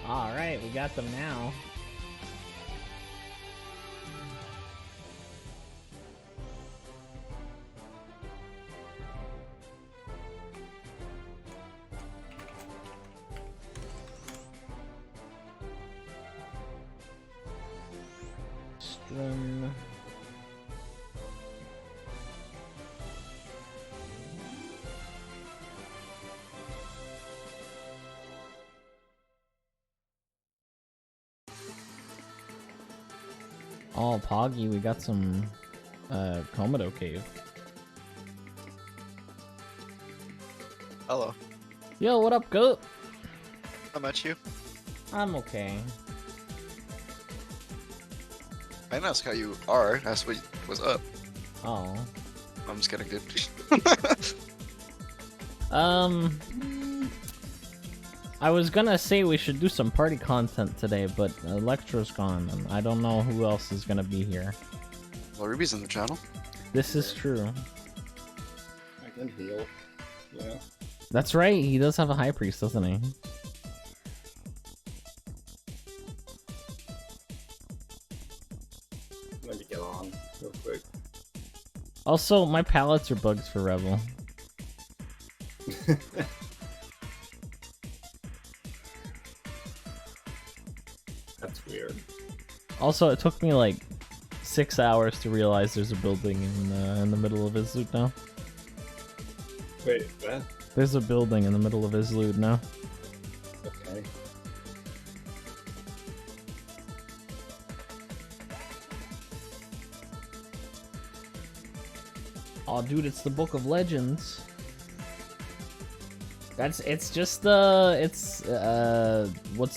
Alright, we got them now. Strum. Oh, Poggy, we got some Komodo Cave. Hello. Yo, what up, goat? How about you? I'm okay. I didn't ask how you are. Ask what was up. Oh. I'm just kidding, dude. I was gonna say we should do some party content today, but Electro's gone, and I don't know who else is gonna be here. Well, Ruby's in the channel. This is true. I can heal. Yeah. That's right, he does have a high priest, doesn't he? Let me get on real quick. Also, my palettes are bugs for Rebel. That's weird. Also, it took me like 6 hours to realize there's a building in the middle of his loot now. Wait, what? There's a building in the middle of his loot now. Okay. Oh, dude, it's the Book of Legends. It's just what's the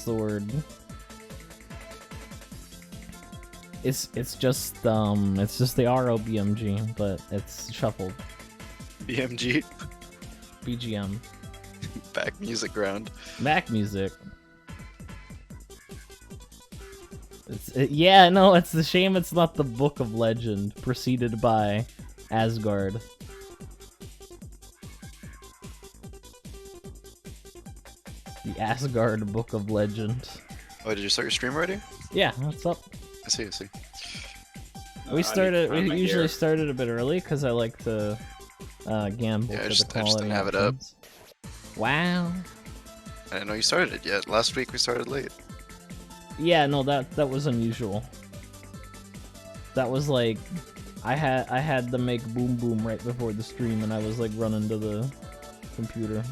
word? It's just the ROBMG, but it's shuffled. BMG. BGM. Back music ground. Mac music. Yeah, no, it's a shame it's not the Book of Legend, preceded by Asgard. The Asgard Book of Legend. Oh, did you start your stream already? Yeah, what's up? I see, I see. We usually started a bit early because I like to gamble Yeah, for I just the quality. didn't have it up. options. Wow. I didn't know you started it yet. Last week we started late. Yeah, no, that was unusual. That was like, I had to make boom boom right before the stream, and I was like running to the computer.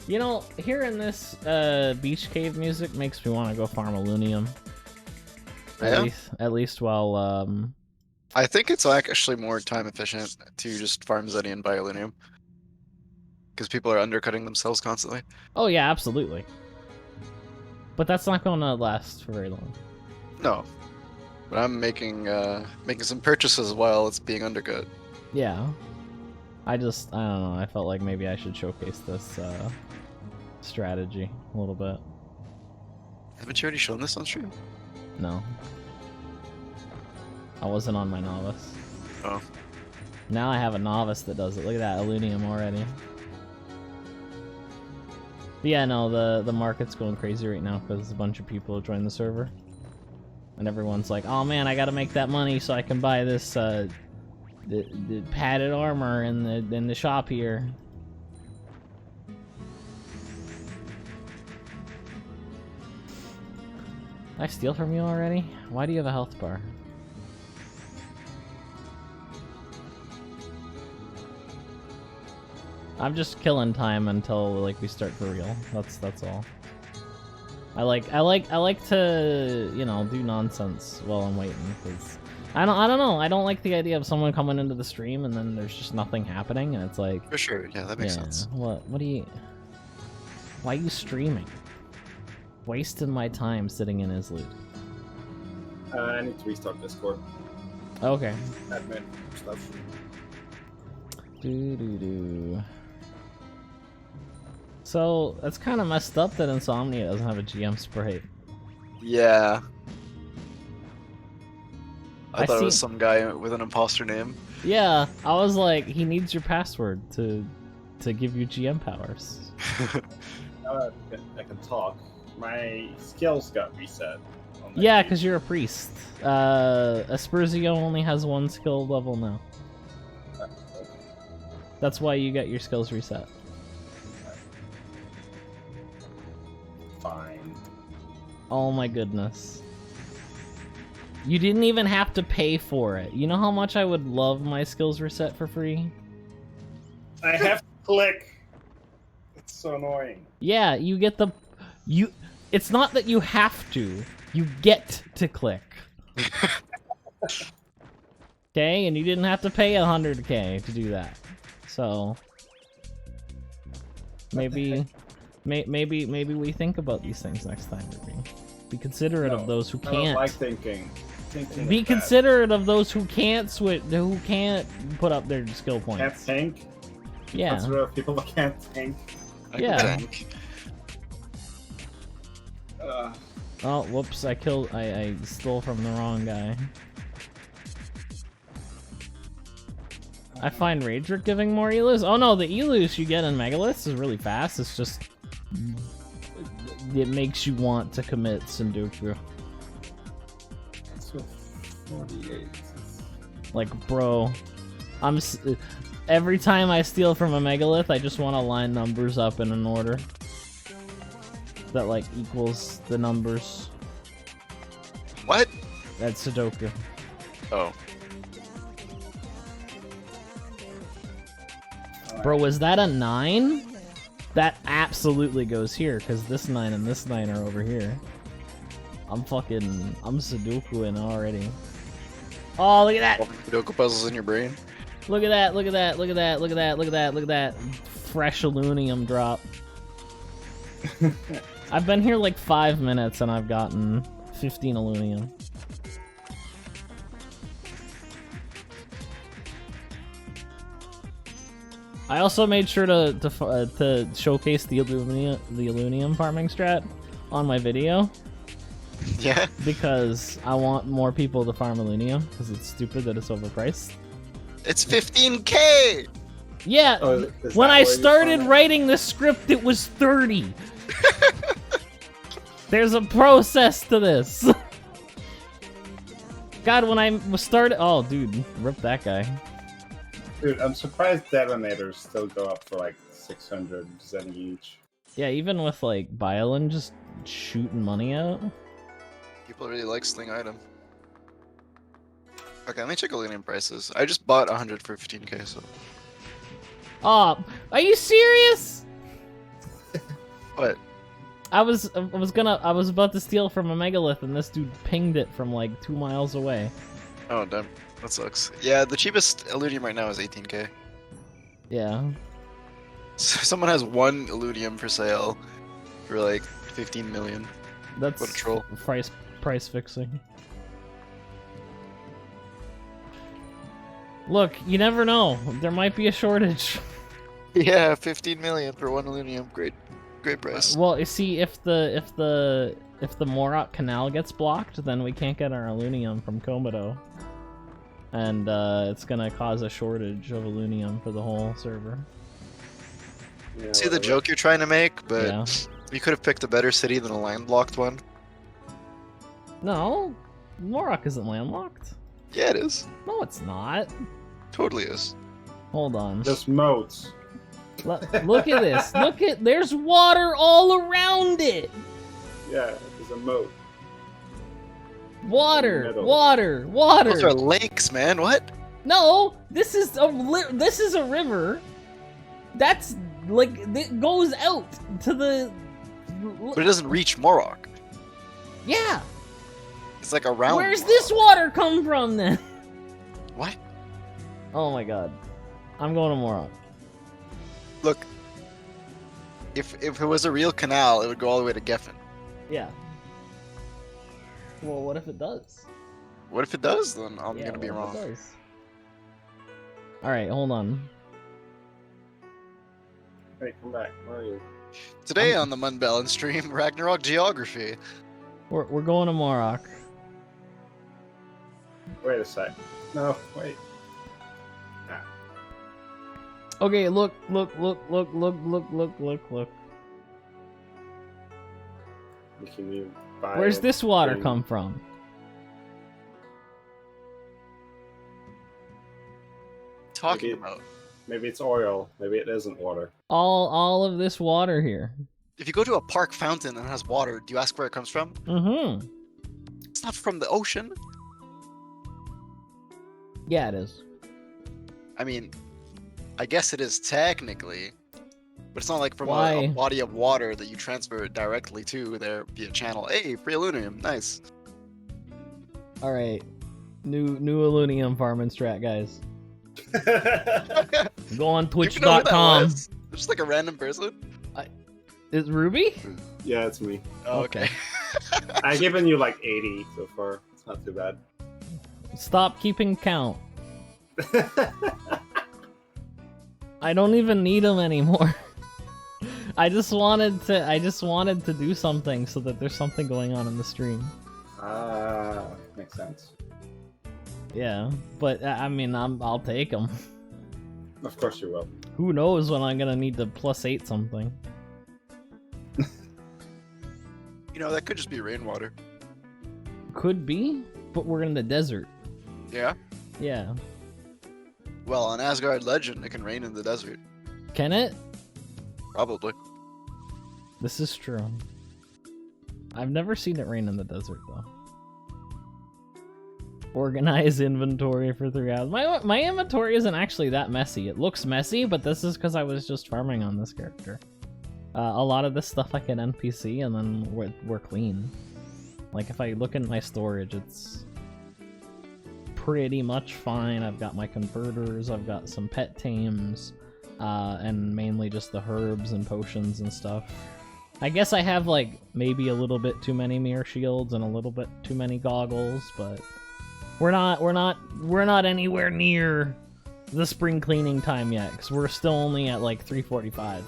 You know, hearing this beach cave music makes me want to go farm alunium. Yeah? At least while I think it's actually more time efficient to just farm Zeddy and buy aluminium. Because people are undercutting themselves constantly. Oh yeah, absolutely. But that's not going to last for very long. No. But I'm making some purchases while it's being undercut. Yeah. I don't know, I felt like maybe I should showcase this strategy a little bit. Haven't you already shown this on stream? No. I wasn't on my novice. Oh. Now I have a novice that does it. Look at that, alunium already. But yeah, no, the market's going crazy right now because a bunch of people have joined the server. And everyone's like, oh man, I gotta make that money so I can buy this the padded armor in the shop here. Did I steal from you already? Why do you have a health bar? I'm just killing time until like we start for real. That's all. I like to, you know, do nonsense while I'm waiting because I don't know. I don't like the idea of someone coming into the stream and then there's just nothing happening and it's like For sure, yeah, that makes sense. What do you? Why are you streaming? Wasting my time sitting in his loot. I need to restart Discord. Okay. Admin stuff. Do. So that's kind of messed up that Insomnia doesn't have a GM sprite. Yeah. I thought it was see- some guy with an imposter name. Yeah, I was like, he needs your password to to give you GM powers. Now I can talk. My skills got reset. On my Yeah, feet. because you're a priest. Aspersio only has 1 skill level now. That's why you get your skills reset. Fine. Oh my goodness. You didn't even have to pay for it. You know how much I would love my skills reset for free? I have to click. It's so annoying. Yeah, you get the... It's not that you have to. You get to click. Okay, and you didn't have to pay 100k to do that. So... Maybe we think about these things next time, Ruby. Be considerate of those who I can't. don't like thinking. Be is bad. considerate of those who can't who can't put up their skill points. Can't think. Yeah. Consider people that can't think. I Yeah. can tank. Oh, whoops! I stole from the wrong guy. I find Raedric giving more Elus. Oh no, the Elus you get in Megaliths is really fast. It's just it makes you want to commit Sundoku. So 48. Like, bro, every time I steal from a Megalith, I just want to line numbers up in an order that like equals the numbers. What? That's Sudoku. Oh. Bro, was that a 9? That absolutely goes here, because this 9 and this 9 are over here. I'm Sudoku-ing already. Oh, look at that! Sudoku puzzles in your brain. Look at that, look at that, look at that, look at that, look at that, look at that. Fresh alunium drop. I've been here like 5 minutes and I've gotten 15 alunium. I also made sure to showcase the alunium farming strat on my video. Yeah. Because I want more people to farm alunium, because it's stupid that it's overpriced. It's 15k! Yeah, Oh, is when that I where you started found it? writing the script, it was 30. There's a process to this. God, when I started... Oh, dude, rip that guy. Dude, I'm surprised detonators still go up for like 600 Zen each. Yeah, even with, like, Violin just shooting money out. People really like Sling Item. Okay, let me check alunium prices. I just bought 100 for 15k, so... Oh, are you serious? What? I was about to steal from a megalith and this dude pinged it from like 2 miles away. Oh, damn. That sucks. Yeah, the cheapest alunium right now is 18k. Yeah. So someone has 1 alunium for sale for like 15 million. That's What a troll. price fixing. Look, you never know. There might be a shortage. Yeah, 15 million for 1 alunium. Great price. Well, you see, if the Morok Canal gets blocked, then we can't get our alunium from Komodo. And it's gonna cause a shortage of alunium for the whole server. Yeah, See the whatever. joke you're trying to make, but Yeah. you could have picked a better city than a landlocked one. No, Morok isn't landlocked. Yeah, it is. No, it's not. Totally is. Hold on. Just moats. Look at this. There's water all around it. Yeah, there's a moat. Water, Middle. water, Those water. are lakes, man. What? No, this is a river. That's like it goes out to the. But it doesn't reach Morok. Yeah. It's like around. Where's Morok. this water come from then? What? Oh my god. I'm going to Morok. Look. If it was a real canal, it would go all the way to Geffen. Yeah. Well, what if it does? What if it does? Then I'm Yeah, gonna be what if it wrong. does? All right, hold on. Hey, come back. Where are you? Today on the Munbellin stream, Ragnarok geography. We're going to Morok. Wait a sec. No, wait. Okay, look. Can you buy Where's a this water thing? come from? Talking Maybe- about. Maybe it's oil. Maybe it isn't water. All of this water here. If you go to a park fountain and it has water, do you ask where it comes from? Mm-hmm. It's not from the ocean. Yeah, it is. I mean, I guess it is technically, but it's not like from a Why? body of water that you transfer it directly to there via channel. Hey, free aluminum, nice. All right. New aluminum farming strat, guys. Go on Do you even know who that twitch.com. was? Just like a random person. Is Ruby? Yeah, it's me. Oh, Okay. I've given you like 80 so far. It's not too bad. Stop keeping count. I don't even need them anymore. I just wanted to do something so that there's something going on in the stream. Ah, makes sense. Yeah, but I mean, I'll take them. Of course you will. Who knows when I'm gonna need to +8 something? You know, that could just be rainwater. Could be, but we're in the desert. Yeah. Yeah. Well, on Asgard Legend, it can rain in the desert. Can it? Probably. This is true. I've never seen it rain in the desert though. Organize inventory for 3 hours. My inventory isn't actually that messy. It looks messy, but this is because I was just farming on this character. A lot of this stuff I can NPC and then we're clean. Like if I look in my storage, it's pretty much fine. I've got my converters, I've got some pet tames, and mainly just the herbs and potions and stuff. I guess I have like maybe a little bit too many mirror shields and a little bit too many goggles, but we're not anywhere near the spring cleaning time yet, because we're still only at like 3:45.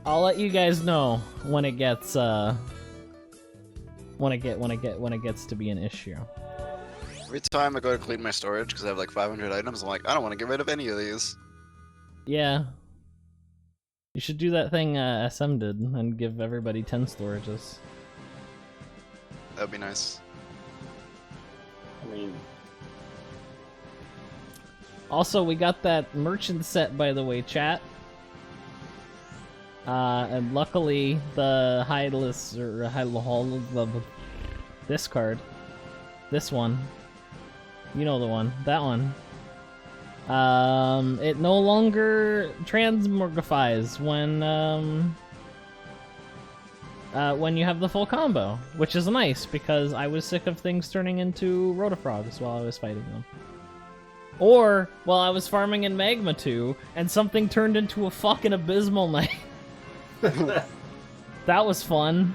I'll let you guys know when it gets when it gets to be an issue. Every time I go to clean my storage, because I have like 500 items, I'm like, I don't want to get rid of any of these. Yeah. You should do that thing SM did and give everybody 10 storages. That'd be nice. I mean, Also, we got that merchant set, by the way, chat. And luckily, the this card, this one, you know the one, that one. It no longer transmorgifies when you have the full combo, which is nice because I was sick of things turning into rotofrogs while I was fighting them. Or while I was farming in Magma 2 and something turned into a fucking abysmal knight. That was fun.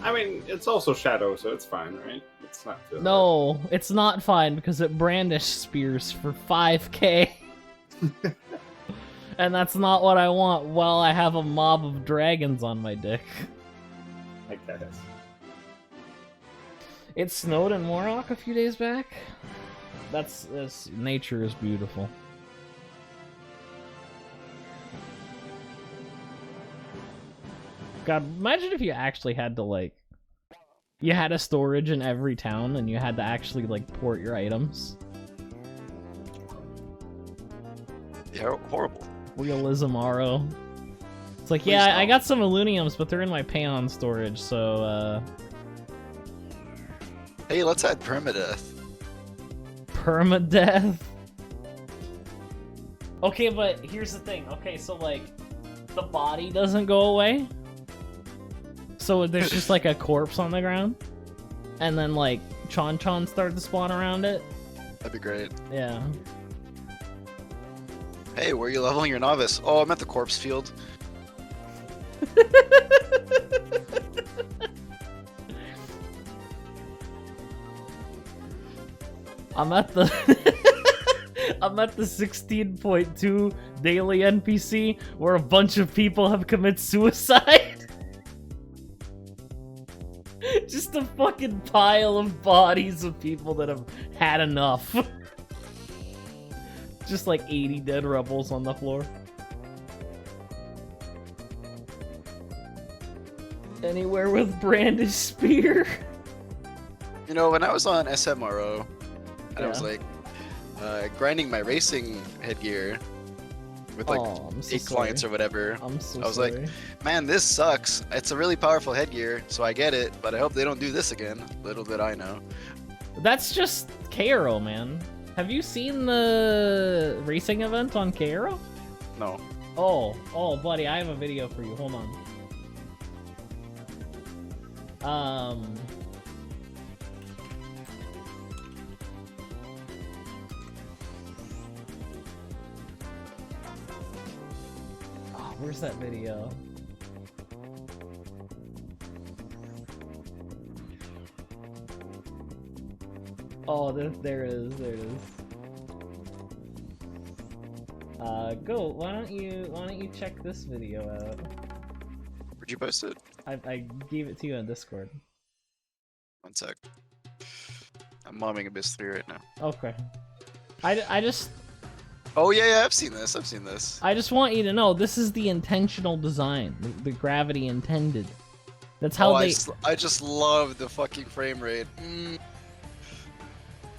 I mean, it's also Shadow, so it's fine, right? It's not too No, it's not fine because it brandished spears for 5k. And that's not what I want while I have a mob of dragons on my dick. I guess. It snowed in Morrock a few days back. That's nature is beautiful. God, imagine if you actually had to like, you had a storage in every town and you had to actually like port your items. Yeah, horrible. Realism RO. It's like, Please yeah, I don't. got some Illuniums, but they're in my Payon storage, so Hey, let's add permadeath. permadeath. Okay, but here's the thing. Okay, so like, the body doesn't go away. So there's just like a corpse on the ground. And then like, Chon-Chon start to spawn around it. That'd be great. Yeah. Hey, where are you leveling your novice? Oh, I'm at the corpse field. I'm at the I'm at the 16.2 daily NPC where a bunch of people have committed suicide. Just a fucking pile of bodies of people that have had enough. Just like 80 dead rebels on the floor. Anywhere with brandished spear. You know, when I was on SMRO, and I was Yeah. like grinding my racing headgear with like I'm so 8 clients sorry. or whatever, I'm so I was sorry. like, man, this sucks. It's a really powerful headgear, so I get it, but I hope they don't do this again. Little did I know. That's just KRO, man. Have you seen the racing event on KRO? No. Oh, buddy, I have a video for you. Hold on. Oh, where's that video? Oh, there it is. There it is. Go. Why don't you check this video out? Where'd you post it? I gave it to you on Discord. 1 sec. I'm momming Abyss 3 right now. Okay. I just Oh yeah, I've seen this. I've seen this. I just want you to know this is the intentional design. The gravity intended. That's how Oh, they. I just love the fucking frame rate.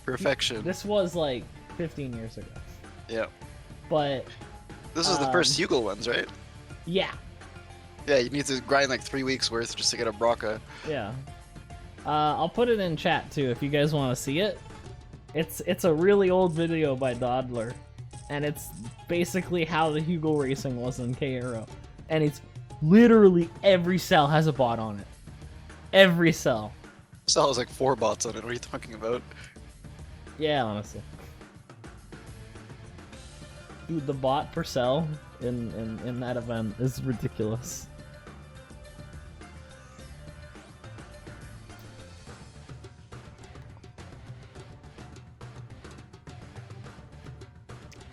Perfection. This was like 15 years ago. Yeah. But This is the first Hugel ones, right? yeah, Yeah, you need to grind like 3 weeks worth just to get a Braca. yeah. I'll put it in chat too if you guys want to see it. It's a really old video by Dodler, and it's basically how the Hugel racing was in KRO, and it's literally every cell has a bot on it. Every cell. Still has like 4 bots on it. What are you talking about? Yeah, honestly. Dude, the bot per cell in that event is ridiculous.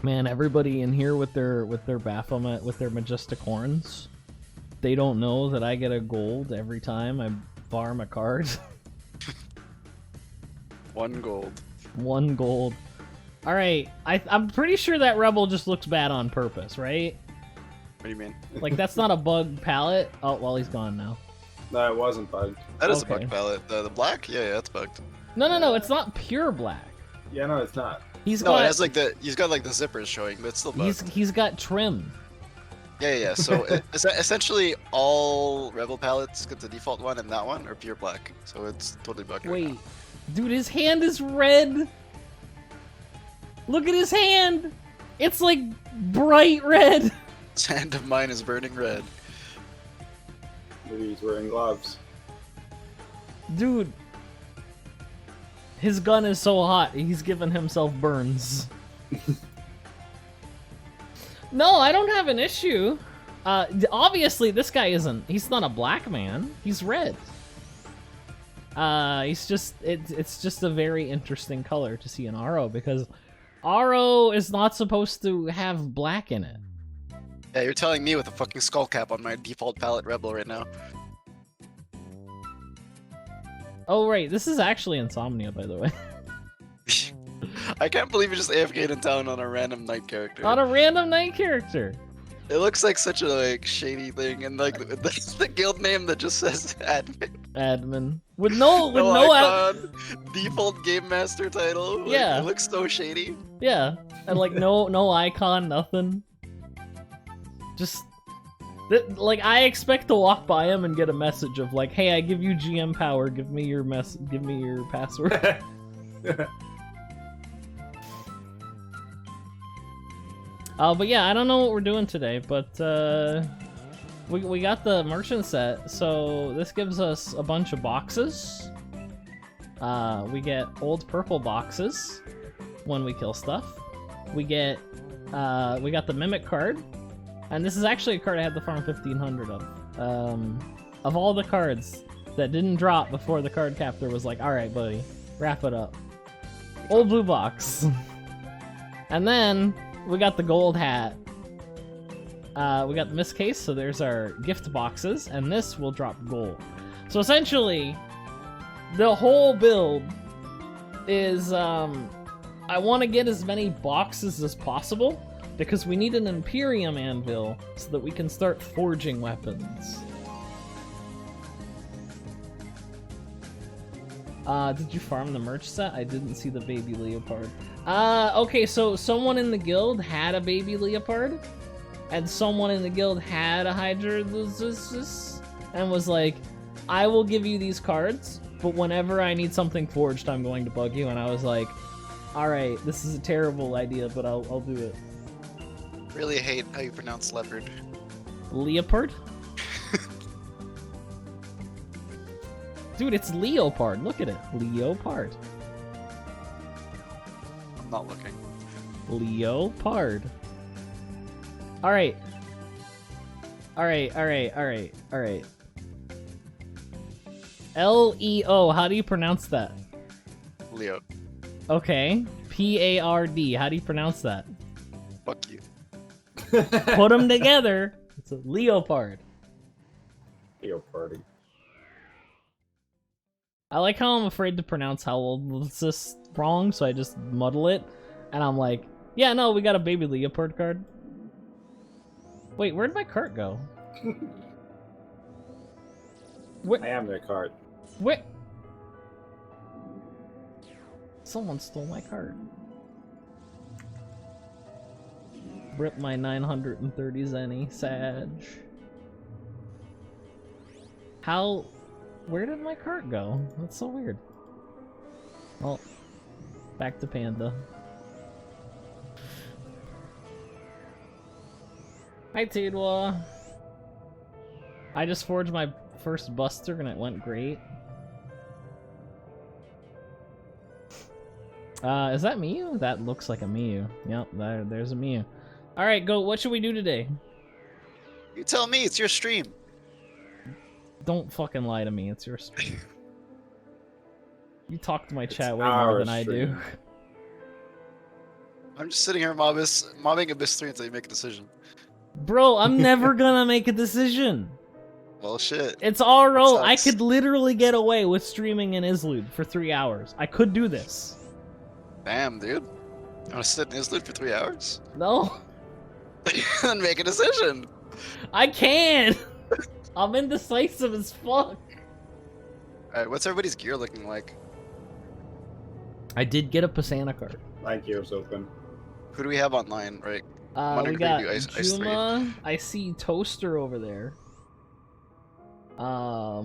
Man, everybody in here with their Baphomet, with their majestic horns, they don't know that I get a gold every time I farm a card. 1 gold. 1 gold. Alright, I'm pretty sure that rebel just looks bad on purpose, right? What do you mean? Like, that's not a bug palette. Oh, well, he's gone now. No, it wasn't bugged. That is Okay. a bug palette. The black? Yeah, that's bugged. No, it's not pure black. Yeah, no, it's not. He's No, got, it has like he's got like the zippers showing, but it's still bugged. he's got trim. Yeah. So essentially all Rebel palettes get the default one, and that one are pure black. So it's totally bugged. Right Wait, now. dude, his hand is red. Look at his hand. It's like bright red. This hand of mine is burning red. Maybe he's wearing gloves. Dude, his gun is so hot, he's giving himself burns. No, I don't have an issue. Obviously, this guy he's not a black man. He's red. It's just a very interesting color to see in RO, because RO is not supposed to have black in it. Yeah, you're telling me with a fucking skull cap on my default palette Rebel right now. Oh, right, this is actually Insomnia, by the way. I can't believe you just AFK'd in town on a random knight character. On a random knight character. It looks like such a like shady thing, and like that's the guild name that just says admin. Admin. With no icon, default game master title. Like, Yeah. it looks so shady. Yeah, and like no icon, nothing. Just like I expect to walk by him and get a message of like, "Hey, I give you GM power. Give me your password." But yeah, I don't know what we're doing today, but we got the merchant set, so this gives us a bunch of boxes. We get old purple boxes when we kill stuff. We got the mimic card, and this is actually a card I had to farm 1500 of. Of all the cards that didn't drop before the card captor was like, "All right, buddy, wrap it up." Old blue box. And then we got the gold hat. We got the mist case, so there's our gift boxes, and this will drop gold. So essentially, the whole build is I want to get as many boxes as possible because we need an Imperium anvil so that we can start forging weapons. Did you farm the merch set? I didn't see the baby leopard. Okay, so someone in the guild had a baby leopard, and someone in the guild had a Hydra and was like, I will give you these cards, but whenever I need something forged, I'm going to bug you. And I was like, alright, this is a terrible idea, but I'll do it. Really hate how you pronounce leopard. Leopard? Dude, it's leopard. Look at it. Leopard. I'm not looking. Leopard. Alright. Alright. L-E-O, how do you pronounce that? Leo. Okay. P-A-R-D, how do you pronounce that? Fuck you. Put them together. It's a leopard. Leopardy. I like how I'm afraid to pronounce how old this is wrong, so I just muddle it. And I'm like, yeah, no, we got a baby leopard card. Wait, where'd my cart go? I am their card. Wait. Someone stole my cart. Rip my 930 zenny, Sag. How... Where did my cart go? That's so weird. Well, back to Panda. Hi, Tidwa. I just forged my first buster and it went great. Is that Miyu? That looks like a Miyu. Yep, there's a Miyu. Alright, go. What should we do today? You tell me, it's your stream. Don't fucking lie to me, it's your stream. You talk to my chat way our more than I do. stream. I'm just sitting here mobbing Abyss 3 until you make a decision. Bro, I'm never gonna make a decision. Well, shit. It's all roll. That I sucks. could literally get away with streaming in Islud for 3 hours. I could do this. Damn, dude. I want to sit in Islip for 3 hours? No, Then make a decision. I can't. I'm indecisive as fuck. Alright, what's everybody's gear looking like? I did get a Pisana card. My gear's open. Who do we have online, right? We wondering if we got do ice trade. Juma. I see Toaster over there. My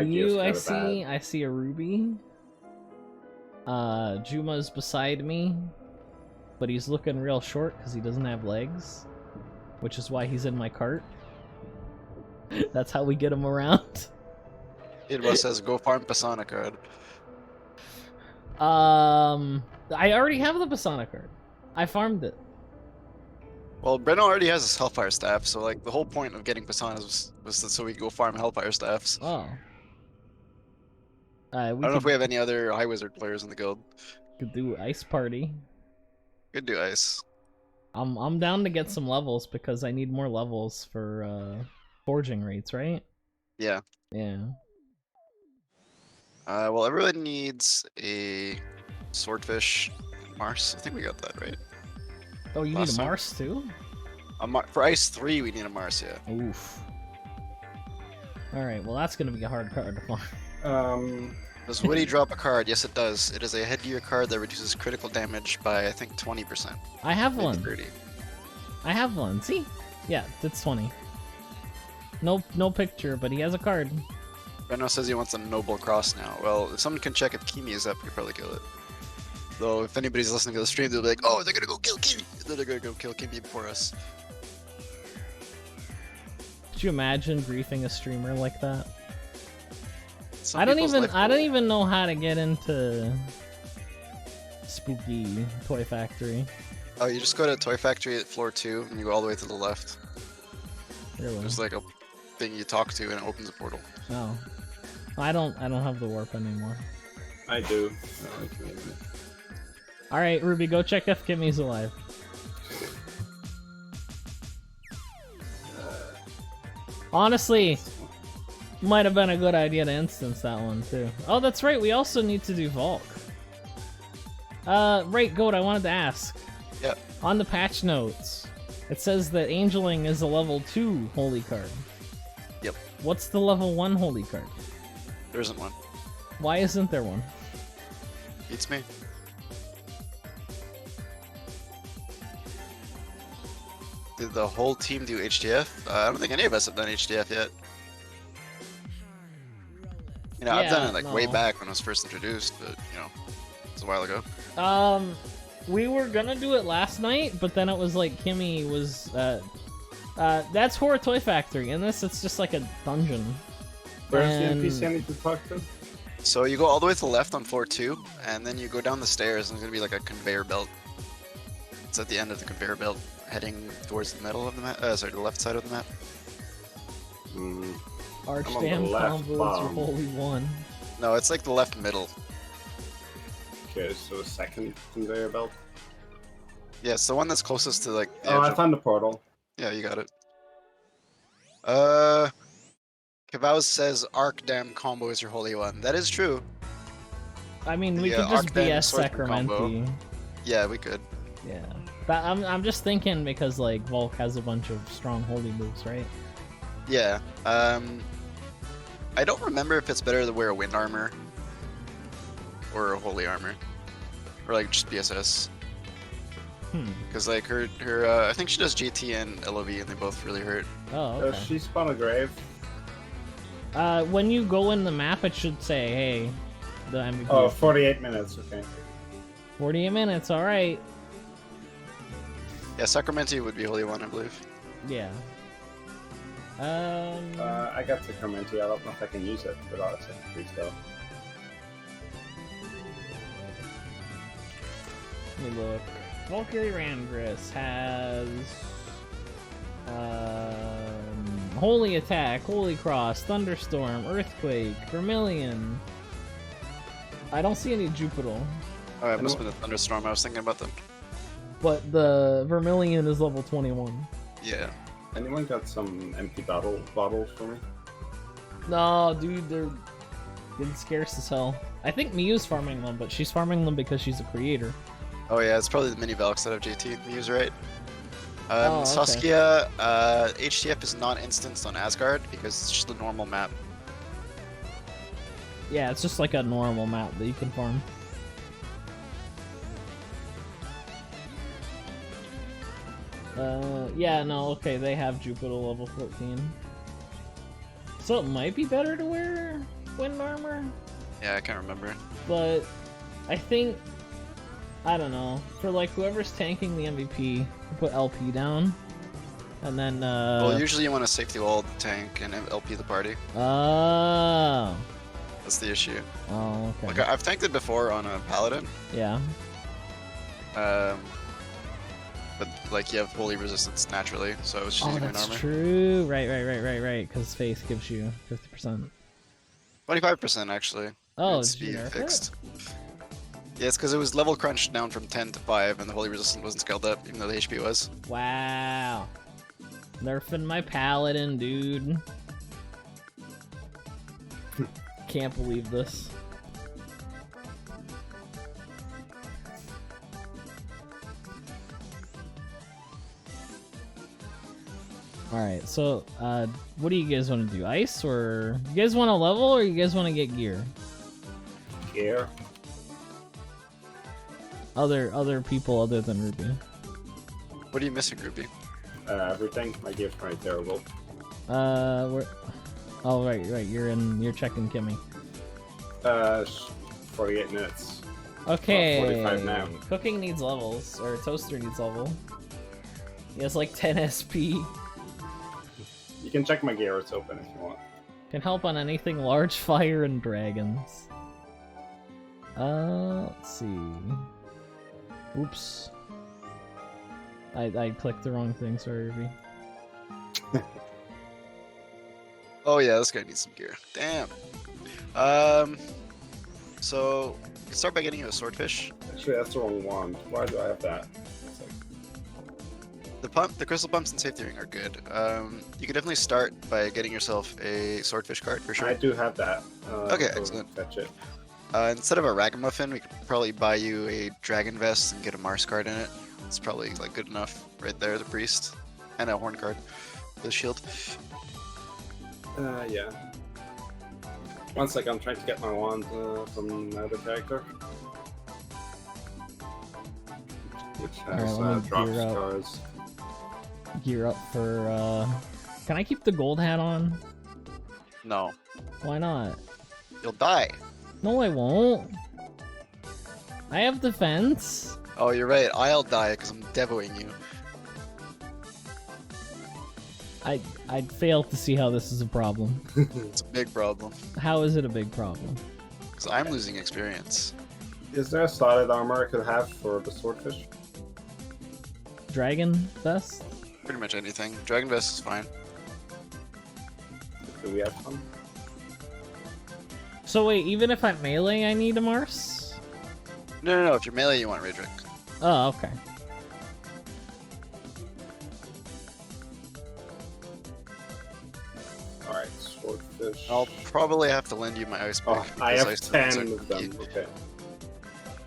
gear's Mew, I kinda see. bad. I see a Ruby. Juma's beside me, but he's looking real short because he doesn't have legs, which is why he's in my cart. That's how we get him around. It says go farm Pisana card. I already have the Pisana card. I farmed it. Well, Breno already has his Hellfire staff, so like the whole point of getting Pisanas was so we could go farm Hellfire staffs. Oh. I don't know if we have any other High Wizard players in the guild. Could do Ice Party. Could do ice. I'm down to get some levels because I need more levels for forging rates, right? Yeah. Yeah. Well, everyone needs a Swordfish Mars. I think we got that right. Oh, you need Last a time. Mars too? For Ice 3, we need a Mars, yeah. Oof. Alright, well that's gonna be a hard card to find. Does Woody drop a card? Yes, it does. It is a headgear card that reduces critical damage by, I think, 20%. I have Maybe one. 30. I have one. See? Yeah, that's 20. No picture, but he has a card. Breno says he wants a Noble Cross now. Well, if someone can check if Kimi is up, we could probably kill it. Though, if anybody's listening to the stream, they'll be like, oh, they're gonna go kill Kimi! Then they're gonna go kill Kimi before us. Could you imagine briefing a streamer like that? Some I don't people's life goal- even know how to get into Spooky Toy Factory. Oh, you just go to Toy Factory at floor 2, and you go all the way to the left. Really? There's like a thing you talk to, and it opens a portal. Oh. I don't have the warp anymore. I do. I like it. Alright, Ruby, go check if Kimmy's alive. Honestly, might have been a good idea to instance that one too. Oh, that's right, we also need to do Volk. Right, Goat, I wanted to ask. Yeah. On the patch notes, it says that Angeling is a level 2 holy card. Yep. What's the level 1 holy card? There isn't one. Why isn't there one? Beats me. Did the whole team do HDF? I don't think any of us have done HDF yet. You know, I've done it like way no. back when it was first introduced, but you know, it's a while ago. We were gonna do it last night, but then it was like Kimmy was, that's Horror Toy Factory. In this, it's just like a dungeon. Where's And- the NPC I need to talk to? So you go all the way to the left on floor 2, and then you go down the stairs, and there's gonna be like a conveyor belt. It's at the end of the conveyor belt, heading towards the middle of the map. Sorry, the left side of the map. Hmm. Archdam left combos your bottom. holy one. No, it's like the left middle. Okay, so second conveyor belt. Yeah, it's the one that's closest to like. The Oh, edge I of- found the portal. Yeah, you got it. Kavaus says Arc Dam combo is your holy one. That is true. I mean, we The, could just Archdam BS swordsman combo. Sacramenti. Yeah, we could. Yeah. But I'm just thinking because, like, Volk has a bunch of strong holy moves, right? Yeah. I don't remember if it's better to wear a wind armor or a holy armor, or like just BSS. Because like her I think she does GT and LOV, and they both really hurt. Oh, Does okay. she spawn a grave? When you go in the map, it should say, hey, the MVP. Oh, 48 minutes, okay. 48 minutes, alright. Yeah, Sacramento would be holy one, I believe. Yeah. I got Sacramento. I don't know if I can use it without a second priest though. Let me look. Valkyrie Randgris has Holy Attack, Holy Cross, Thunderstorm, Earthquake, Vermilion. I don't see any Jupiter, Oh, it must have been a thunderstorm. I was thinking about them. but the Vermilion is level 21. Yeah. Anyone got some empty bottles for me? No, dude, they're getting scarce as hell. I think Miu's farming them, but she's farming them because she's a creator. Oh yeah, it's probably the mini Valks that have JT views, right? Oh, okay. Saskia, HTF is not instanced on Asgard because it's just a normal map. Yeah, it's just like a normal map that you can farm. Yeah, no, okay, they have Jupiter level 14. So it might be better to wear wind armor, Yeah, I can't remember. but I think, I don't know, for like whoever's tanking the MVP, put LP down, and then, Well, usually you want to safety wall the tank and LP the party. oh, That's the issue. oh, okay, Like I've tanked it before on a paladin, yeah. but like you have holy resistance naturally, so it's just Oh, using wind that's armor. true. Right. Because Faith gives you 50%. 25% actually. Oh, It's did you speed nerf it? fixed. Yeah, it's because it was level crunched down from 10 to 5, and the holy resistance wasn't scaled up, even though the HP was. Wow. Nerfing my paladin, dude. Can't believe this. Alright, so, what do you guys want to do? Ice, or... You guys want to level, or you guys want to get gear? Gear. Other people other than Ruby. What are you missing, Ruby? Everything. My gear's pretty terrible. Where... Oh, right, you're checking Kimmy. 48 minutes. Okay. 45 now. Cooking needs levels, or Toaster needs level. He has like 10 SP. You can check my gear, it's open if you want. Can help on anything large, fire, and dragons. Let's see. Oops. I clicked the wrong thing, sorry, Ruby. Oh yeah, this guy needs some gear. Damn. So you can start by getting you a swordfish. Actually, that's the wrong one. Why do I have that? It's like... The crystal pumps and safety ring are good. You can definitely start by getting yourself a swordfish card for sure. I do have that. Okay, so excellent. Fetch it. Instead of a ragamuffin, we could probably buy you a dragon vest and get a Mars card in it. It's probably like good enough right there, the priest. And a horn card. The shield. Yeah. One sec, I'm trying to get my wand from another character. Which has Alright, let me drop gear up. scars. Gear up for, Can I keep the gold hat on? No. Why not? You'll die. No, I won't. I have defense. Oh, you're right. I'll die because I'm devoing you. I'd fail to see how this is a problem. It's a big problem. How is it a big problem? Because I'm losing experience. Is there a slotted armor I could have for the swordfish? Dragon vest? Pretty much anything. Dragon vest is fine. Do we have some? So wait, even if I'm melee, I need a Mars? No. If you're melee, you want Raedric. Oh, okay. Alright, swordfish. I'll probably have to lend you my ice pick. Oh, I because have ice 10 stones are of them. key. Okay.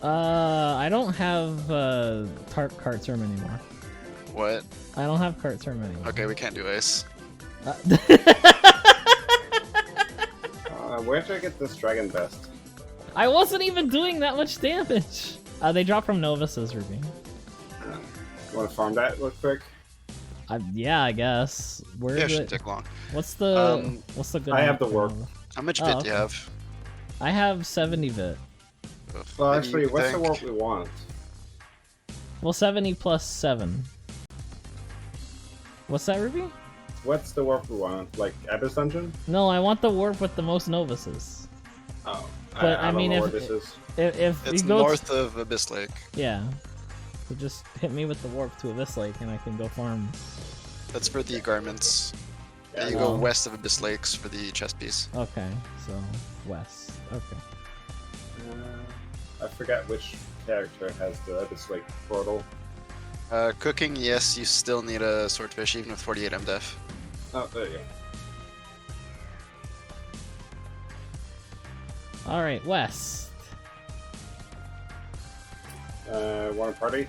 I don't have cart term anymore. What? I don't have cart term anymore. Okay, we can't do ice. Where did I get this dragon vest? I wasn't even doing that much damage. They drop from Novice's Ruby. You want to farm that real quick? Yeah, I guess. Where Yeah, it is shouldn't it? take long. What's the good? I have the amount warp. for- How much Oh, bit do you okay. have? I have 70 bit. Well, Maybe actually, you what's the think? warp we want? Well, 70 plus 7. What's that, Ruby? What's the warp we want? Like Abyss Dungeon? No, I want the warp with the most novices. Oh, But, I don't mean, know if- where this is. If It's you go north of Abyss Lake. yeah, so just hit me with the warp to Abyss Lake and I can go farm. That's for the garments. Yeah, you no. go west of Abyss Lakes for the chest piece. Okay, so west. Okay. I forgot which character has the Abyss Lake portal. Cooking, yes, you still need a swordfish even with 48 MDef. Oh, there you All right, west. go. Want a party?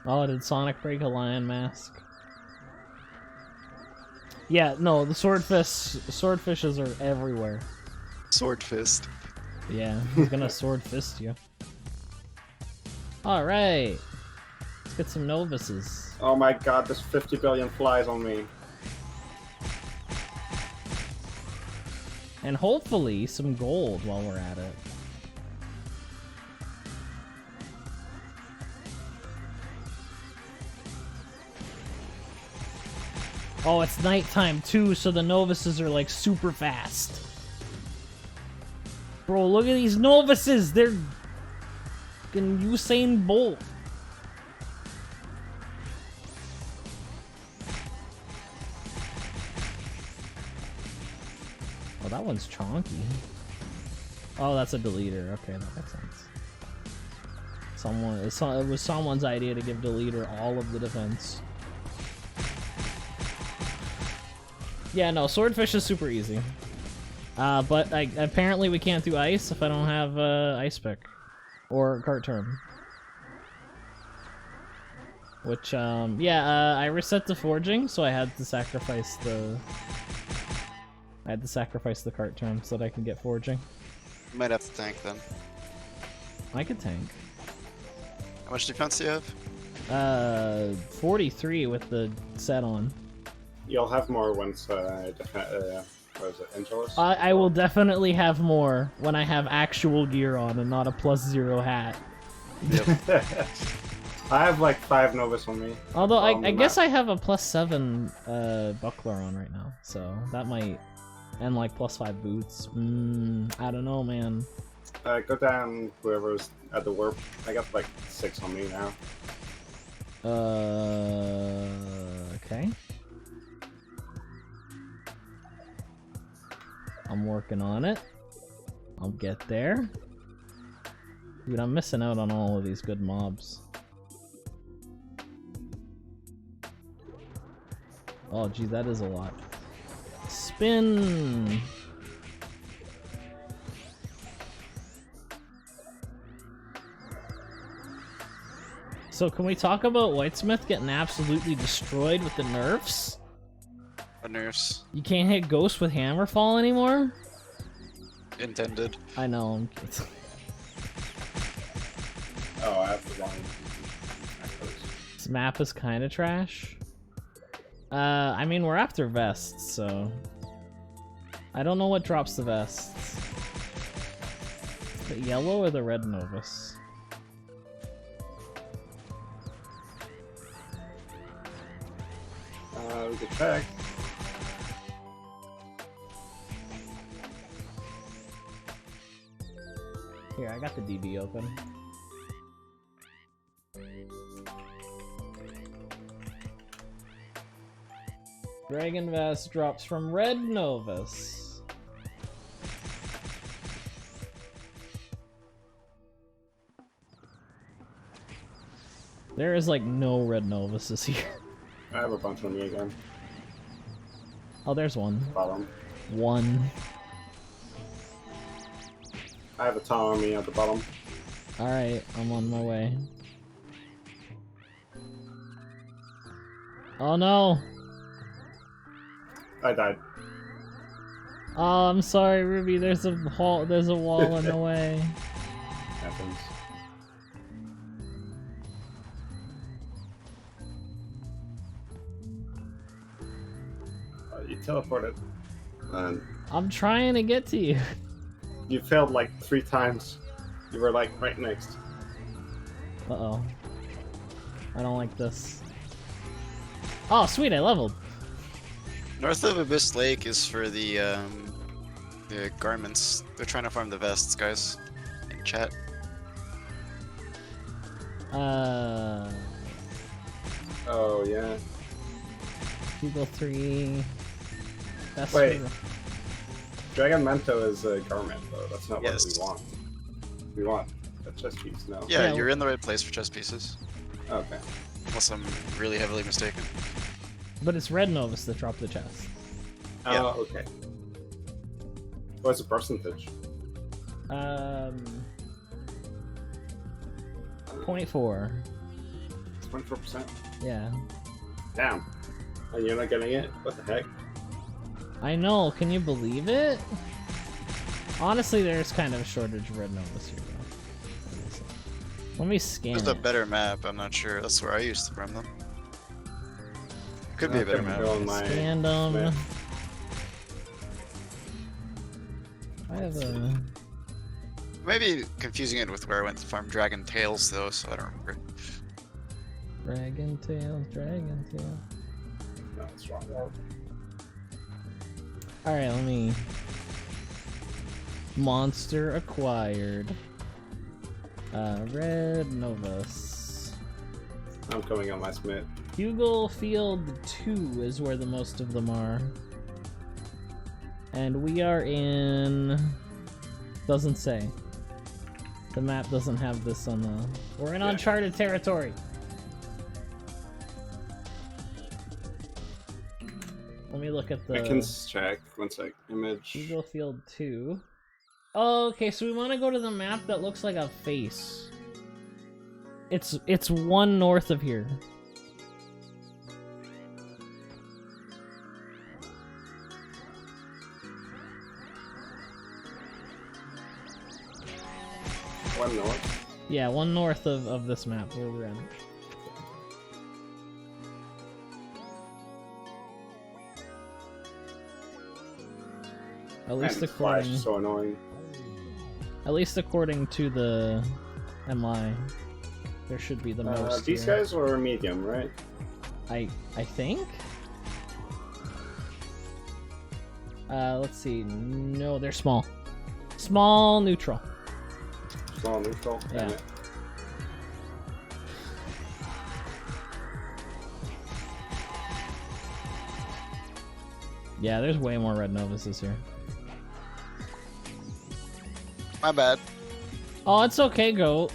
Oh, did Sonic break a lion mask? Yeah, no, the swordfishes are everywhere. Sword fist. Yeah, he's gonna sword fist you. All right, let's get some novices. Oh my god, there's 50 billion flies on me. And hopefully some gold while we're at it. Oh, it's nighttime too, so the novices are like super fast. Bro, look at these novices! They're fucking Usain Bolt. Oh, that one's chonky. Oh, that's a deleter. Okay, that makes sense. It was someone's idea to give deleter all of the defense. Yeah, no, swordfish is super easy. But apparently we can't do ice if I don't have ice pick or cart term. Which I reset the forging, so I had to sacrifice the cart term so that I can get forging. You might have to tank then. I could tank. How much defense do you have? 43 with the set on. You'll have more once, what is it, Angelus? I will definitely have more when I have actual gear on and not a +0 hat. Yep. I have like 5 Novice on me. Although on I the guess map. I have a +7 buckler on right now, so that might, and like +5 boots. I don't know, man. Go down, whoever's at the warp. I got like 6 on me now. Okay. I'm working on it. I'll get there. Dude, I'm missing out on all of these good mobs. Oh, gee, that is a lot. Spin! So can we talk about Whitesmith getting absolutely destroyed with the nerfs? A nurse. You can't hit Ghost with Hammerfall anymore? Intended. I know. Oh, I have the wrong. This map is kind of trash. I mean, we're after vests, so... I don't know what drops the vests. The yellow or the red Novice? We could check. Here, I got the DB open. Dragon Vest drops from Red Novice. There is like no Red Novices here. I have a bunch on me again. Oh, there's one. Bottom. One. I have a ton on me at the bottom. Alright, I'm on my way. Oh no! I died. Oh, I'm sorry, Ruby. There's a wall. There's a wall in the way. Happens. You teleported. And I'm trying to get to you. you failed like 3 times. You were like right next. Uh-oh. I don't like this. Oh, sweet, I leveled. North of Abyss Lake is for the garments. They're trying to farm the vests, guys. In chat. Oh yeah. Google 3. That's Wait. Dragon Mento is a garment though. That's not Yes. what we want. We want a chest piece, no? Yeah, Yeah, you're in the right place for chest pieces. Okay. Unless I'm really heavily mistaken. But it's Red Novice that dropped the chest. Oh, Yeah. okay. What's the percentage? 0.4. It's 24%. Yeah. Damn. And you're not getting it? What the heck? I know, can you believe it? Honestly, there's kind of a shortage of Red Novice here, though. Let me scan There's a it. better map, I'm not sure. That's where I used to farm them. Could be a better map. Go on my Scanned them. Smith. I have a... Maybe confusing it with where I went to farm Dragon Tails, though, so I don't remember. Dragon Tails, Dragon Tails. No, it's wrong. Alright, let me... Monster acquired. Red Novice. I'm coming on my Smith. Hugel Field 2 is where the most of them are. And we are in... Doesn't say. The map doesn't have this on the... We're in Uncharted territory! Let me look at the... I can check. One sec. Image. Eagle Field 2. Oh, okay, so we want to go to the map that looks like a face. It's one north of here. One north. Yeah, one north of this map where we're at. At least And Flash according, is so annoying. at least according to the MI, there should be the most. These here. guys were medium, right? I think. Let's see. No, they're small. Small neutral. Small neutral. Yeah. Damn it. Yeah, there's way more Red Novices here. My bad. Oh, it's okay, Goat.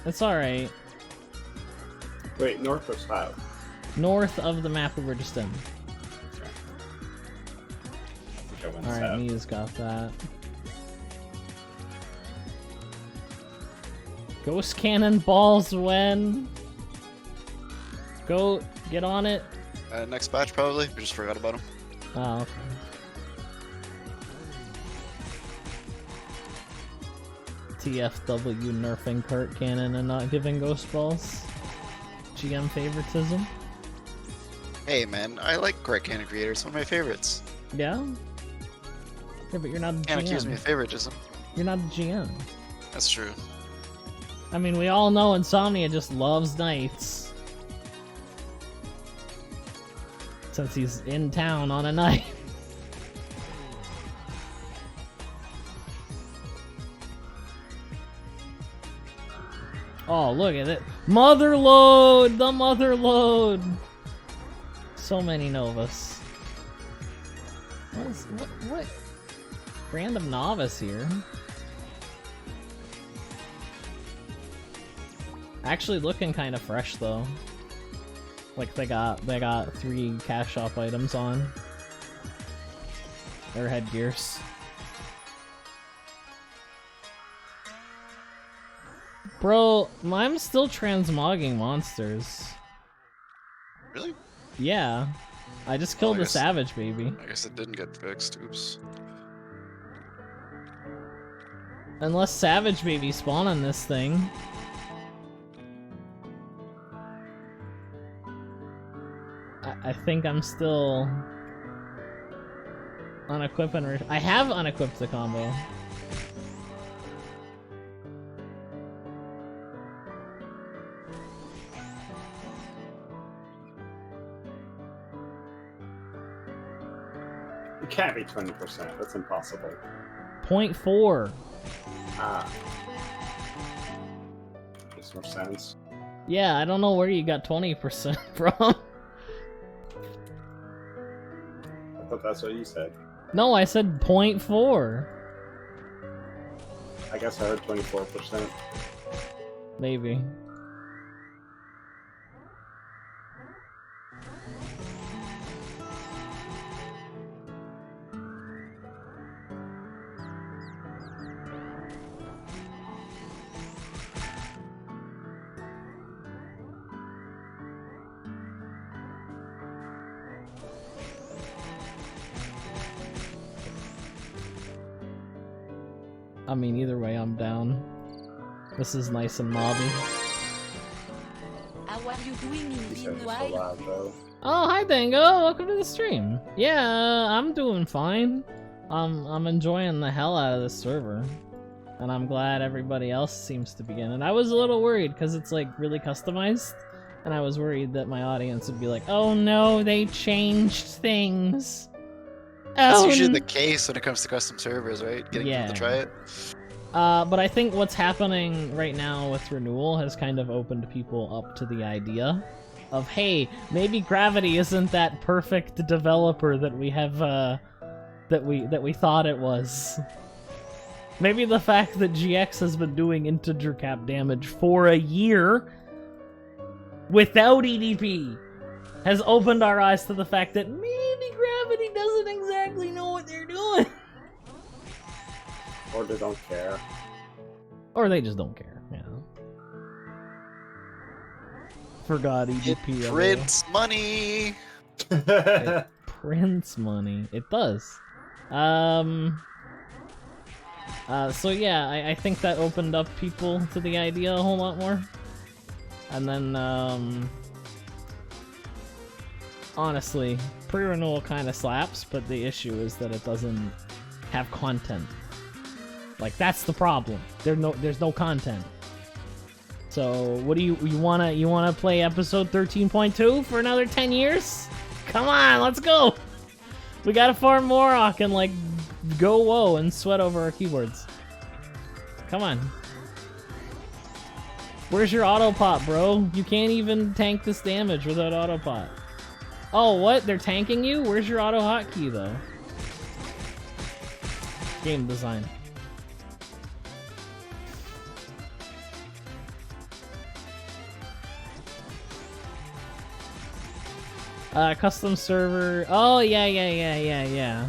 It's alright. Wait, north or south? North of the map we were just in. ones Alright, have. Mia's got that. Ghost Cannon balls when? Go, get on it. Next batch probably. We just forgot about him. Oh, okay. TFW nerfing Kurt Cannon and not giving Ghost Balls. GM favoritism. Hey man, I like Correct Cannon Creators. One of my favorites. Yeah? Yeah, but you're not a Can't accuse me GM. of favoritism. You're not a GM. That's true. I mean, we all know Insomnia just loves knights. Since he's in town on a night. Oh, look at it. Mother load! The mother load! So many Novus. What? Random novice here. Actually looking kind of fresh though. Like they got 3 cash shop items on their headgears. Bro, I'm still transmogging monsters. Really? Yeah. I just killed a savage baby. I guess it didn't get fixed. Oops. Unless savage baby spawn on this thing. I think I'm still unequipping. I have unequipped the combo. It can't be 20%. That's impossible. 0.4. Ah. Makes more sense. Yeah, I don't know where you got 20% from. I thought that's what you said. No, I said 0.4. I guess I heard 24%. Maybe. I mean, either way, I'm down. This is nice and mobby. How are you doing in You said the you're so wild? loud, though. Oh, hi Dango! Welcome to the stream. Yeah, I'm doing fine. I'm enjoying the hell out of this server. And I'm glad everybody else seems to be in it. I was a little worried because it's like really customized. And I was worried that my audience would be like, oh no, they changed things. That's Oh, usually the case when it comes to custom servers, right? Getting people to try it. But I think what's happening right now with Renewal has kind of opened people up to the idea of, hey, maybe Gravity isn't that perfect developer that we have, that we thought it was. Maybe the fact that GX has been doing integer cap damage for a year without EDP has opened our eyes to the fact that maybe Gravity doesn't exactly know what they're doing. Or they don't care. Or they just don't care, you know. Forgot EDP. It prints money. It prints money. It does. So yeah, I think that opened up people to the idea a whole lot more. And then, honestly, pre-renewal kind of slaps, but the issue is that it doesn't have content. Like, that's the problem. There's no content. So, what do you wanna play episode 13.2 for another 10 years? Come on, let's go! We gotta farm Morok and, like, go whoa and sweat over our keyboards. Come on. Where's your autopot, bro? You can't even tank this damage without autopot. Oh, what? They're tanking you? Where's your auto hotkey, though? Game design. Custom server. Oh, yeah.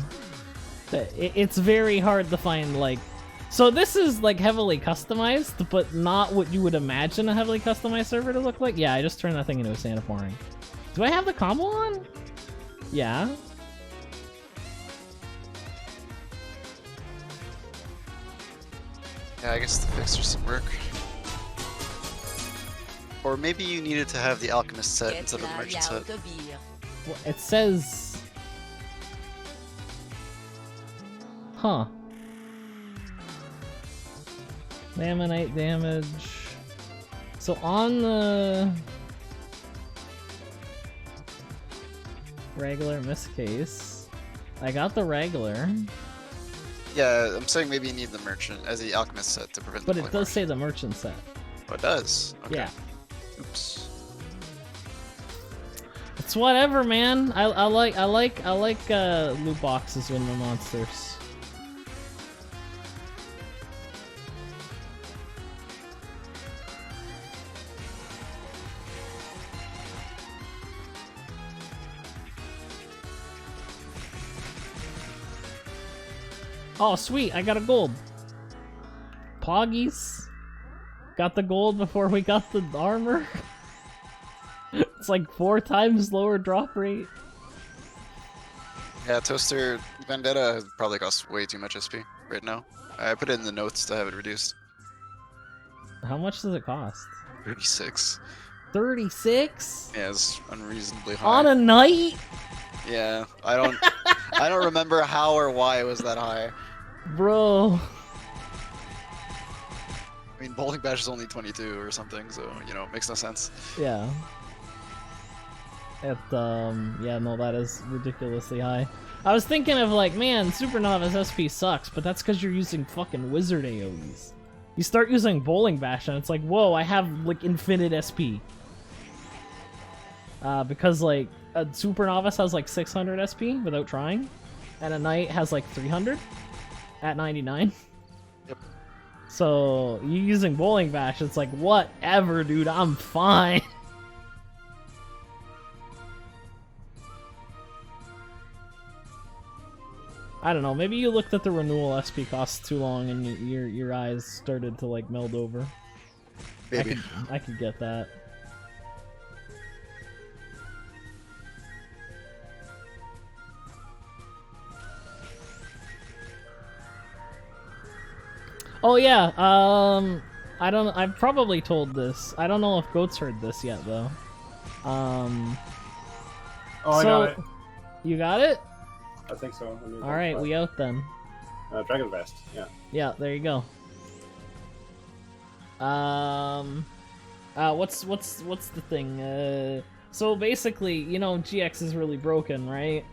It's very hard to find, like... So this is, like, heavily customized, but not what you would imagine a heavily customized server to look like. Yeah, I just turned that thing into a Santa pouring. Do I have the combo on? Yeah. Yeah, I guess the fixers didn't work. Or maybe you needed to have the alchemist set instead of the merchant set. Well, it says... Huh. Laminate damage. So on the... regular miss case, I got the regular. Yeah, I'm saying maybe you need the merchant as the alchemist set to prevent But the it does say the merchant set. Oh, it does? Okay. Yeah. Oops. It's whatever, man. I like loot boxes when the monsters. Oh, sweet, I got a gold. Poggies. Got the gold before we got the armor. It's like 4 times lower drop rate. Yeah, Toaster Vendetta probably costs way too much SP right now. I put it in the notes to have it reduced. How much does it cost? 36. 36? Yeah, it's unreasonably high. On a night? Yeah, I don't remember how or why it was that high. Bro. I mean, Bowling Bash is only 22 or something, so, you know, it makes no sense. Yeah. Yeah, no, that is ridiculously high. I was thinking of like, man, Super Novice SP sucks, but that's because you're using fucking Wizard AoEs. You start using Bowling Bash and it's like, whoa, I have like infinite SP. Because like, a Super Novice has like 600 SP without trying, and a Knight has like 300 at 99. Yep. So, you using Bowling Bash, it's like, whatever, dude, I'm fine. I don't know, maybe you looked at the renewal SP costs too long and your eyes started to like meld over. Maybe. I could get that. Oh yeah, I've probably told this. I don't know if Goats heard this yet though. Oh, I got it. You got it? I think so. Alright, we out then. Dragon Vest, yeah. Yeah, there you go. What's the thing? So basically, you know, GX is really broken, right?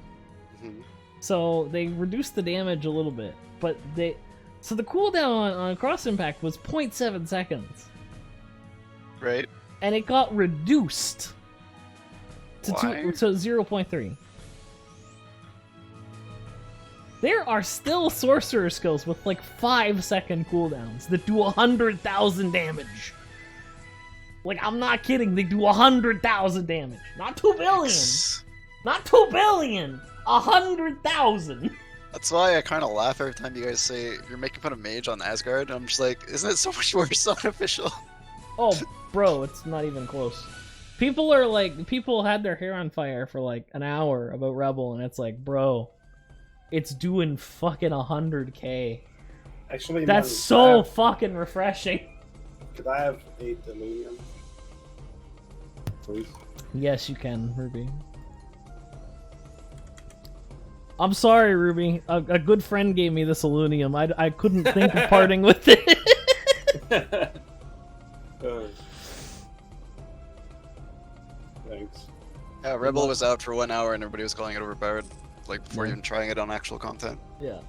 Mhm. So they reduced the damage a little bit, but so the cooldown on Cross Impact was 0.7 seconds. Right? And it got reduced to Why? 0.3. There are still sorcerer skills with like 5-second cooldowns that do 100,000 damage. Like, I'm not kidding, they do 100,000 damage. Not 2 billion! Not 2 billion! 100,000! That's why I kind of laugh every time you guys say you're making fun of Mage on Asgard. I'm just like, isn't it so much worse on official? Oh, bro, it's not even close. People are like, people had their hair on fire for like an hour about Rebel, and it's like, bro, it's doing fucking 100k. Actually, that's man, so fucking refreshing. Could I have 8 aluminum? Please? Yes, you can, Ruby. I'm sorry, Ruby. A good friend gave me this aluminum. I couldn't think of parting with it. Thanks. Yeah, Rebel was out for 1 hour and everybody was calling it overpowered, like before even trying it on actual content. Yeah.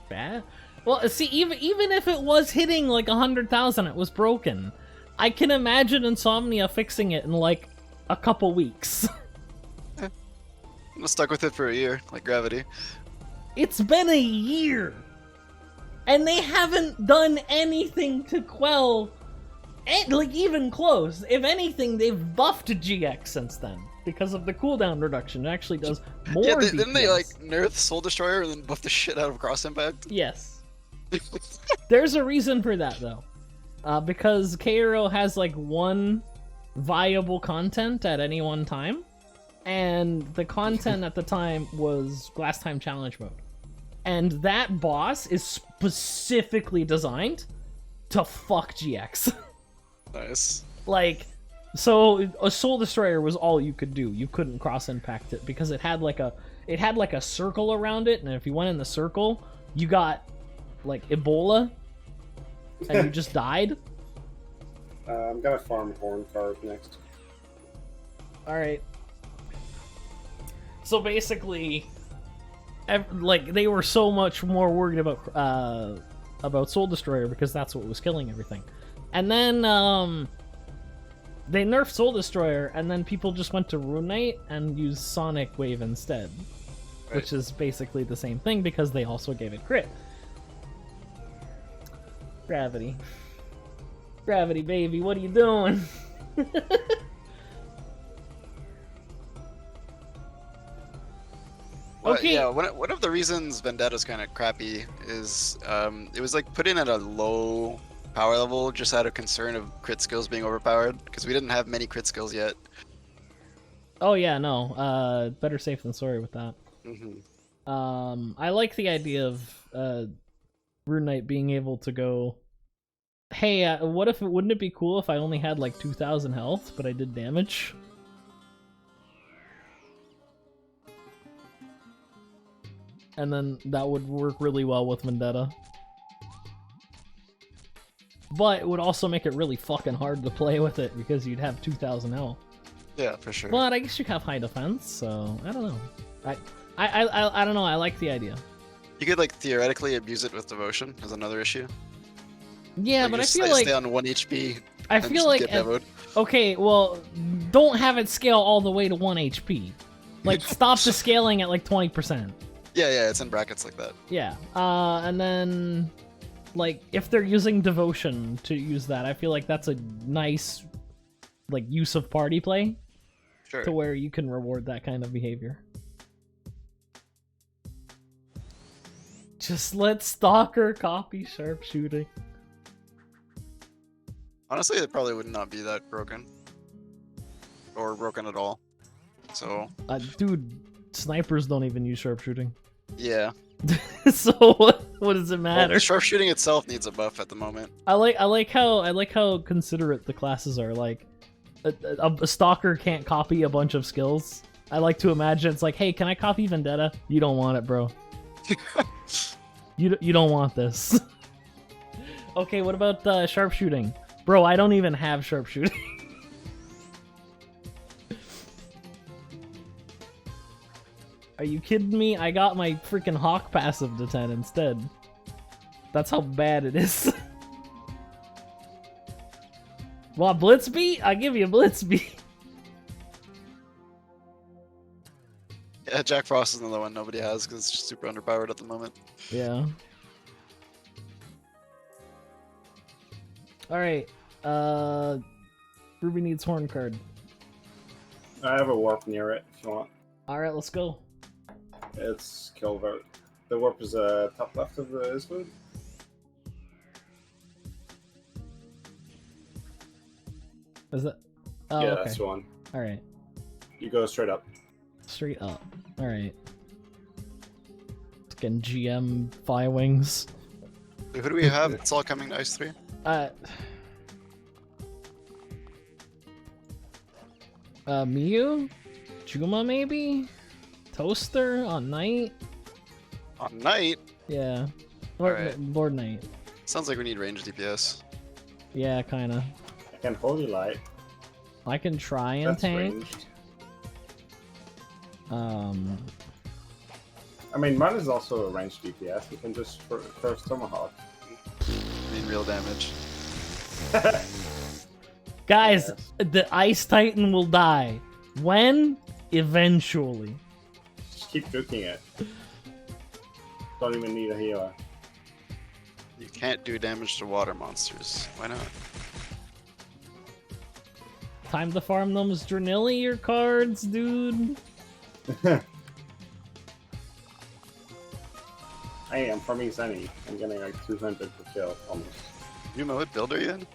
Bad? Well, see, even if it was hitting like 100,000, it was broken. I can imagine Insomnia fixing it in like a couple weeks. I'm stuck with it for a year, like Gravity. It's been a year! And they haven't done anything to quell, like even close. If anything, they've buffed GX since then. because of the cooldown reduction. It actually does more Yeah, DPS. didn't they like nerf Soul Destroyer and then buff the shit out of Cross Impact? Yes. There's a reason for that though. Because KRO has like one viable content at any one time, and the content at the time was Last Time Challenge mode. And that boss is specifically designed to fuck GX. Nice. Like, so a Soul Destroyer was all you could do. You couldn't cross impact it because it had like a circle around it, and if you went in the circle, you got like Ebola, and you just died. I'm gonna farm Horn card next. All right. So basically, like they were so much more worried about Soul Destroyer because that's what was killing everything, and then they nerfed Soul Destroyer, and then people just went to Rune Knight and used Sonic Wave instead, which is basically the same thing because they also gave it crit. Gravity, baby, what are you doing? Well, Okay. yeah, one of the reasons Vendetta's kind of crappy is it was like put in at a low power level just out of concern of crit skills being overpowered because we didn't have many crit skills yet. Oh yeah, no. Better safe than sorry with that. I like the idea of Rune Knight being able to go, hey, wouldn't it be cool if I only had like 2,000 health, but I did damage? And then that would work really well with Vendetta. But it would also make it really fucking hard to play with it because you'd have 2,000 health. Yeah, for sure. But I guess you have high defense, so I don't know. I don't know. I like the idea. You could like theoretically abuse it with devotion as another issue. Yeah, Like, but I just feel like stay on 1 HP. I and feel just like get demoed. okay, well, don't have it scale all the way to 1 HP. Like stop the scaling at like 20%. Yeah, it's in brackets like that. Yeah. And then like if they're using devotion to use that, I feel like that's a nice like use of party play Sure. to where you can reward that kind of behavior. Just let Stalker copy sharpshooting. Honestly, it probably would not be that broken. Or broken at all. So, Dude, snipers don't even use sharpshooting. yeah. So what does it matter? Well, sharpshooting itself needs a buff at the moment. I like how considerate the classes are. Like a stalker can't copy a bunch of skills. I like to imagine it's like, hey, can I copy Vendetta? You don't want it, bro. You don't want this. Okay, what about sharpshooting? Bro, I don't even have sharpshooting. Are you kidding me? I got my freaking Hawk passive to 10 instead. That's how bad it is. Want Blitzbeat? I'll give you Blitzbeat. Yeah, Jack Frost is another one nobody has because it's just super underpowered at the moment. Yeah. Alright. Ruby needs horn card. I have a warp near it if you want. Alright, let's go. It's Kilvert. The warp is top left of the Iswood. Is that? Oh, Yeah, okay. that's the one. Alright. You go straight up. Straight up. Alright. Fucking GM Fire Wings. So who do we have? It's all coming to Ice 3? Miyu? Juma maybe? Toaster on Knight? On Night? Yeah. Lord, Alright. Lord Knight. Sounds like we need range DPS. Yeah, kinda. I can Holy Light. I can try and That's tank. ranged. I mean, mine is also a ranged DPS. You can just throw Tomahawk. We need real damage. Guys, Yes. the Ice Titan will die. When? Eventually. Just keep juking it. Don't even need a healer. You can't do damage to water monsters. Why not? Time to farm those Dranillier cards, dude. Hey, I'm farming Zenny. I'm getting like 200 per kill almost. Yuma, what build are you in?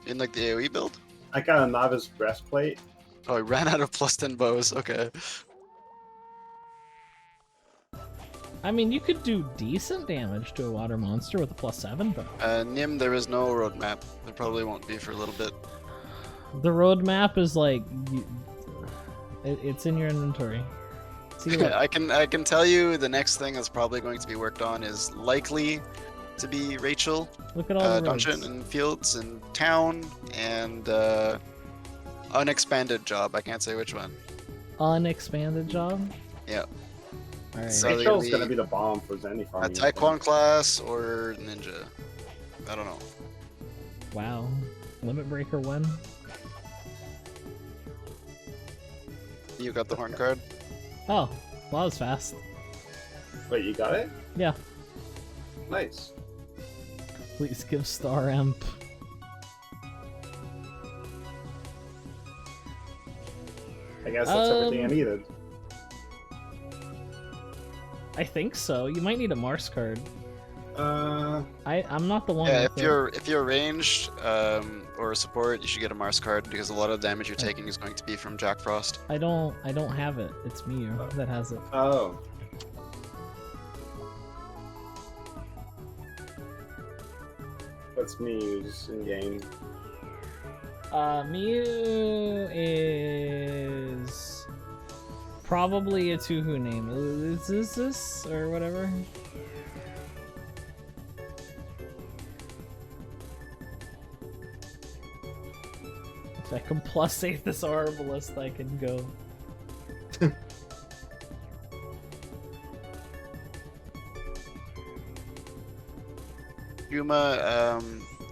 In like the AoE build? I got a Novice breastplate. Oh, I ran out of +10 bows. Okay. I mean, you could do decent damage to a water monster with a +7, but Nim, there is no roadmap. There probably won't be for a little bit. the roadmap is like it's in your inventory. See, look. I can tell you the next thing that's probably going to be worked on is likely to be Rachel, Look at all the dungeon roads. and fields and town and unexpanded job. I can't say which one. Unexpanded job. Yeah. All right. So they're Rachel's gonna gonna be be the bomb for Zenny A farming. Taekwon class or ninja. I don't know. Wow. Limit breaker when? You got the horn card? Oh, well, that was fast. Wait, you got it? Yeah. Nice. Please give Star Imp. I guess that's everything I needed. I think so. You might need a Mars card. Uh, I'm not the one. Yeah, with if you're ranged or a support, you should get a Mars card because a lot of the damage you're taking is going to be from Jack Frost. I don't have it. It's me that has it. oh. What's Muse in game? Mew is probably a Tuhu name. Is this or whatever? If I can +8 this Arbalist, I can go. Yuma,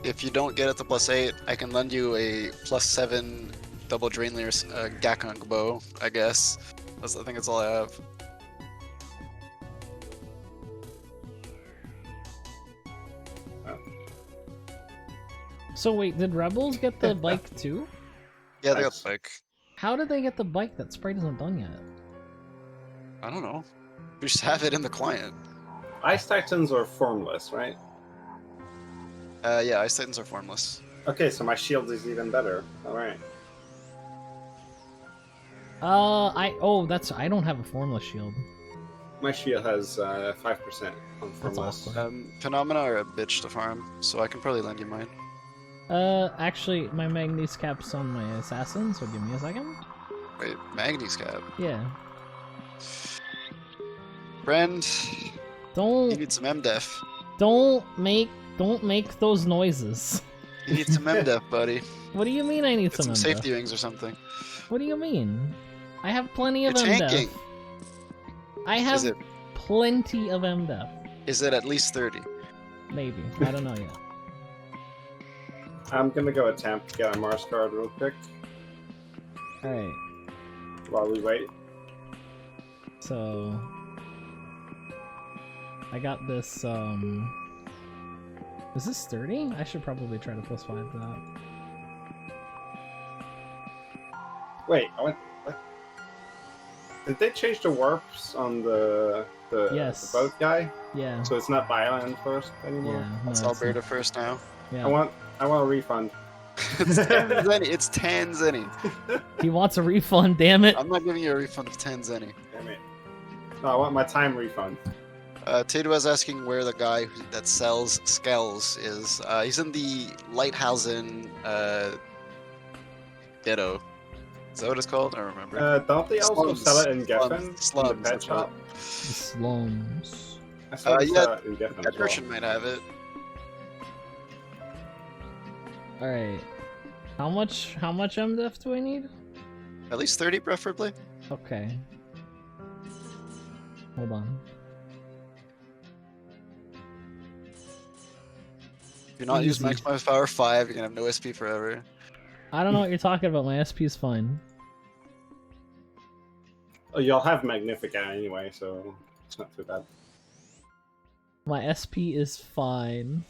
if you don't get it to +8, I can lend you a +7 double Draenlair Gakunk bow, I guess. I think that's all I have. So wait, did Rebels get the bike too? Yeah, they got Nice. the bike. How did they get the bike? That sprite isn't done yet. I don't know. We just have it in the client. Ice Titans are formless, right? Yeah, Ice Titans are formless. Okay, so my shield is even better. Alright. I don't have a formless shield. My shield has 5% on That's formless. awesome. Phenomena are a bitch to farm, so I can probably lend you mine. Actually, my Magnes cap's on my assassin, so give me a second. Wait, Magni's cap. Yeah. Friend, you Don't need some MDef. don't make those noises. You need some MDef, buddy. What do you mean I need Get some MDef? safety wings or something. What do you mean? I have plenty of You're MDef. tanking. I have Is it plenty of MDef. is it at least 30? Maybe. I don't know yet. I'm gonna go attempt to get a Mars card real quick Alright, while we wait. so I got this, is this 30? I should probably try to +5 to that. Wait, what? Did they change the warps on the Yes. boat guy? Yeah. So it's not Bioland first anymore? Yeah. It's no, Alberta first now. yeah. I want a refund. It's 10 zenny. It's 10 zenny. He wants a refund, damn it. I'm not giving you a refund of 10 zenny. Damn it. No, I want my time refund. Tato was asking where the guy that sells skells is. He's in the Lighthousen ghetto. Is that what it's called? I don't remember. Don't they also Slums. sell it in Slums. Geffen? In Slums, the pet that's shop? The slums. I saw they yeah, sell it in Geffen That as well. Christian might have it. Alright. How much MDF do I need? At least 30, preferably. Okay. Hold on. If you're not Easy. using maximum power 5, you're gonna have no SP forever. I don't know what you're talking about. My SP is fine. Oh, y'all have Magnificat anyway, so it's not too bad. My SP is fine.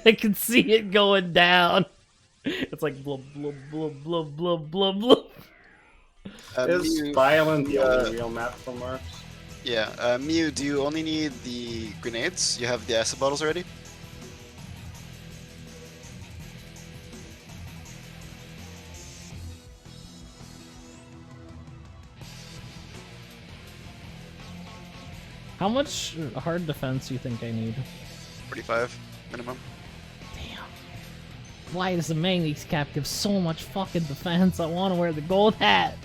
I can see it going down. It's like blub blub blub blub blub blub blub. Is Mew, Violent the only real map for Mars? yeah, Mew, do you only need the grenades? You have the acid bottles already? How much hard defense do you think I need? 45 minimum. Damn. Why does the manganese cap give so much fucking defense? I want to wear the gold hat.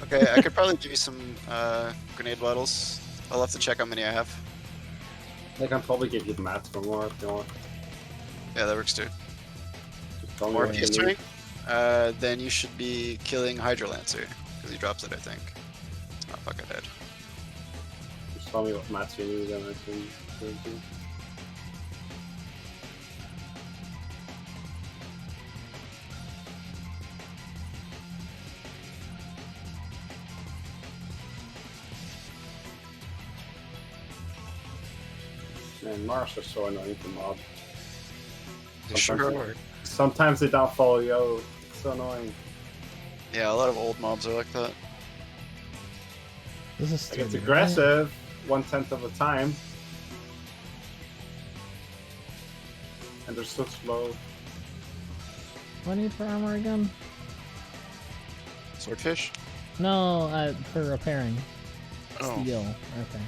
Okay, I could probably give you some grenade bottles. I'll have to check how many I have. I can probably give you the mats for more if you want. Yeah, that works too. Just tell me More what you PS need. ring. Then you should be killing Hydrolancer because he drops it, I think. Oh fuck, I died. Just tell me what mats you need and I can do it too. Man, Mars are so annoying to mob. Sure. Sometimes they don't follow you. It's so annoying. Yeah, a lot of old mobs are like that. This is Like, it's stupid, aggressive 1/10 of the time. And they're so slow. right? What do I need for armor again? Swordfish? No, for repairing. Oh. Steel. Okay.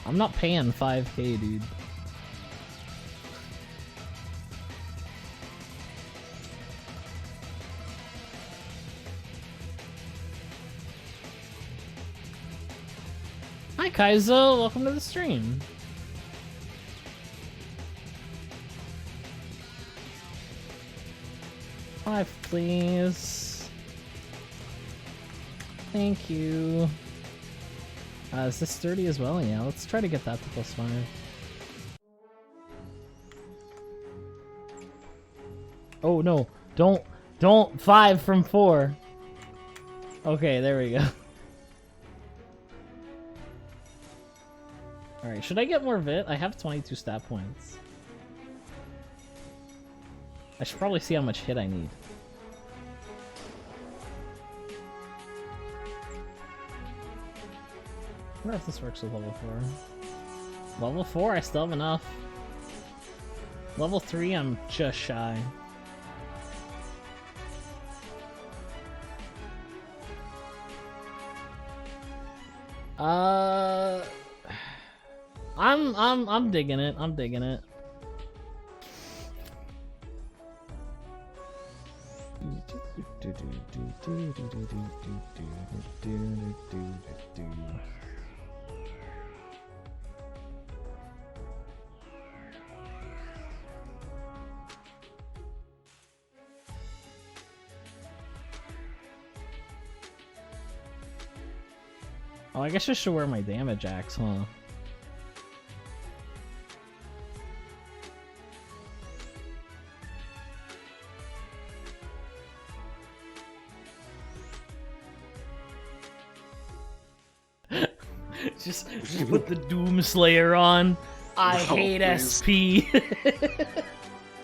I'm not paying 5k, dude. Hi Kaizo, welcome to the stream. Five, please. Thank you. Is this sturdy as well? Yeah, let's try to get that to +5. Oh no, don't 5 from 4. Okay, there we go. Alright, should I get more vit? I have 22 stat points. I should probably see how much hit I need. I wonder if this works with level 4. Level 4, I still have enough. Level 3, I'm just shy. I'm digging it. I'm digging it. Oh, I guess I should wear my damage axe, huh? just put the Doomslayer on. I No, hate please. SP.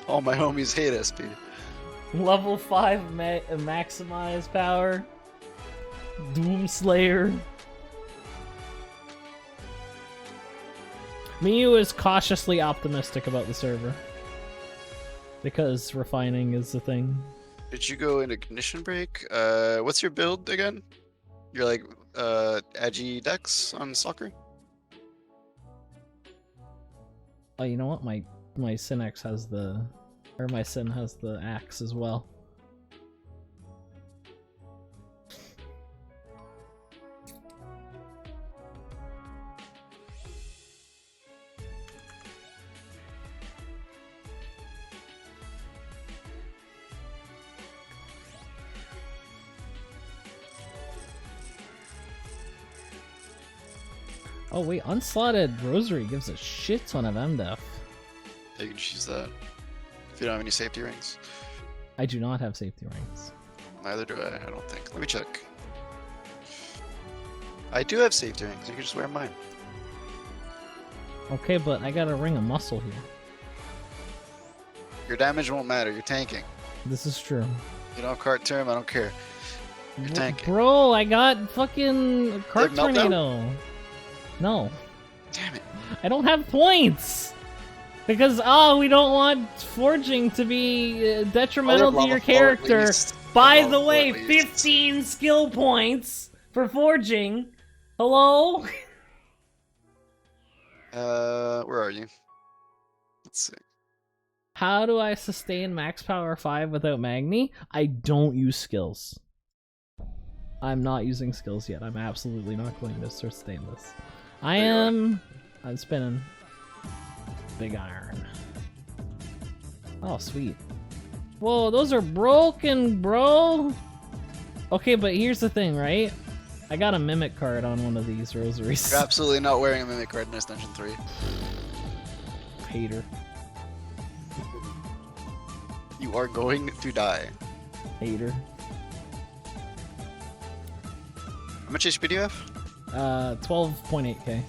All my homies hate SP. Level 5 maximize power. Doomslayer. Miyu is cautiously optimistic about the server. Because refining is the thing. Did you go into ignition break? What's your build again? You're like Agi Dex on soccer? Oh, you know what? My Synex has the... Or my Sin has the axe as well. Oh wait, unslotted Rosary gives a shit ton of MDef. Yeah, you can choose that. If you don't have any safety rings. I do not have safety rings. Neither do I don't think. Let me check. I do have safety rings. You can just wear mine. Okay, but I got a ring of muscle here. Your damage won't matter. You're tanking. This is true. You don't have cart term. I don't care. You're tanking. Bro, I got fucking cart meltdown? tornado. No, Damn it. I don't have points. Because, we don't want forging to be detrimental to your character. By the way, 15 skill points for forging. Hello? Where are you? Let's see. How do I sustain max power 5 without Magni? I don't use skills. I'm not using skills yet. I'm absolutely not going to sustain this. I'm spinning. Big iron. Oh, sweet. Whoa, those are broken, bro! Okay, but here's the thing, right? I got a mimic card on one of these rosaries. You're absolutely not wearing a mimic card in this Dungeon 3. Hater. You are going to die. Hater. How much HP do you have? 12.8k.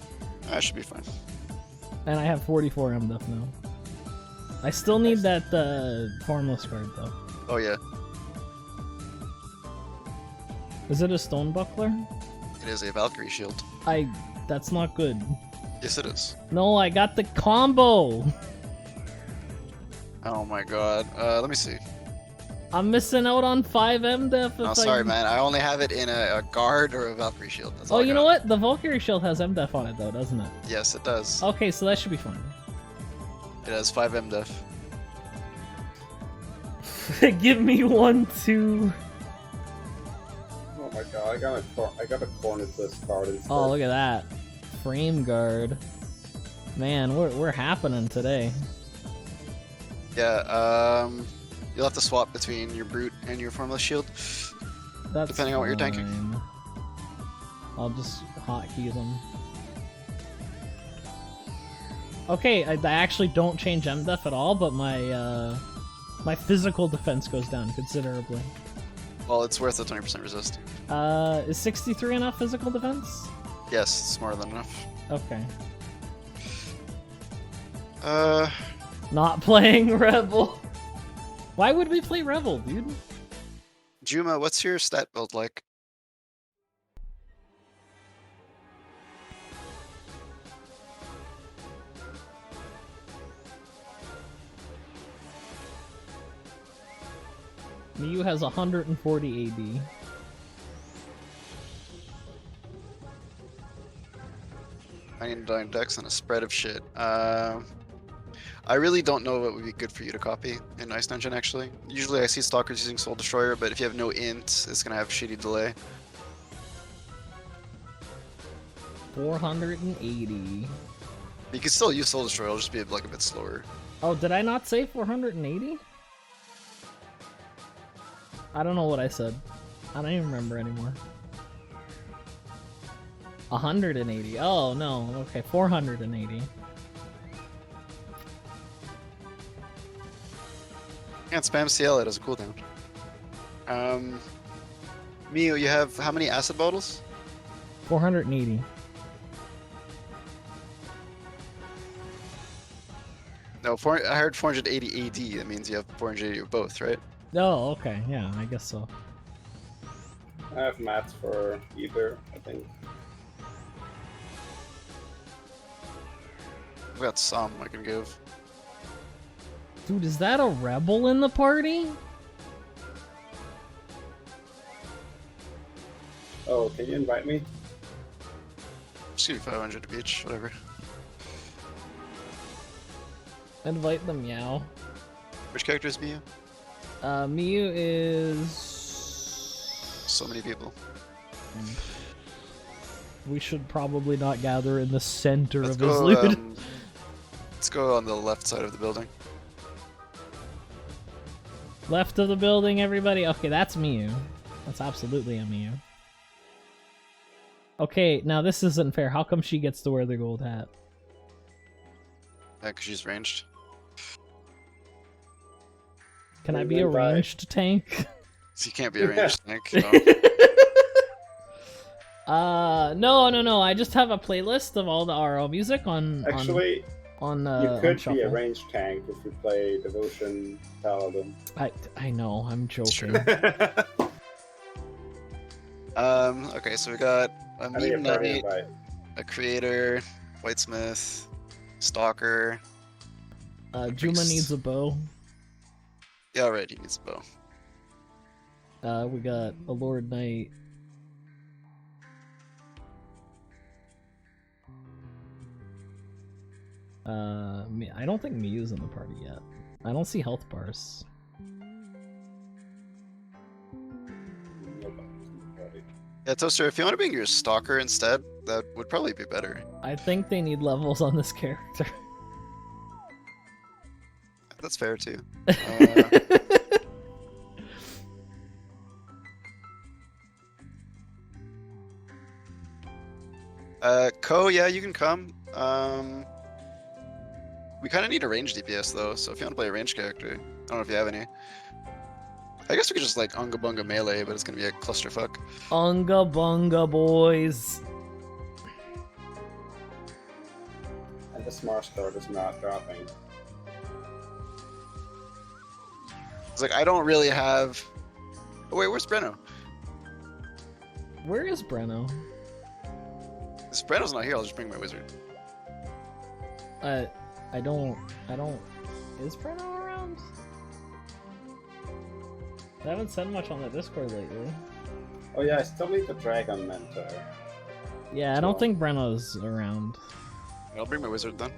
That should be fine. And I have 44 MDF now. I still need that formless card though. Oh yeah. Is it a stone buckler? It is a Valkyrie shield. That's not good. Yes, it is. No, I got the combo! Oh my god. Let me see. I'm missing out on 5 MDF if No, sorry, man. I only have it in a guard or a Valkyrie shield. That's all Oh, I you got. know what? The Valkyrie shield has MDF on it though, doesn't it? Yes, it does. Okay, so that should be fine. It has 5 MDF. Give me 1, 2. Oh my god, I got a cornetless card instead. Oh, look at that. Frame guard. Man, we're happening today. Yeah, you'll have to swap between your brute and your formless shield. That's Depending on what you're tanking. fine. I'll just hotkey them. Okay, I actually don't change MDef at all, but my my physical defense goes down considerably. Well, it's worth a 20% resist. Is 63 enough physical defense? Yes, it's more than enough. Okay. Uh, Not playing Rebel. Why would we play Rebel, dude? Juma, what's your stat build like? Miyu has 140 AD. I need 9 decks and a spread of shit. I really don't know what would be good for you to copy in Ice Dungeon, actually. Usually I see Stalkers using Soul Destroyer, but if you have no int, it's gonna have shitty delay. 480. You can still use Soul Destroyer, it'll just be like a bit slower. Oh, did I not say 480? I don't know what I said. I don't even remember anymore. 180. Oh, no. Okay, 480. Can't spam CL, it has a cooldown. Miyu, you have how many acid bottles? 480. No, I heard 480 AD, that means you have 480 of both, right? Oh, okay. Yeah, I guess so. I have mats for either, I think. I've got some I can give. Dude, is that a rebel in the party? Oh, can you invite me? Just give you 500 of each, whatever. Invite the meow. Which character is Miyu? Miyu is... So many people. We should probably not gather in the center Let's of his go, loot. let's go on the left side of the building. Left of the building, everybody. Okay, that's Miyu. That's absolutely a Miyu. Okay, now this isn't fair. How come she gets to wear the gold hat? Yeah, because she's ranged. Can I be a ranged tank? So you can't be a ranged tank. No. No. I just have a playlist of all the RL music on Actually, on you on could be a shuffle. range tank if you play Devotion Paladin. I know, I'm joking. Okay, so we got a I need a meme party knight, invite. a creator, whitesmith, stalker. Juma needs a bow. Yeah, right, he needs a bow. We got a Lord Knight. I don't think Miyu's in the party yet. I don't see health bars. Yeah, Toaster, if you want to bring your stalker instead, that would probably be better. I think they need levels on this character. That's fair too. Ko, yeah, you can come. We kind of need a range DPS though, so if you want to play a range character, I don't know if you have any. I guess we could just like Unga Bunga melee, but it's gonna be a clusterfuck. Unga Bunga boys. And the Smart card is not dropping. It's like I don't really have. Oh wait, where's Breno? Where is Breno? If Breno's not here, I'll just bring my wizard. I don't. Is Breno around? I haven't said much on the Discord lately. Oh yeah, I still need the Dragon Mentor. Yeah, I don't think Breno's around. I'll bring my wizard then.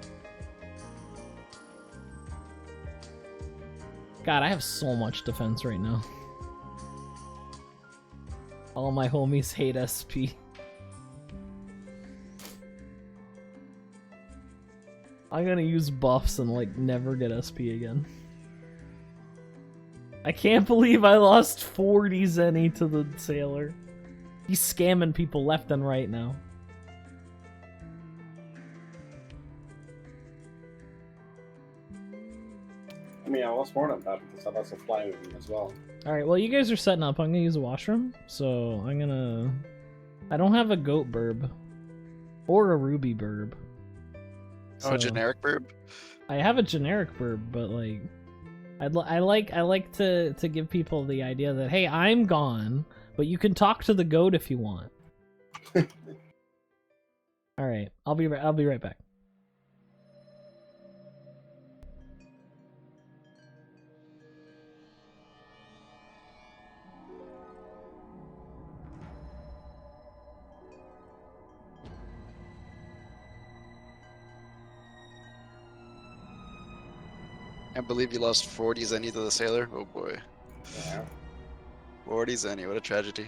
God, I have so much defense right now. All my homies hate SP. I'm gonna use buffs and like never get SP again. I can't believe I lost 40 Zenny to the sailor. He's scamming people left and right now. I mean, I lost more than that because I lost a fly with me as well. Alright, well you guys are setting up. I'm gonna use a washroom. So I don't have a goat burb. Or a ruby burb. Oh, generic burb? I have a generic burb, but like I like to give people the idea that hey, I'm gone, but you can talk to the goat if you want. All right, I'll be right back. Can't believe you lost 40 Zenny to the sailor. Oh boy. Yeah. 40 Zenny, what a tragedy.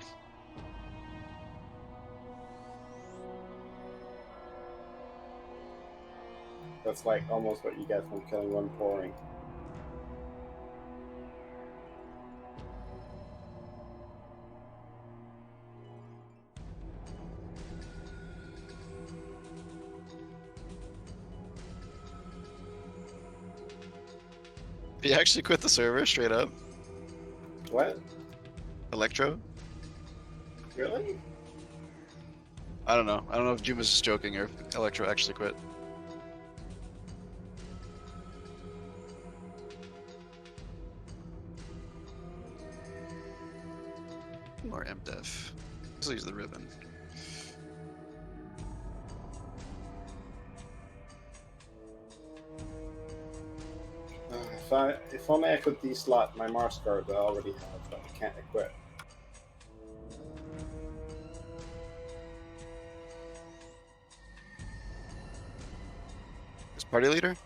That's like almost what you get from killing one pouring. He actually quit the server straight up. What? Electro? Really? I don't know. I don't know if Juma's just joking or if Electro actually quit. Or MDef. I'll use the ribbon. If only I could de-slot my Mars card that I already have, but I can't equip. Is party leader?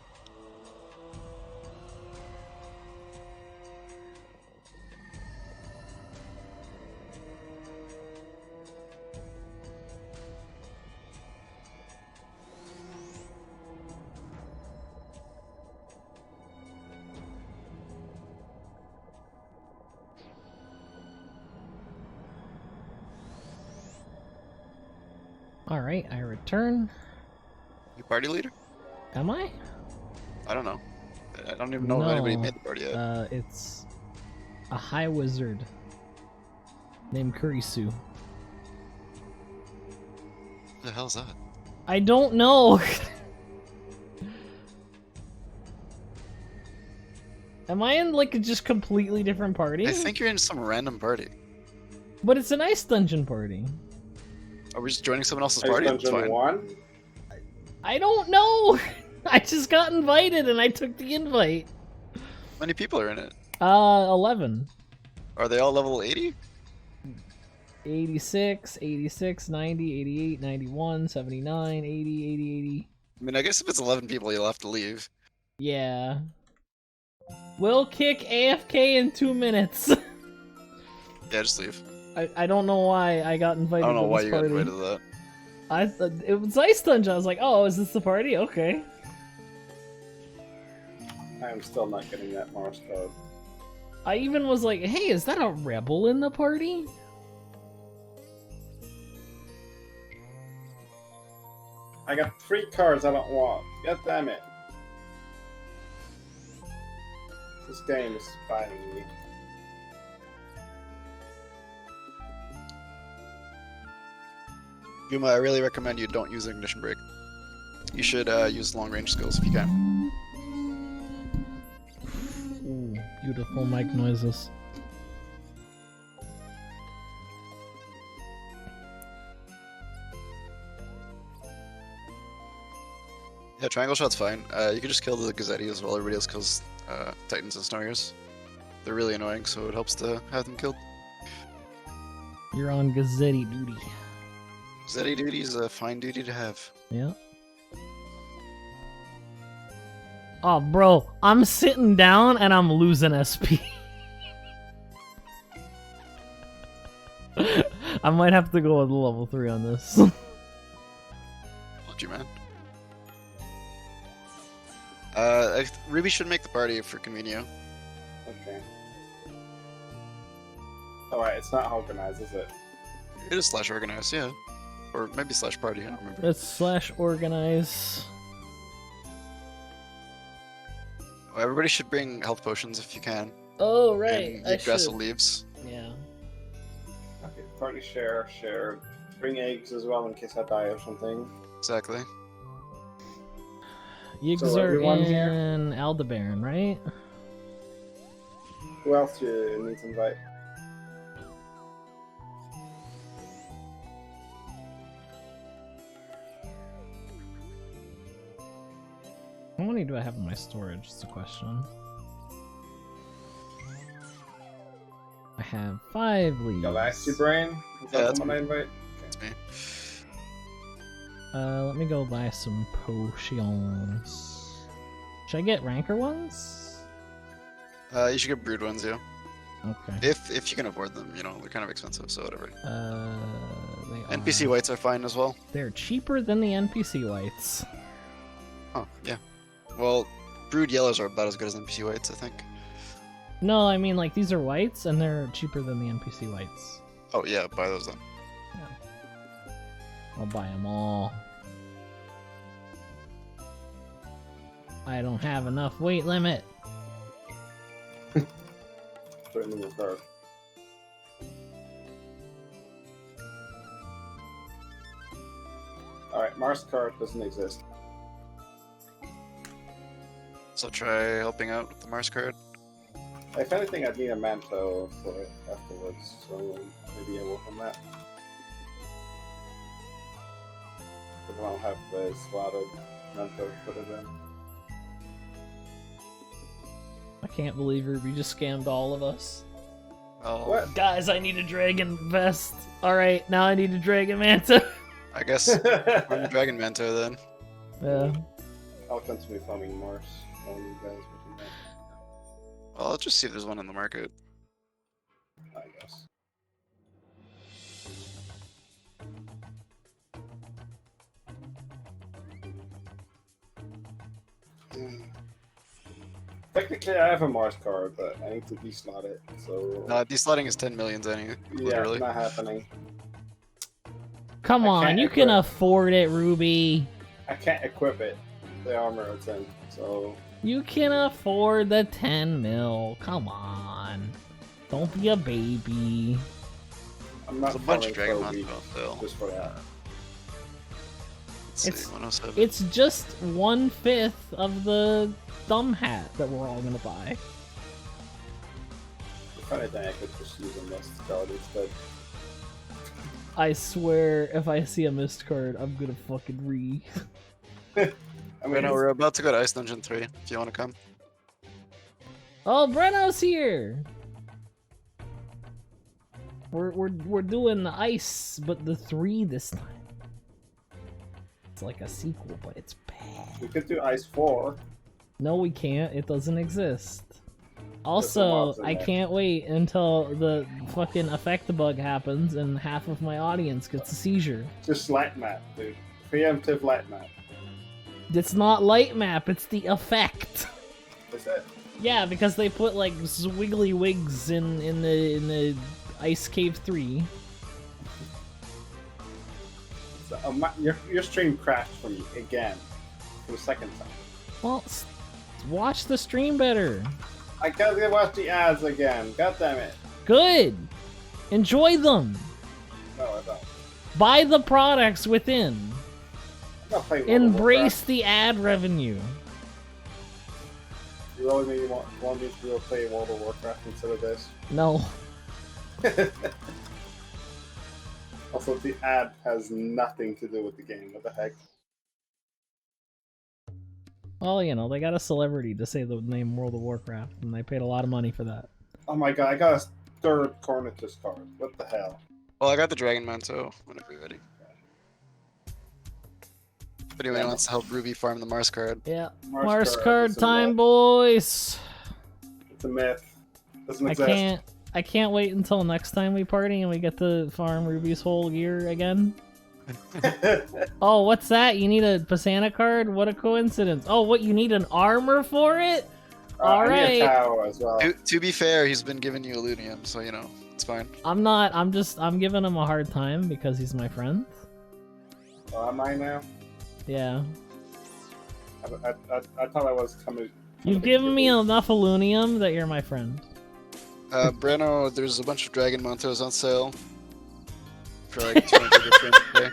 All right, I return. You party leader? Am I? I don't know. I don't even know if anybody made the party yet. It's a high wizard named Kurisu. the hell's that? I don't know. Am I in like a just completely different party? I think you're in some random party. But it's an ice dungeon party. Are we just joining someone else's Ice party? That's Dungeon fine. 1? I don't know. I just got invited and I took the invite. How many people are in it? 11. Are they all level 80? 86, 86, 90, 88, 91, 79, 80, 80, 80. I mean, I guess if it's 11 people, you'll have to leave. Yeah. We'll kick AFK in 2 minutes. Yeah, just leave. I don't know why I got invited I don't know to why this you got party. invited to that. I thought it was Ice Dungeon. I was like, oh, is this the party? Okay. I am still not getting that Morse code. I even was like, hey, is that a rebel in the party? I got 3 cards I don't want. God damn it. This game is spying me. Yuma, I really recommend you don't use Ignition Break. You should use long range skills if you can. Ooh, beautiful mic noises. Yeah, triangle shot's fine. You can just kill the Gazzetti as well. Everybody else kills Titans and Snarriers. They're really annoying, so it helps to have them killed. You're on Gazzetti duty. Gazzetti duty is a fine duty to have. Yeah. Oh, bro, I'm sitting down and I'm losing SP. I might have to go with level 3 on this. Love you, man. Ruby should make the party for Convenio. Okay. Alright, it's not organized, is it? It is slash organize, yeah. Or maybe slash party, I don't remember. Let's slash organize. Oh, everybody should bring health potions if you can. Oh, right. And I eat grass should. and leaves. Yeah. Okay, party share. Bring eggs as well in case I die or something. Exactly. Yigs So are everyone in here? Aldebaran, right? Who else do you need to invite? How many do I have in my storage? Is the question. I have 5 leaves. Galaxy Brain? Is Yeah, that that's the one I invite? That's me. Let me go buy some potions. Should I get rancor ones? You should get brewed ones, yeah. Okay. If you can afford them, you know, they're kind of expensive, so whatever. They NPC are... whites are fine as well. They're cheaper than the NPC whites. Oh, yeah. Well, brewed yellows are about as good as NPC whites, I think. No, I mean like these are whites and they're cheaper than the NPC whites. Oh, yeah, buy those then. I'll buy them all. I don't have enough weight limit. Put it in your card. Alright, Mars card doesn't exist. So try helping out with the Mars card. If anything, I'd need a manto for it afterwards, so maybe I will from that. Because I don't have the slotted manto to put it in. I can't believe Ruby just scammed all of us. Oh, What? Guys, I need a dragon vest. Alright, now I need a dragon manta. I guess I'm the Dragon Manto then. Yeah. I'll continue filming Mars while you guys will do Well, I'll just see if there's one on the market. that, I guess. Technically, I have a Mars card, but I need to de-slot it, so... Deslotting is 10 millions anyway, yeah, literally. not happening. Come I on, can't you can equip. afford it, Ruby. I can't equip it, the armor it's in, so... You can afford the 10 mil. Come on. Don't be a baby. I'm not There's a bunch of farming Dragon for a week Manto still. just for that. see, It's 107. it's just 1/5 of the thumb hat that we're all gonna buy. If anything, I could just use a mist card instead. I swear, if I see a mist card, I'm gonna fucking I mean, Right now, we're about to go to Ice Dungeon 3, if you want to come. Oh, Breno's here! We're doing the ice, but the 3 this time. It's like a sequel, but it's bad. we could do Ice 4. No, we can't. It doesn't exist. Also, mobs in I there. can't wait until the fucking effect bug happens and half of my audience gets a seizure. Just light map, dude. Preemptive light map. It's not light map, it's the effect. Is it? Yeah, because they put like wiggly wigs in the Ice Cave 3. So, your stream crashed for me again. For the second time. Well, watch the stream better. I gotta watch the ads again. God damn it. Good. Enjoy them. No, I don't. Buy the products within. I'm not playing World of Embrace Warcraft. the ad revenue. You really mean you want me to go play World of Warcraft instead of this? No. Also, the ad has nothing to do with the game. What the heck? Well, you know, they got a celebrity to say the name World of Warcraft, and they paid a lot of money for that. Oh my god, I got a third Cornetus card. What the hell? Well, I got the Dragon Manto whenever you're ready. If anyone wants to help Ruby farm the Mars card. Yeah. Mars Mars card, card it's a time, myth. boys! It's a myth. Doesn't I exist. can't wait until next time we party and we get to farm Ruby's whole gear again. Oh, what's that? You need a Pisana card? What a coincidence. Oh, what, you need an armor for it? I need Alright. a Tau as well. To be fair, he's been giving you Illudium, so you know, it's fine. I'm giving him a hard time because he's my friend. Oh, am I now? Yeah. I thought I was coming. You've given me enough Illunium that you're my friend. Breno, there's a bunch of Dragon Mantos on sale. For like 200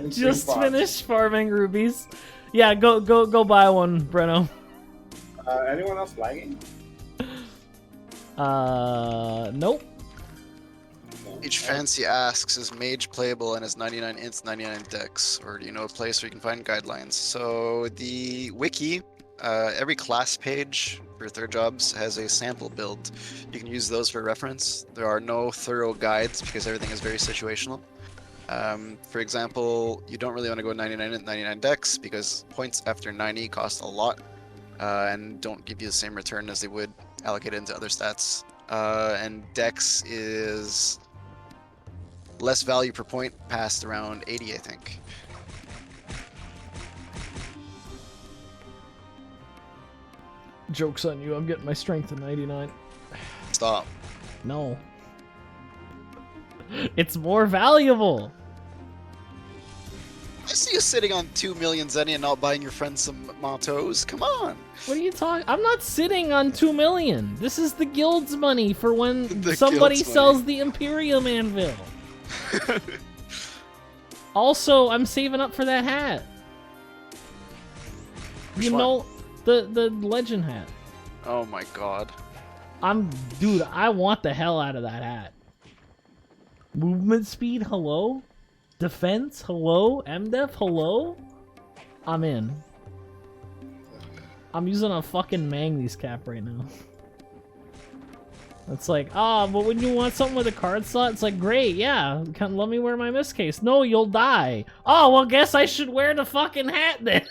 Just finished farming rubies. Yeah, go buy one, Breno. Anyone else lagging? Nope. Each fancy asks, is Mage playable and is 99 ints, 99 dex? Or do you know a place where you can find guidelines? So the wiki, every class page for third jobs has a sample build. You can use those for reference. There are no thorough guides because everything is very situational. For example, you don't really want to go 99 int, 99 dex because points after 90 cost a lot and don't give you the same return as they would allocated into other stats. And dex is less value per point, past around 80, I think. Joke's on you, I'm getting my strength to 99. Stop. No. It's more valuable! I see you sitting on 2 million Zenny and not buying your friends some Montos. Come on. What are you talking? I'm not sitting on 2 million. This is the guild's money for when The somebody guild's sells money. the Imperium Anvil. Also, I'm saving up for that hat. Which You one? know, the legend hat. Oh my god. Dude, I want the hell out of that hat. Movement speed, hello? Defense, hello? MDef, hello? I'm in. I'm using a fucking Mangley's cap right now. It's like, but when you want something with a card slot, it's like, great, yeah, let me wear my miss case. No, you'll die. Oh, well, guess I should wear the fucking hat then.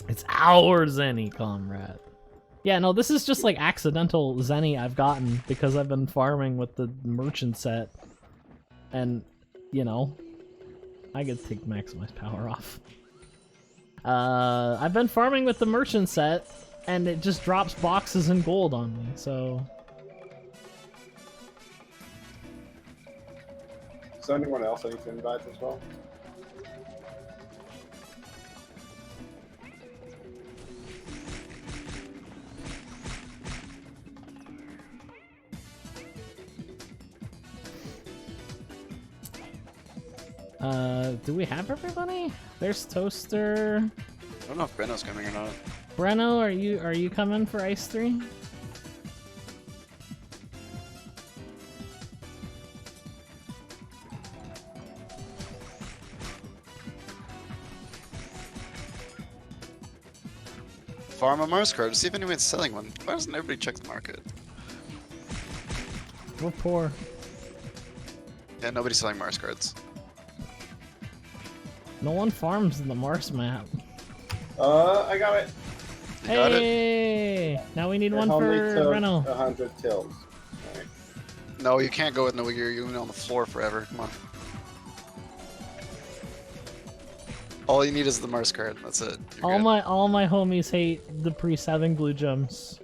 It's our Zenny, comrade. Yeah, no, this is just like accidental Zenny I've gotten because I've been farming with the merchant set. And, you know, I get to take maximize power off. I've been farming with the merchant set, and it just drops boxes and gold on me, so... Is there anyone else I need to invite as well? Do we have everybody? There's Toaster. I don't know if Breno's coming or not. Breno, are you coming for Ice 3? Farm a Mars card to see if anyone's selling one. Why doesn't everybody check the market? We're poor. Yeah, nobody's selling Mars cards. No one farms in the Mars map. I got it. You got it? Hey! Now we need one Only for took Breno. 100 kills. Alright. No, you can't go with no. You're on the floor forever. Come on. All you need is the Mars card. That's it. You're good. All my homies hate the priest having blue gems.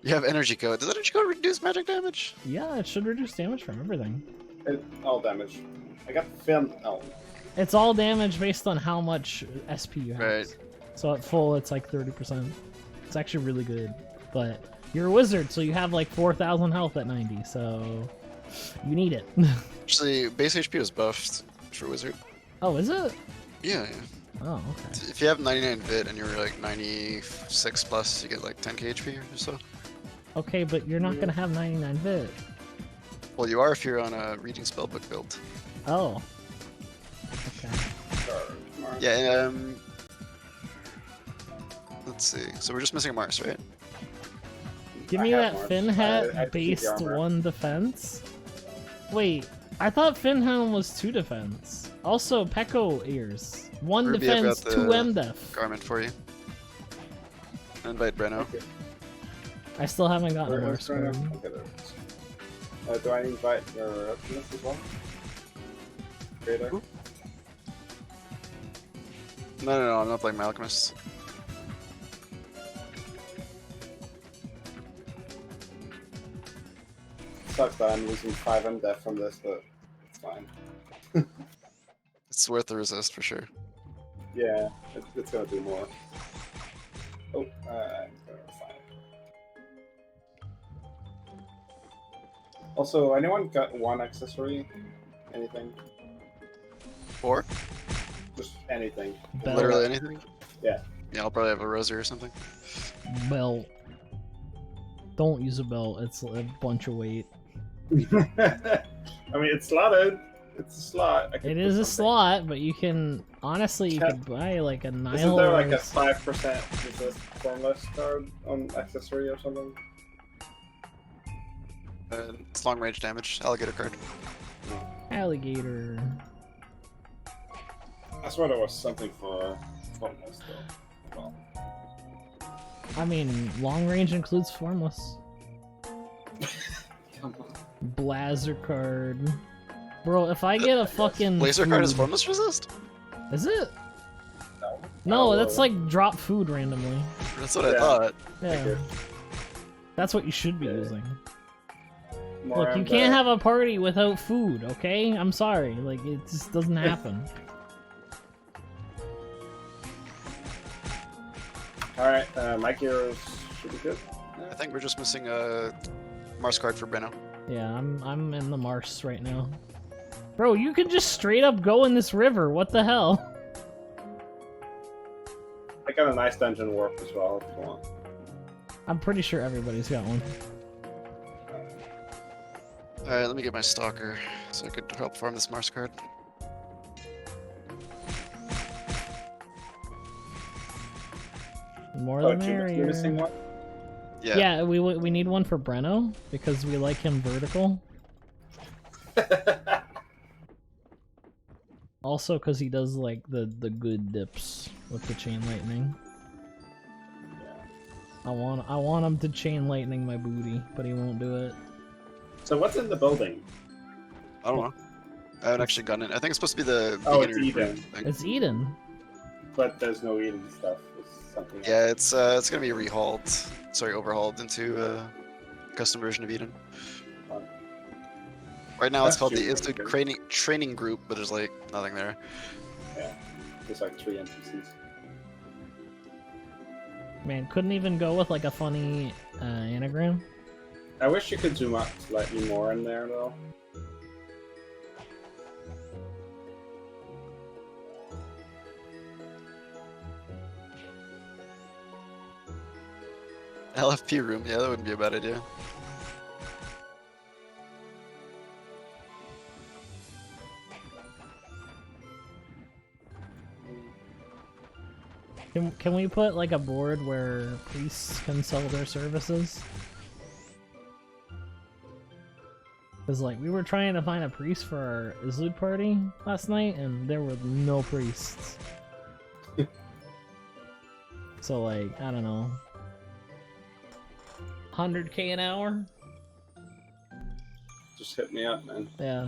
You have energy code. Does energy code reduce magic damage? Yeah, it should reduce damage from everything. All damage. I got film. Oh. It's all damage based on how much SP you have. Right. So at full, it's like 30%. It's actually really good. But you're a wizard, so you have like 4,000 health at 90, so you need it. Actually, base HP is buffed for wizard. Oh, is it? Yeah. Oh, okay. If you have 99 vit and you're like 96 plus, you get like 10k HP or so. Okay, but you're not gonna have 99 vit. Well, you are if you're on a reading spellbook build. Oh. Okay. Yeah, let's see. So we're just missing a Mars, right? Give I me have that Mars. Fin I hat keep the based armor. 1 defense. Wait, I thought Fin Helm was 2 defense. Also, Pekko ears. 1 Ruby, I've defense, got 2 the MDef. Garment for you. Invite Breno. Okay. I still haven't gotten a Where Mars is Breno? card. Okay, there it is. Do I invite your optimist as well? Trader? Who? No, I'm not playing my Alchemist. Sucks that I'm losing 5 MDef from this, but it's fine. It's worth the resist for sure. Yeah, it's gonna do more. Oh, I'm gonna find it. Also, anyone got 1 accessory? Anything? Or Just anything. Belt. literally anything. Yeah. Yeah, I'll probably have a rosary or something. Belt. Don't use a belt, it's a bunch of weight. I mean, it's slotted. It's a slot. I could It put is a something. slot, but you can, honestly, you Can't- could buy like a Isn't Nihil there or like a s- 5% resist formless card on accessory or something? It's long range damage. Alligator card. alligator. I swear there was something for formless though. Well, I mean, long range includes formless. come on. Blazer card. Bro, if I get a fucking Laser card is food- formless resist? Is it? No. No, Oh, that's well, like drop food randomly. That's what I Yeah. thought. Yeah. you. That's what you should be Yeah. using. more Look, you MDef. can't have a party without food, okay? I'm sorry. Like, it just doesn't happen. Alright, my gears should be good. I think we're just missing a Mars card for Breno. Yeah, I'm in the Mars right now. Bro, you can just straight up go in this river. What the hell? I got a nice dungeon warp as well if you want. I'm pretty sure everybody's got one. Alright, let me get my Stalker so I could help farm this Mars card. The more Oh, the you're missing merrier. one? Yeah. Yeah, we need one for Breno because we like him vertical. Also, because he does like the good dips with the chain lightning. I want him to chain lightning my booty, but he won't do it. So what's in the building? I don't know. I haven't actually gotten it. I think it's supposed to be the Oh, it's beginner Eden. thing. It's Eden. But there's no Eden stuff. It's something Yeah, else. it's gonna be rehauled. Sorry, overhauled into custom version of Eden. Fun. Right now it's That's called the super Institute good. Training Group, but there's like nothing there. Yeah. There's like 3 NPCs. Man, couldn't even go with like a funny anagram. I wish you could zoom up slightly more in there though. LFP room, yeah, that wouldn't be a bad idea. Can we put like a board where priests can sell their services? Cause like we were trying to find a priest for our Islud party last night, and there were no priests. So like I don't know, 100K an hour. Just hit me up, man. Yeah.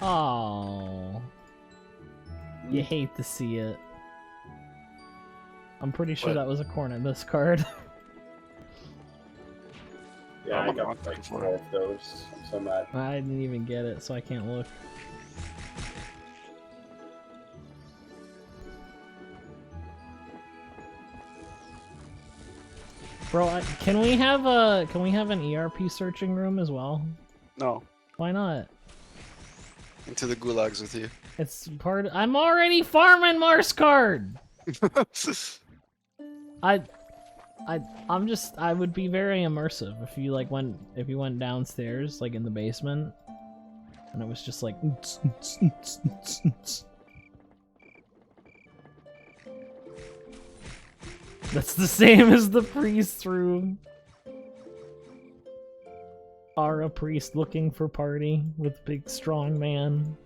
Oh, you hate to see it. I'm pretty sure What? that was a corn in this card. Yeah, I I'm got not like looking for 4 of those. I'm so mad. I didn't even get it, so I can't look. Bro, can we have an ERP searching room as well? No, Why not? into the gulags with you. It's part. I'm already farming Mars card. I would be very immersive if you went downstairs like in the basement, and it was just like. That's the same as the priest's room. Are a priest looking for party with big strong man.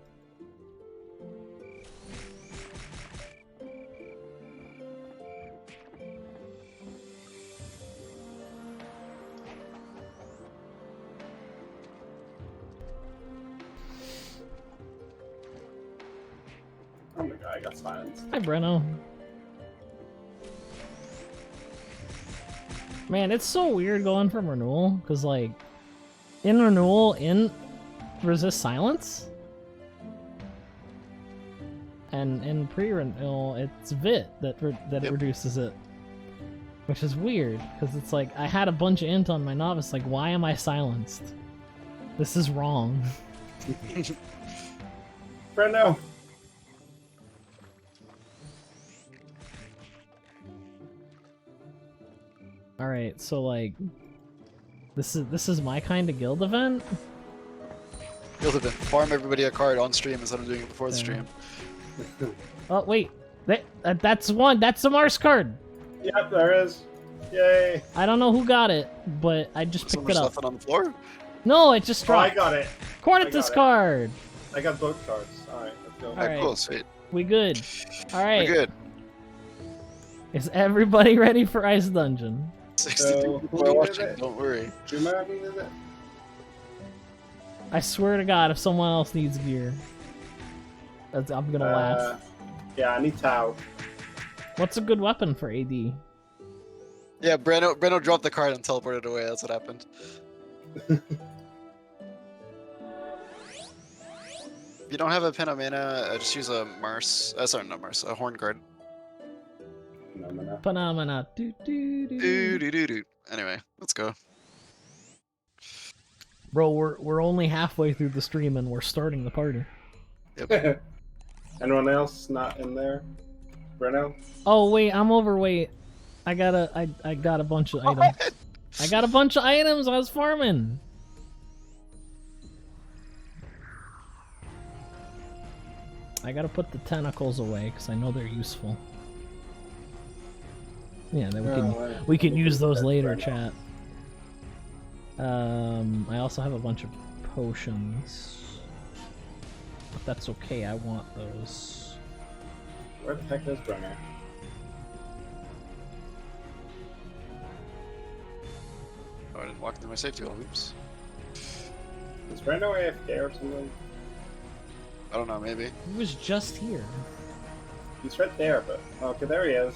Oh my god, I got silenced. Hi, Breno. Man, it's so weird going from renewal, because, like, in renewal, in resist silence, and in pre-renewal, it's Vit that Yep. reduces it. Which is weird, because it's like, I had a bunch of int on my novice, like, why am I silenced? This is wrong. Brendo! Alright, so, like, this is my kind of guild event? Guild event. Farm everybody a card on stream instead of doing it before the Yeah. stream. Oh, wait. That's one. That's a Mars card. Yep, there is. Yay! I don't know who got it, but I just picked Someone it just up. left it on the floor. No, it just Oh, I dropped. got it. Cornetus it. card. I got both cards. Alright, let's go. Alright. Cool, sweet. We good. Alright. We're good. Is everybody ready for Ice Dungeon? 62 So, people who are did watching, it? don't worry. Juma needed it? I swear to God, if someone else needs gear, I'm gonna laugh. Yeah, I need Tau. What's a good weapon for AD? Yeah, Breno dropped the card and teleported away. That's what happened. If you don't have a Penamena, just use a Mars. Sorry, not Mars. A Horn card. No. Phenomena. Do, do, do, Doo, do. doo, doo, doo. Anyway, let's go. Bro, we're only halfway through the stream and we're starting the party. Anyone else not in there? Breno? Oh wait, I'm overweight. I got a bunch of items. I got a bunch of items. I was farming. I gotta put the tentacles away because I know they're useful. Yeah, then we can use those later, chat. I also have a bunch of potions. But that's okay. I want those. Where the heck is Breno? Oh, I didn't walk through my safety wall. Oops. Is Breno AFK or something? I don't know, maybe. He was just here. He's right there, but okay, there he is.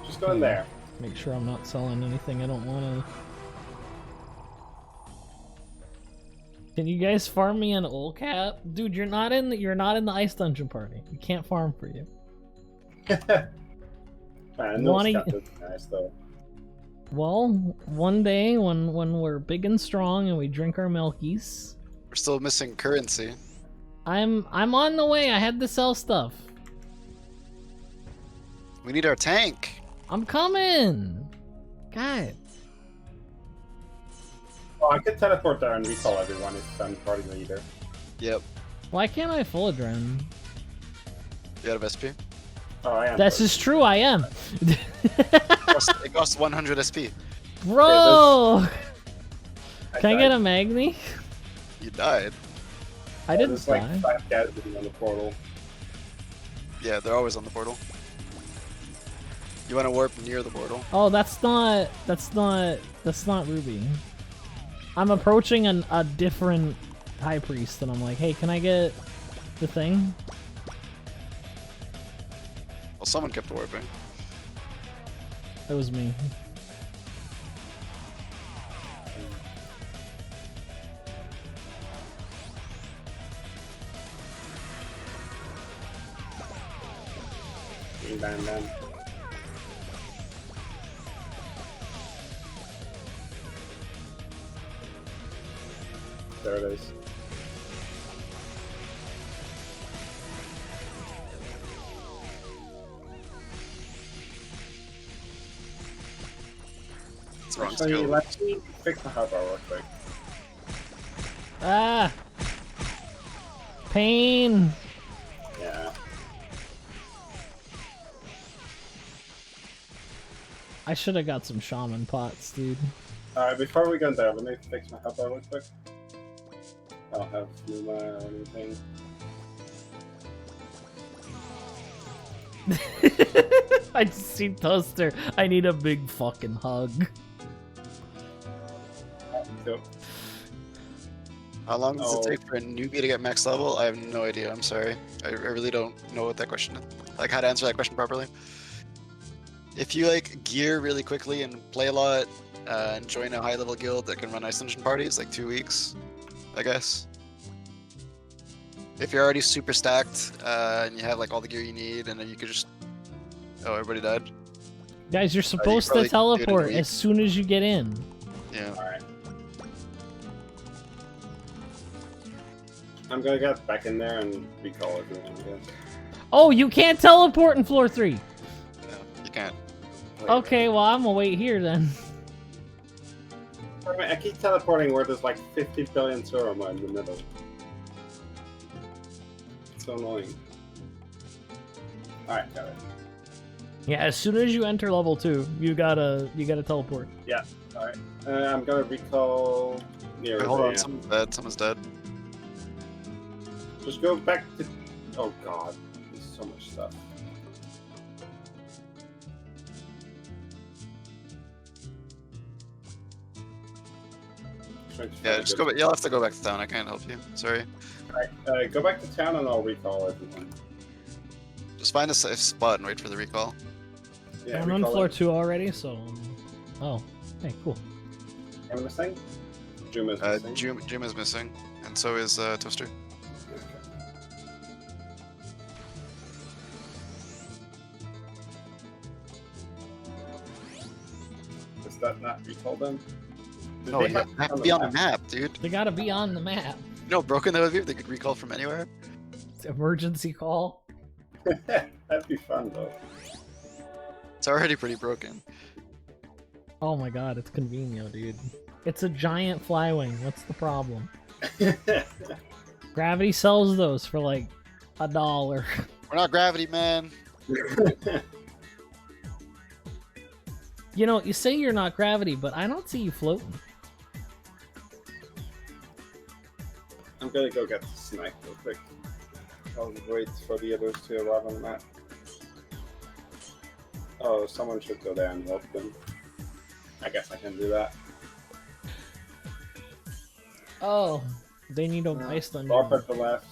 Just go in there. Make sure I'm not selling anything I don't want to. Can you guys farm me an old cap? Dude, you're not in the ice dungeon party. We can't farm for you. Man, no Wanna- stuff is nice though. Well, one day when we're big and strong and we drink our milkies, We're still missing currency. I'm on the way. I had to sell stuff. We need our tank. I'm coming. God. Oh, I could teleport there and recall everyone if I'm party leader. Yep. Why can't I full adrenaline? You out of SP? Oh, I am. This is true. I am. It costs 100 SP. Bro. Can I get a Magni? You died. I didn't There's like die. 5 guys on the portal. Yeah, they're always on the portal. You want to warp near the portal? Oh, that's not Ruby. I'm approaching a different high priest, and I'm like, hey, can I get the thing? Well, someone kept warping. It was me. Bam, bam. There it is. It's the wrong Actually, skill. let's fix the hardware real quick. Ah! Pain! Yeah. I should have got some shaman pots, dude. Alright, before we go there, let me fix my hardware real quick. I don't have Numa or anything. I just see Toaster. I need a big fucking hug. So, How long does Oh. it take for a newbie to get max level? I have no idea. I'm sorry. I really don't know what that question is. Like how to answer that question properly. If you like gear really quickly and play a lot, and join a high level guild that can run Ice Dungeon parties, like 2 weeks, I guess. If you're already super stacked and you have like all the gear you need, and then you could just. Oh, everybody died. Guys, you're supposed to probably do it in a teleport week. as soon as you get in. Yeah. alright. I'm gonna get back in there and recall everyone, I guess. Oh, you can't teleport in floor 3. No, you can't. Wait, Okay, well, I'm gonna wait here then. I keep teleporting where there's like 50 billion Suroma in the middle. It's so annoying. Alright, got it. Yeah, as soon as you enter level 2, you gotta teleport. Alright. I'm gonna recall near Wait, hold on, the- someone's dead. Someone's dead. Just go back to. Oh god, there's so much stuff. Trying to Yeah, find just a go good- back. You'll have to go back to town. I can't help you. Sorry. Alright, go back to town and I'll recall everyone. Just find a safe spot and wait for the recall. Yeah, I'm on recall floor it. 2 already, so... Oh, hey, cool. Am I missing? Juma's missing. Jim is missing, and so is Toaster. Okay. Does that not recall them? Did No, they you have to be on the map, dude. They gotta be on the map. You know how broken that would be if they could recall from anywhere? Emergency call. That'd be fun though. It's already pretty broken. Oh my god, it's convenient, dude. It's a giant flywing. What's the problem? Gravity sells those for like $1. We're not Gravity, man. You know, you say you're not gravity, but I don't see you floating. I'm gonna go get the snipe real quick. I'll wait for the others to arrive on the map. Oh, someone should go there and help them. I guess I can do that. Oh, they need a ice thunder. Off at the left.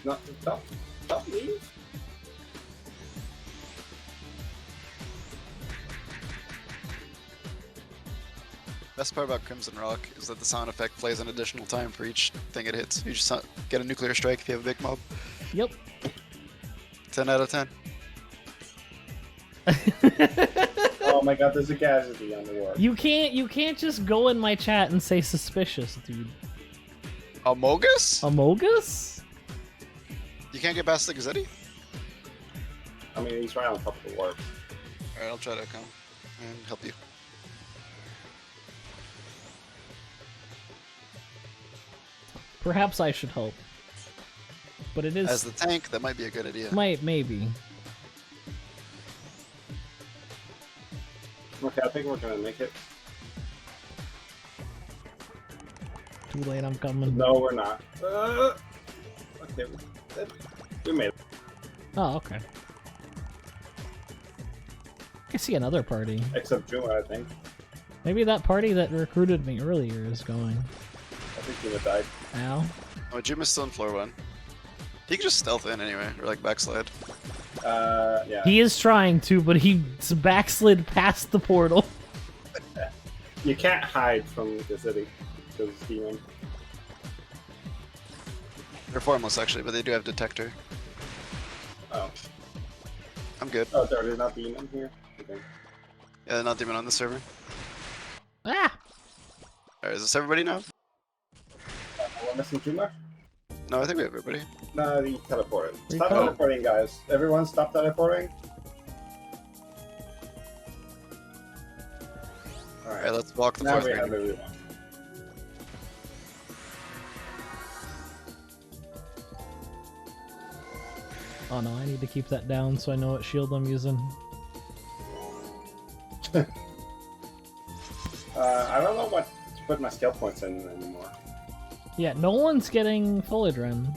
Not don't leave. Best part about Crimson Rock is that the sound effect plays an additional time for each thing it hits. You just get a nuclear strike if you have a big mob. Yep. 10 out of 10. Oh my god, there's a casualty on the warp. You can't just go in my chat and say suspicious, dude. Amogus? Amogus? You can't get past the Gazzetti? I mean, he's right on top of the warp. Alright, I'll try to come and help you. Perhaps I should help. But it is... As the tank, that might be a good idea. Maybe. Okay, I think we're gonna make it. Too late, I'm coming. No, we're not. Okay, we made it. Oh, okay. I see another party. Except Juma, I think. Maybe that party that recruited me earlier is going. I think Juma died. Ow. Oh, Jim is still in floor 1. He can just stealth in anyway, or like backslide. Yeah. He is trying to, but he backslid past the portal. You can't hide from the city because it's demon. They're formless actually, but they do have detector. Oh. I'm good. Oh, they're not demon here? Okay. Yeah, they're not demon on the server. Ah! Alright, is this everybody now? We're missing Juma? No, I think we have everybody. No, he teleported. Stop Recall. teleporting, guys. Everyone stop teleporting. Alright, Alright, let's walk the now fourth we have ring. everyone. Oh no, I need to keep that down so I know what shield I'm using. I don't know what to put my skill points in anymore. Yeah, no one's getting full adren.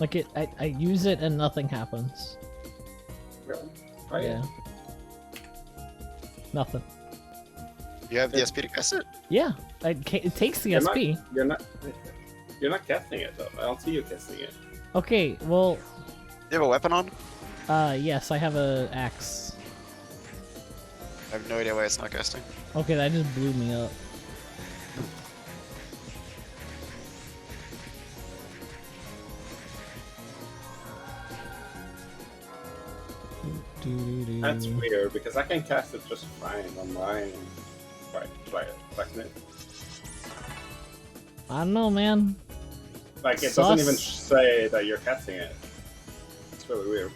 Like I use it and nothing happens. Really? Oh, yeah. Nothing. You have the SP to cast it? Yeah, it takes the You're SP. You're not casting it though. I don't see you casting it. Okay, well, You have a weapon on? yes, I have a axe. I have no idea why it's not casting. Okay, that just blew me up. That's weird because I can cast it just fine on mine. Right, try it. I don't know, man. Like it Sus. doesn't even say that you're casting it. It's really weird.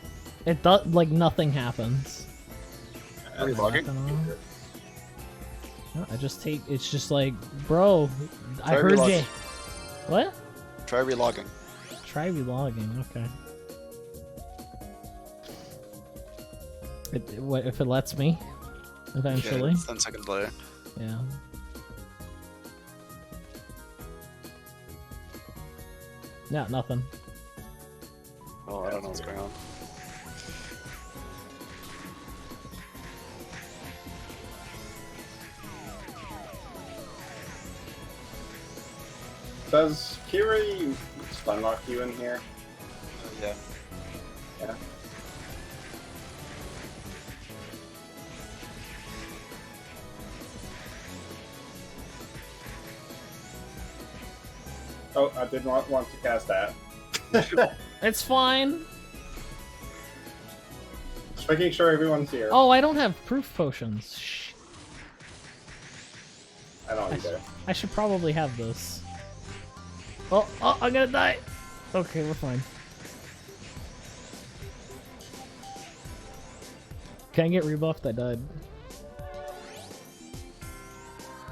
It does, like, nothing happens. Are you logging? No, I just take, it's just like, bro, I Try heard you. relogging. What? Try relogging. Try relogging, okay. What if it lets me? Eventually. Yeah, 10 seconds later. Yeah. Yeah, nothing. Oh, I don't know what's going on. Does Kiri stun lock you in here? Yeah. Yeah. Oh, I did not want to cast that. It's fine. Just making sure everyone's here. Oh, I don't have proof potions. Shh. I don't either. I should probably have this. Oh, I'm gonna die. Okay, we're fine. Can I get rebuffed? I died.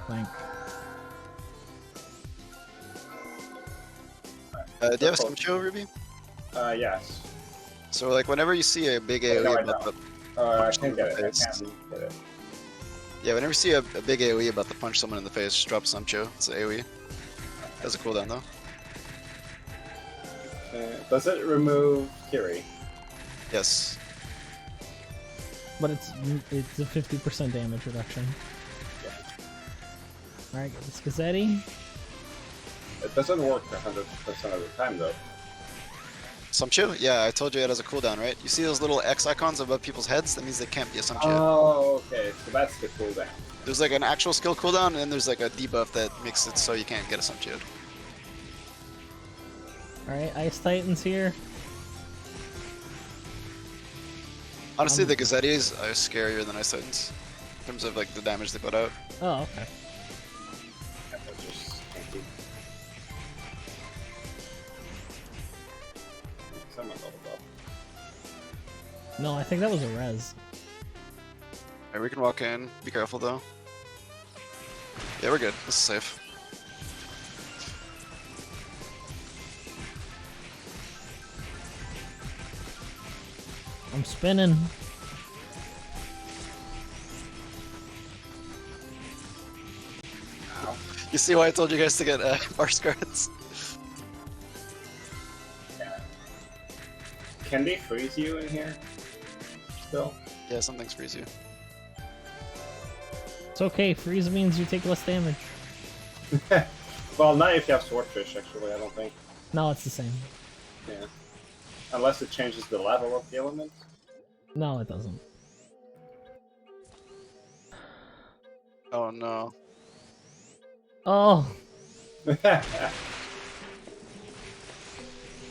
Thank. Do you have a skim show, Ruby? Yes. So, like, whenever you see a big No, AoE I about don't. the... I can get it. I It's- can get it. Yeah, whenever you see a big AoE about to punch someone in the face, just drop Sumcho. It's an AoE. Has a cooldown, though. Does it remove Kiri? Yes. But it's a 50% damage reduction. Yeah. Alright, get this Gazzetti. It doesn't work 100% of the time though. Sumchu? Yeah, I told you it has a cooldown, right? You see those little X icons above people's heads? That means they can't be a Sumchu. Oh, okay. So that's the cooldown. There's like an actual skill cooldown, and then there's like a debuff that makes it so you can't get a Sumchu. Alright, Ice Titan's here. Honestly, the Gazettis are scarier than Ice Titans in terms of like the damage they put out. Oh, okay. Yeah, that's just tanky. Someone leveled up. No, I think that was a res. Alright, we can walk in. Be careful though. Yeah, we're good. This is safe. I'm spinning. Ow. You see why I told you guys to get bar cards? Yeah. Can they freeze you in here? Still? Yeah, some things freeze you. It's okay, freeze means you take less damage. Well, not if you have Swordfish, actually, I don't think. No, it's the same. Yeah. Unless it changes the level of the element. No, it doesn't. Oh no. Oh,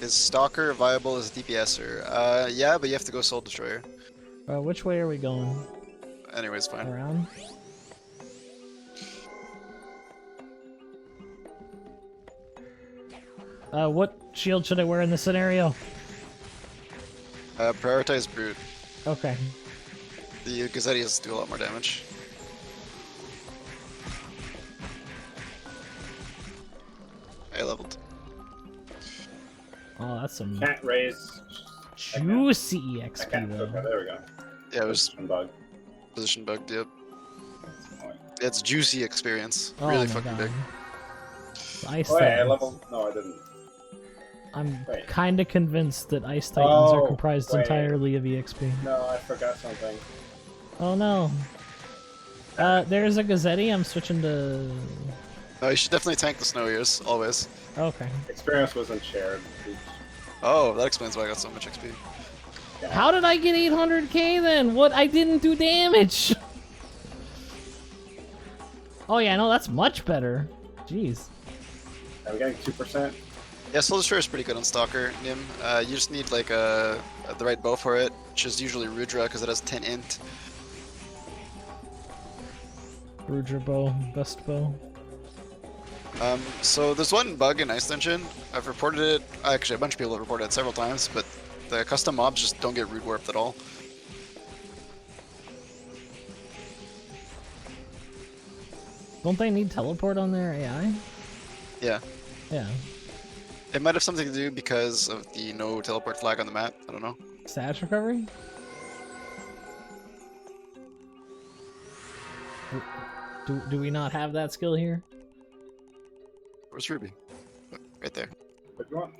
Is Stalker viable as a DPSer? Yeah, but you have to go Soul Destroyer. which way are we going? Anyways, fine. Around? What shield should I wear in this scenario? Prioritize Brute. Okay. The Gazettis do a lot more damage. I leveled. Oh, that's some Can't raise. juicy I EXP can't. though. Okay, there we go. Yeah, it was Position bug. position bugged, yep. That's the point. It's juicy experience. Oh Really my fucking God. big. The Ice Oh, yeah, I Titans. leveled. No, I didn't. I'm Wait. kinda convinced that Ice Titans are Oh, comprised wait. entirely of EXP. No, I forgot something. Oh no. There's a Gazetti, I'm switching to... No, you should definitely tank the snow ears, always. Okay. Experience wasn't shared. Oops. Oh, that explains why I got so much XP. Yeah. How did I get 800k then? What? I didn't do damage! Oh yeah, no, that's much better. Jeez. I'm getting 2%. Yeah, Soul Destroyer is pretty good on Stalker, Nim. You just need like the right bow for it, which is usually Rudra because it has 10 int. Rudra bow, best bow. So there's one bug in Ice Dungeon. I've reported it. Actually, a bunch of people have reported it several times, but the custom mobs just don't get root warped at all. Don't they need teleport on their AI? Yeah. Yeah. It might have something to do because of the no teleport flag on the map. I don't know. Status recovery? Do we not have that skill here? Where's Ruby? Oh, right there. What do you want?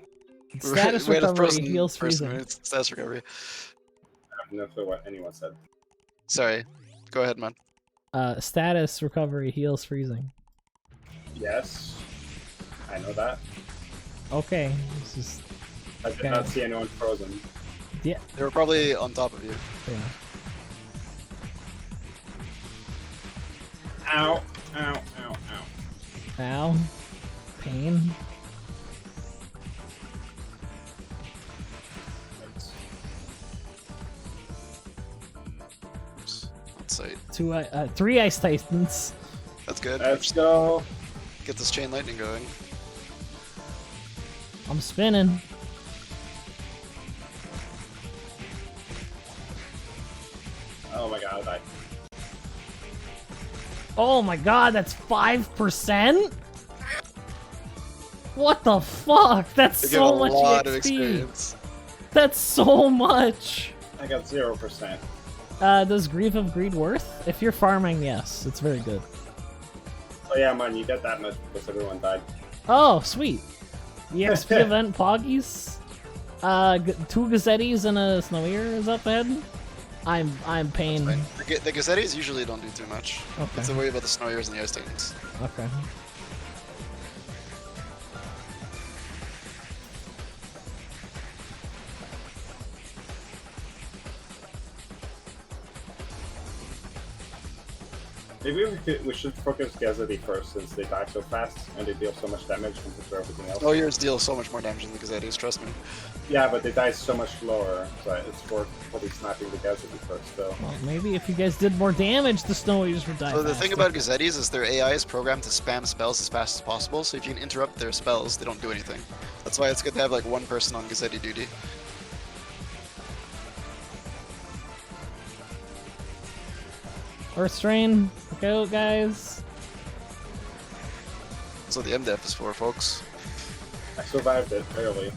Status We had a recovery frozen heals person, freezing. it's status recovery. I have no clue what anyone said. Sorry. Go ahead, man. Status recovery heals freezing. Yes. I know that. Okay. This is... I did Okay. not see anyone frozen. Yeah. They were probably on top of you. Yeah. Ow. Ow. Ow. Ow. Ow. Pain. Thanks. Oops. On site. 3 Ice Titans. That's good. Let's go. Get this chain lightning going. I'm spinning. Oh my god, I died. Oh my god, that's 5%? What the fuck? That's They give so a much lot of EXP. experience. That's so much. I got 0%. Does Grief of Greed worth? If you're farming, yes, it's very good. Oh yeah, man, you get that much because everyone died. Oh, sweet. EXP event Poggies. 2 Gazettis and a Snowier is up ahead. I'm paying. Fine. The Gazettis usually don't do too much. Okay. It's a worry about the Snowyers and the Ice Titans. Okay. Maybe we should focus Gazety first since they die so fast and they deal so much damage compared to everything else. Oh, yours deal so much more damage than the Gazettis, trust me. Yeah, but they die so much slower, so it's worth probably sniping the Gazety first, though. Well, maybe if you guys did more damage, the Snow Eaters would die So the faster. thing about Gazettis is their AI is programmed to spam spells as fast as possible, so if you can interrupt their spells, they don't do anything. That's why it's good to have like one person on Gazetti duty. Earth Strain, look out, guys. That's what the MDF is for, folks. I survived it, barely.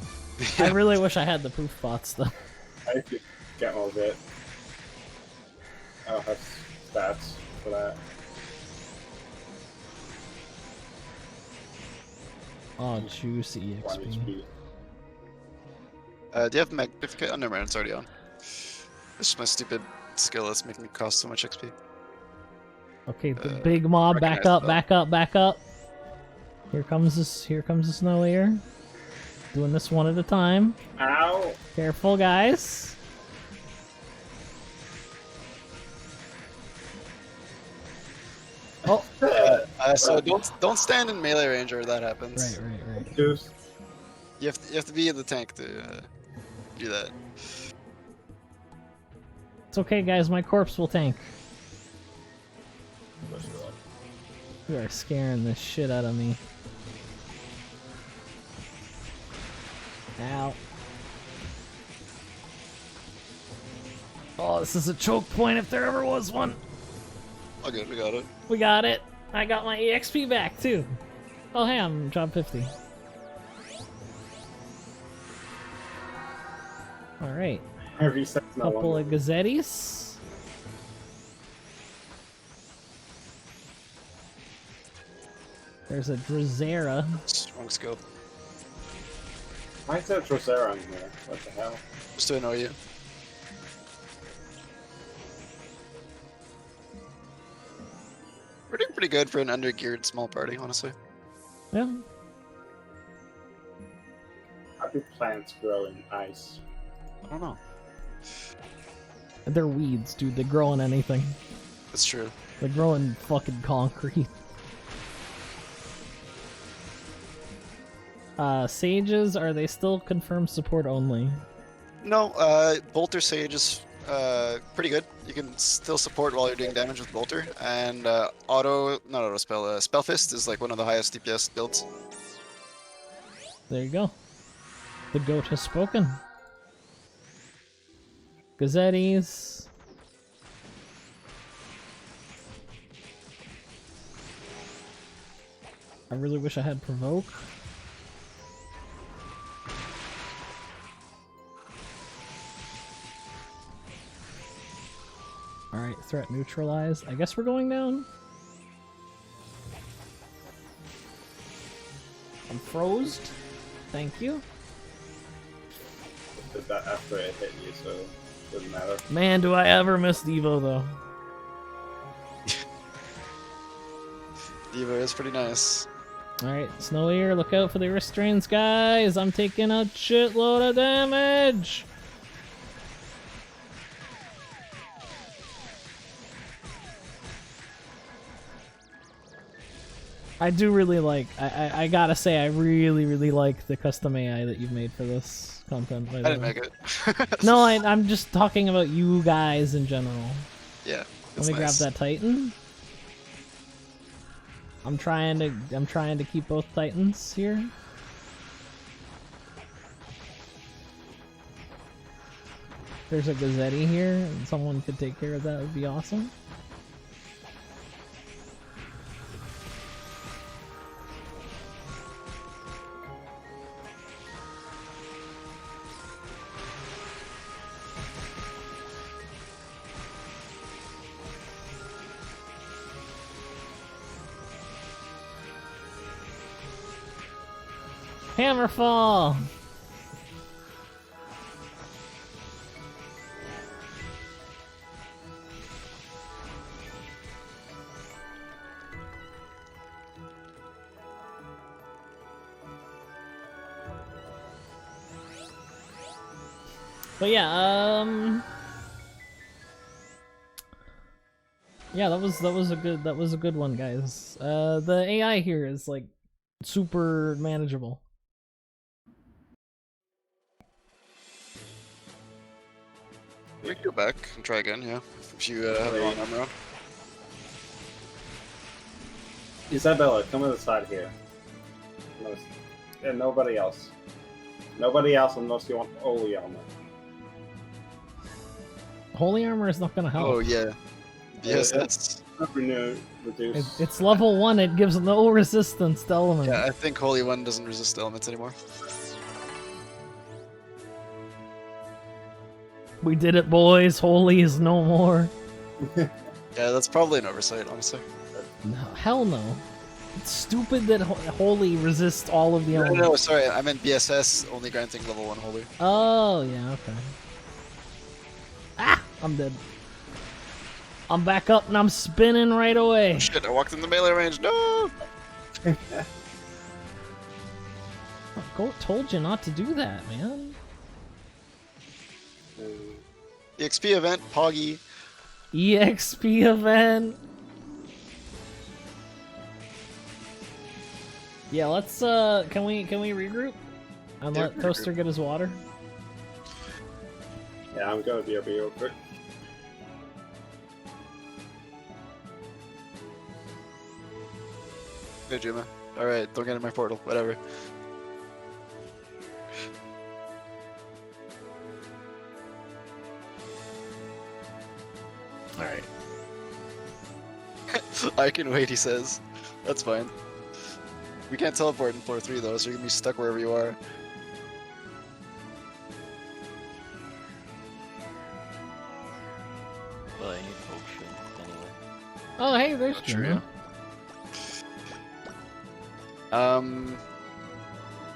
I really wish I had the proof bots, though. I could get more of it. I don't have stats for that. Oh, juicy 1 EXP. HP. Do you have Magnificate? Oh, never mind, it's already on. It's just my stupid skill that's making me cost so much XP. Okay, the big mob, back recognize up, that. back up, back up. Here comes the Snow Eater. Doing this one at a time. Ow! Careful, guys. Oh, So don't stand in melee range or that happens. right. Juice. You have to be in the tank to do that. It's okay, guys. My corpse will tank. You are scaring the shit out of me. Ow. Oh, this is a choke point if there ever was one. Oh good, we got it. We got it. I got my EXP back, too. Oh, hey, I'm job 50. Alright. Couple of Gazettis. There's a Drazera. Strong skill. Why is there a Drosera on here? What the hell? Just to annoy you. We're doing pretty good for an under-geared small party, honestly. Yeah. How do plants grow in ice? I don't know. They're weeds, dude. They grow in anything. That's true. They grow in fucking concrete. Sages, are they still confirmed support only? No, Bolter Sage is pretty good. You can still support while you're doing damage with Bolter, and not auto spell. Spell Fist is like one of the highest DPS builds. There you go. The goat has spoken. Gazettis. I really wish I had Provoke. Alright, threat neutralized. I guess we're going down. I'm froze. Thank you. Did that after it hit you, so it doesn't matter. Man, do I ever miss Devo though. Diva is pretty nice. Alright, Snow Eater, look out for the restraints, guys. I'm taking a shitload of damage. I do really like, I gotta say, I really like the custom AI that you've made for this content. By I the didn't way. make it. No, I'm just talking about you guys in general. Yeah, Let it's me nice. grab that Titan. I'm trying to keep both Titans here. There's a Gazetti here, and someone could take care of that. Would be awesome. Hammerfall! But yeah, Yeah, that was a good one, guys. The AI here is like super manageable. We can go back and try again, yeah. If you have the wrong armor on. Isabella, come to the side here. And nobody else. Nobody else unless you want holy armor. Holy armor is not gonna help. Oh yeah. VSS. It's level 1, it gives no resistance to elements. Yeah, I think Holy One doesn't resist elements anymore. We did it, boys. Holy is no more. Yeah, that's probably an oversight, honestly. No, hell no. It's stupid that Holy resists all of the elements. No, sorry, I meant BSS only granting level 1 Holy. Oh, yeah, okay. Ah! I'm dead. I'm back up and I'm spinning right away. Oh, shit, I walked in the melee range, no! Told you not to do that, man. EXP event, Poggy. EXP event. Yeah, let's can we regroup? And Yeah, let Toaster get his water? Yeah, I'm going to BRB real quick. Hey, Juma. Alright, don't get in my portal, whatever. Alright. I can wait, he says. That's fine. We can't teleport in floor 3 though, so you're gonna be stuck wherever you are. Well, I need potions anyway. Oh, hey, there's Not sure, Juma.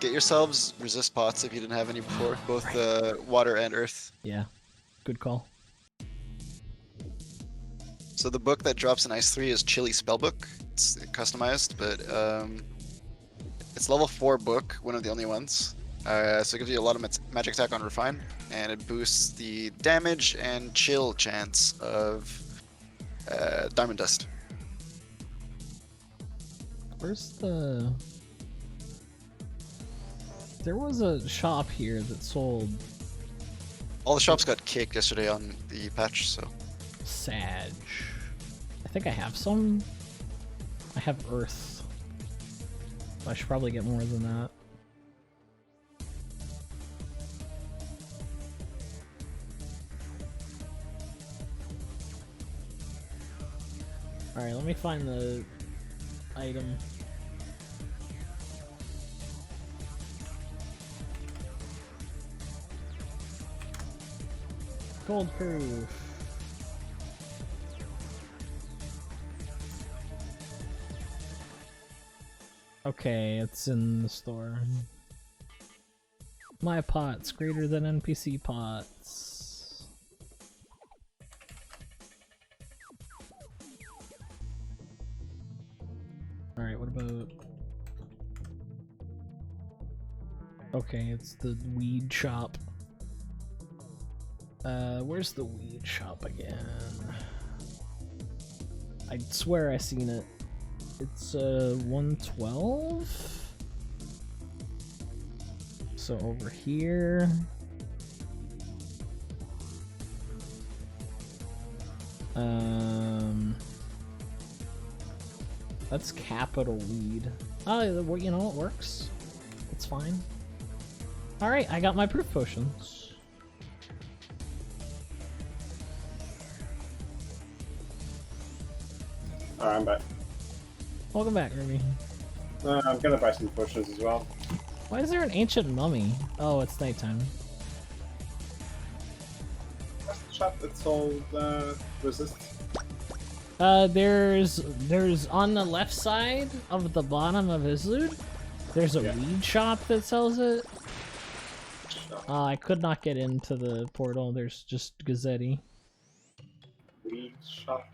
Get yourselves resist pots if you didn't have any before, both water and earth. Yeah, good call. So the book that drops in Ice 3 is Chili Spellbook. It's customized, but it's level 4 book, one of the only ones. So it gives you a lot of magic attack on Refine, and it boosts the damage and chill chance of Diamond Dust. Where's the... There was a shop here that sold... All the shops got kicked yesterday on the patch, so... Sag. I think I have some. I have earth. I should probably get more than that. Alright, let me find the item. Cold proof. Okay, it's in the store. My pots greater than NPC pots. Alright, what about... Okay, it's the weed shop. Where's the weed shop again? I swear I seen it. It's 112. So over here. That's capital weed. Oh, you know, it works. It's fine. Alright, I got my proof potions. Alright, I'm back. Welcome back, Ruby. I'm gonna buy some potions as well. Why is there an ancient mummy? Oh, it's nighttime. What's the shop that sold resist? There's on the left side of the bottom of Islude, there's a weed shop that sells it. I could not get into the portal, there's just Gazzetti. Weed shop?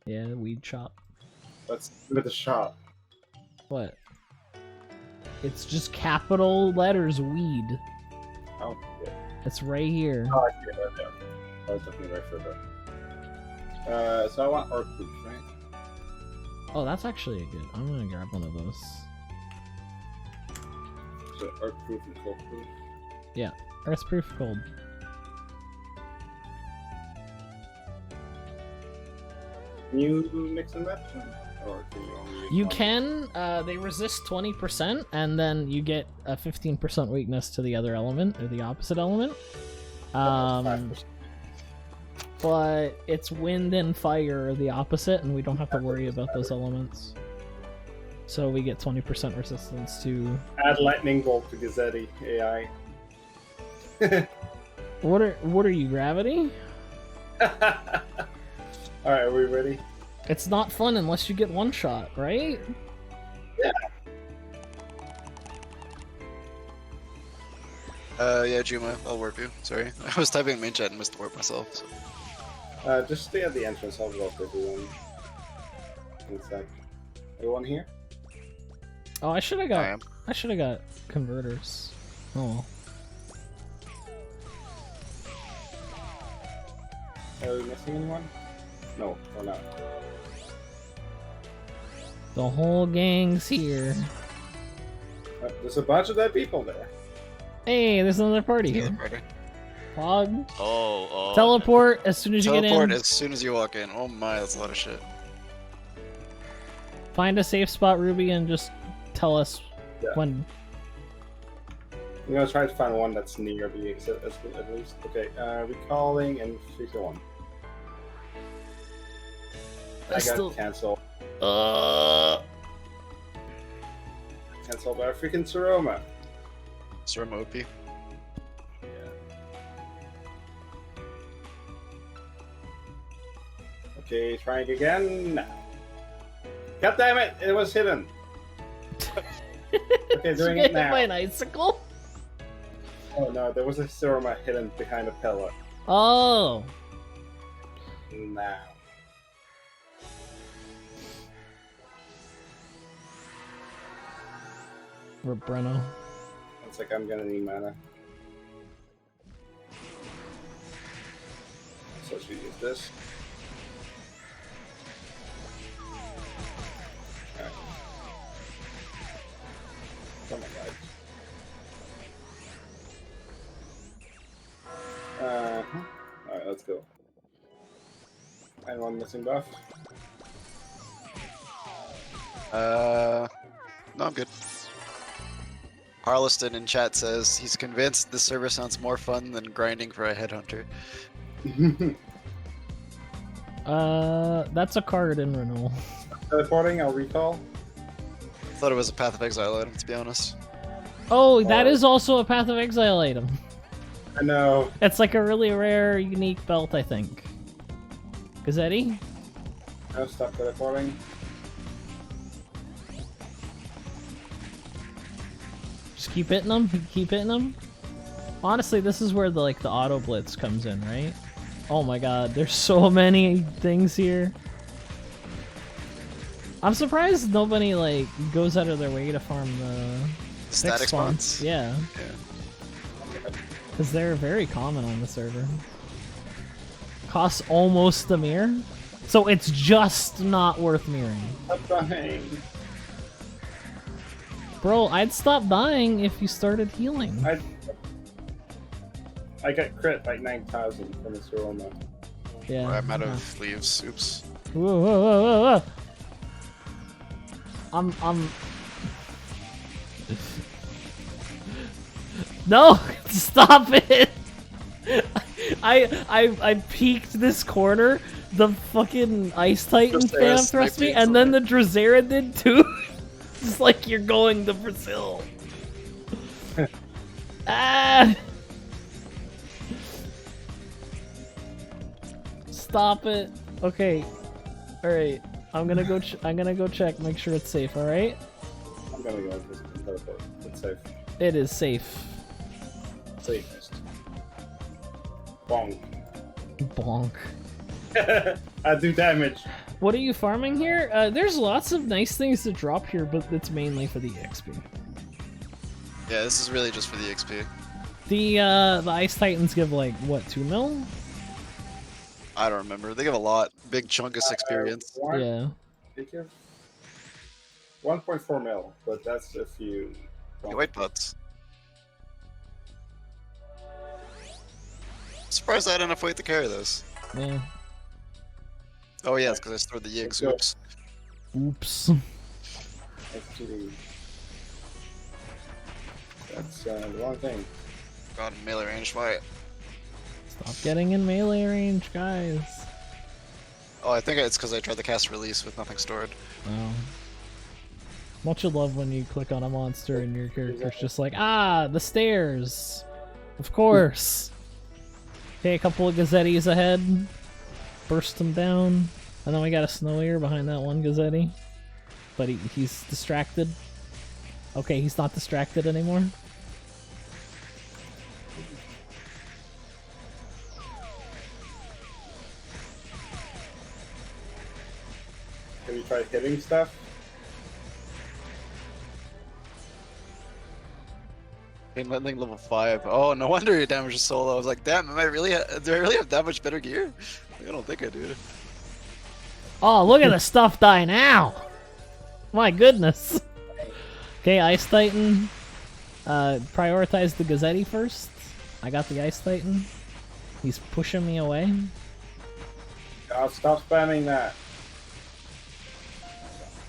Yeah, the weed shop. What's with the shop? What? It's just capital letters weed. Oh, yeah. It's right here. Oh, I see it right there. I was looking right for that. So I want Earth Proof, right? Oh, that's actually a good. I'm gonna grab one of those. So Earth Proof and Cold Proof. Yeah, Earthproof gold. Can you mix and match them? Or can you only use You one? can. They resist 20%, and then you get a 15% weakness to the other element or the opposite element. That's 5%. But it's wind and fire are the opposite, and we don't have to worry about those elements. So we get 20% resistance to. Add lightning bolt to Gazzetti AI. What are you, gravity? Alright, are we ready? It's not fun unless you get one shot, right? Yeah, Juma, I'll warp you. Sorry. I was typing main chat and missed the warp myself. So. Just stay at the entrance. I'll go for everyone. In a sec. Everyone here? Oh, I should have I got. am. I should have got converters. Oh well. Are we missing anyone? No, we're not. The whole gang's here. There's a bunch of dead people there. Hey, there's another party here. Teleporter. Pog. Oh. Teleport as soon as you get Teleport in. as soon as you walk in. Oh my, that's a lot of shit. Find a safe spot, Ruby, and just tell us Yeah. when. I'm gonna try to find one that's near the exit at least. Okay, recalling and 3 to 1. I got Still- cancelled. Uh, Cancelled by freaking Saroma. Storm OP. Yeah. Okay, trying again. God damn it! It was hidden. Okay, Did you doing get it hit now. by an icicle? Oh no, there was a Saroma hidden behind a pillar. Oh. Now. Rebreno. Looks like I'm gonna need mana. So she use this. Alright. Oh my god. Alright, let's go. Anyone missing buff? No, I'm good. Harleston in chat says he's convinced this server sounds more fun than grinding for a headhunter. That's a card in renewal. Teleporting, I'll recall. Thought it was a Path of Exile item, to be honest. Oh, that is also a Path of Exile item. I know. It's like a really rare, unique belt, I think. Gazzetti? No, stop teleporting. Just keep hitting them. Keep hitting them. Honestly, this is where the auto blitz comes in, right? Oh my god, there's so many things here. I'm surprised nobody goes out of their way to farm the Static fixed spawns. Yeah, Yeah. because they're very common on the server. Costs almost a mirror, so it's just not worth mirroring. Stop dying. Bro, I'd stop dying if you started healing. I got crit like 9,000 from the Saroma. Yeah. I'm out of leaves. Oops. Whoa, whoa, whoa, whoa, whoa. I'm. No! Stop it! I peeked this corner, the fucking Ice Titan Drosera spam thrust me, sniping and then the Drosera did too. It's like you're going to Brazil. Ah! Stop it. Okay. Alright. I'm gonna go check, make sure it's safe, alright? I'm gonna go with this teleport. It's safe. It is safe. Safest. Bonk. Bonk. I do damage. What are you farming here? There's lots of nice things to drop here, but it's mainly for the XP. Yeah, this is really just for the XP. The Ice Titans give what, 2 mil? I don't remember. They give a lot. big chungus experience. Yeah. 1.4 mil, but that's if you. Hey, white butts. Surprised I had enough weight to carry those. Yeah. Oh yeah, it's because I stored the yigs. Oops. Oops. Actually, that's the wrong thing. God, melee range. Why? Stop getting in melee range, guys. Oh, I think it's because I tried to cast release with nothing stored. Oh. Much you love when you click on a monster and your character's just like, ah, the stairs. Of course. Okay, a couple of Gazettis ahead. Burst them down. And then we got a Snowier behind that one Gazetti. But he's distracted. Okay, he's not distracted anymore. Have you tried hitting stuff? Pain Lightning level 5. Oh, no wonder your damage is so low. I was like, damn, do I really have that much better gear? I don't think I do. Oh, look at the stuff die now! My goodness. Okay, Ice Titan. Prioritize the Gazetti first. I got the Ice Titan. He's pushing me away. God, stop spamming that.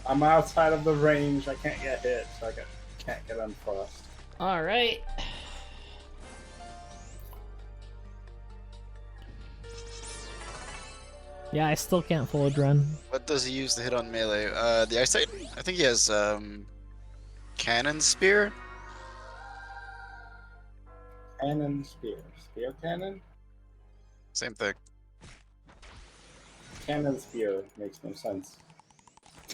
I'm outside of the range. I can't get hit, so I can't get unfrost. Alright. Yeah, I still can't full Adren. What does he use to hit on melee? The Ice Titan? I think he has, Cannon Spear? Cannon, spear. Spear cannon? Same thing. Cannon, spear makes no sense.